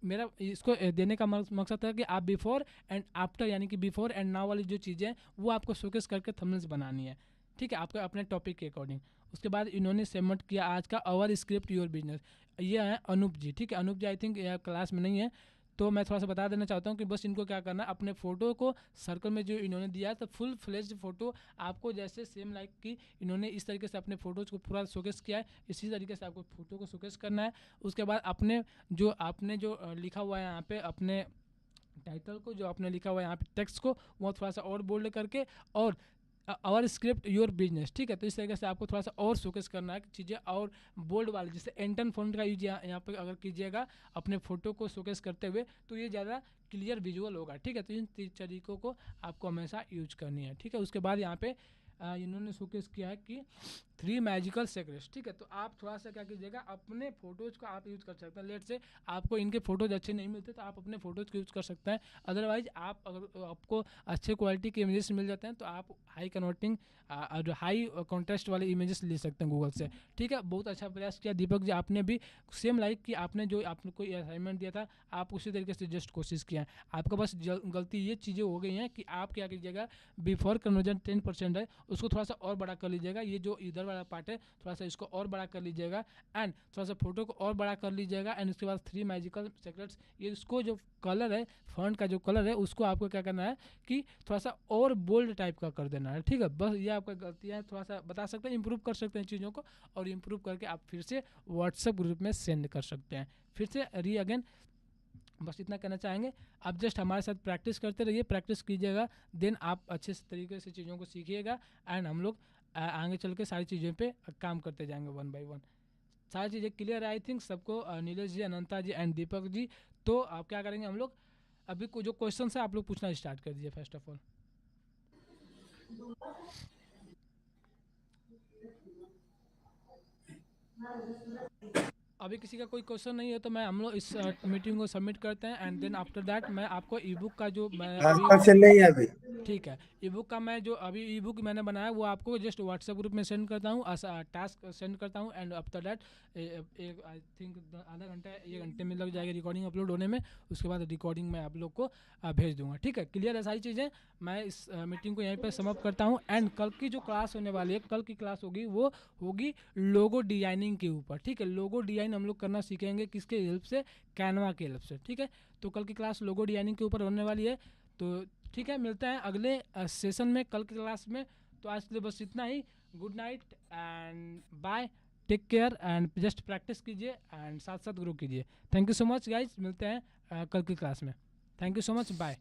मेरा इसको देने का मकसद है कि आप बिफोर एंड आफ्टर, यानी कि बिफोर एंड नाउ वाली जो चीज़ें हैं वो आपको शोकेस करके थंबनेल्स बनानी है, ठीक है, आपके अपने टॉपिक के अकॉर्डिंग। उसके बाद इन्होंने सबमिट किया आज का आवर स्क्रिप्ट योर बिजनेस, ये है अनूप जी, ठीक है। अनूप जी आई थिंक क्लास में नहीं है, तो मैं थोड़ा सा बता देना चाहता हूँ कि बस इनको क्या करना है, अपने फ़ोटो को सर्कल में जो इन्होंने दिया है, तो फुल फ्लेज्ड फ़ोटो आपको, जैसे सेम लाइक कि इन्होंने इस तरीके से अपने फ़ोटोज़ को पूरा शोकेस किया है, इसी तरीके से आपको फ़ोटो को शोकेस करना है। उसके बाद आपने जो लिखा हुआ है यहाँ पे, अपने टाइटल को जो आपने लिखा हुआ है यहाँ पे, टेक्स्ट को वो थोड़ा सा और बोल्ड करके, और आवर स्क्रिप्ट योर बिजनेस, ठीक है। तो इस तरीके से आपको थोड़ा सा और फोकस करना है चीज़ें, और बोल्ड वाले जैसे एंटन फॉन्ट का यूज यहाँ पे अगर कीजिएगा अपने फोटो को शोकेस करते हुए, तो ये ज़्यादा क्लियर विजुअल होगा, ठीक है। तो इन तरीकों को आपको हमेशा यूज करनी है, ठीक है। उसके बाद यहाँ पे इन्होंने शोकेस किया है कि 3 मैजिकल सेक्रेट्स, ठीक है। तो आप थोड़ा सा क्या कीजिएगा, अपने फोटोज़ को आप यूज़ कर सकते हैं। लेट से आपको इनके फोटोज अच्छे नहीं मिलते तो आप अपने फोटोज़ को यूज़ कर सकते हैं। अदरवाइज आप अगर आपको अच्छे क्वालिटी के इमेजेस मिल जाते हैं तो आप हाई कन्वर्टिंग जो हाई कॉन्ट्रास्ट वाले इमेजेस ले सकते हैं गूगल से, ठीक है। बहुत अच्छा प्रयास किया दीपक जी, आपने भी सेम लाइक कि आपने जो आपने कोई असाइनमेंट दिया था, आप उसी तरीके से जस्ट कोशिश किया है। आपका बस गलती ये चीज़ें हो गई हैं कि आप क्या कीजिएगा, बिफोर कन्वर्जन 10% है, उसको थोड़ा सा और बड़ा कर लीजिएगा। ये जो इधर वाला पार्ट है थोड़ा सा इसको और बड़ा कर लीजिएगा, एंड थोड़ा सा फोटो को और बड़ा कर लीजिएगा। एंड उसके बाद 3 मैजिकल सेक्रेट्स, ये इसको जो कलर है, फॉन्ट का जो कलर है, उसको आपको क्या करना है कि थोड़ा सा और बोल्ड टाइप का कर देना है, ठीक है। बस ये आपका गलतियाँ है, थोड़ा सा बता सकते हैं, इंप्रूव कर सकते हैं चीज़ों को, और इंप्रूव करके आप फिर से व्हाट्सएप ग्रुप में सेंड कर सकते हैं। फिर से अगेन बस इतना कहना चाहेंगे, आप जस्ट हमारे साथ प्रैक्टिस करते रहिए, प्रैक्टिस कीजिएगा, देन आप अच्छे तरीके से चीज़ों को सीखिएगा, एंड हम लोग आगे चल के सारी चीज़ों पे काम करते जाएंगे 1 बाय 1। सारी चीज़ें क्लियर है आई थिंक सबको, नीलेश जी, अनंता जी एंड दीपक जी। तो आप क्या करेंगे, हम लोग अभी जो क्वेश्चन है आप लोग पूछना स्टार्ट कर दीजिए फर्स्ट ऑफ ऑल। अभी किसी का कोई क्वेश्चन नहीं है तो मैं हम लोग इस मीटिंग को सबमिट करते हैं एंड देन आफ्टर दैट मैं आपको ई बुक का जो मैं हाँ, अभी क्वेश्चन नहीं है अभी। ठीक है, ई बुक का मैं जो अभी ई बुक मैंने बनाया वो आपको जस्ट व्हाट्सएप ग्रुप में सेंड करता हूँ, टास्क सेंड करता हूँ एंड आफ्टर दैट एक आई थिंक आधा घंटा 1 घंटे में लग जाएगा रिकॉर्डिंग अपलोड होने में। उसके बाद रिकॉर्डिंग मैं आप लोग को भेज दूंगा। ठीक है, क्लियर है सारी चीज़ें। मैं इस मीटिंग को यहीं पर समाप्त करता हूँ एंड कल की जो क्लास होने वाली है, कल की क्लास होगी वो होगी लोगो डिजाइनिंग के ऊपर। ठीक है, लोगो डिजाइन हम लोग करना सीखेंगे किसके हेल्प से, कैनवा के हेल्प से। ठीक है, तो कल की क्लास लोगो डिजाइनिंग के ऊपर होने वाली है। तो ठीक है, मिलते हैं अगले सेशन में कल की क्लास में। तो आज के लिए बस इतना ही। Good night and bye, take care and just practice कीजिए एंड साथ साथ ग्रो कीजिए। Thank you so much guys, मिलते हैं कल की क्लास में। Thank you so much, bye.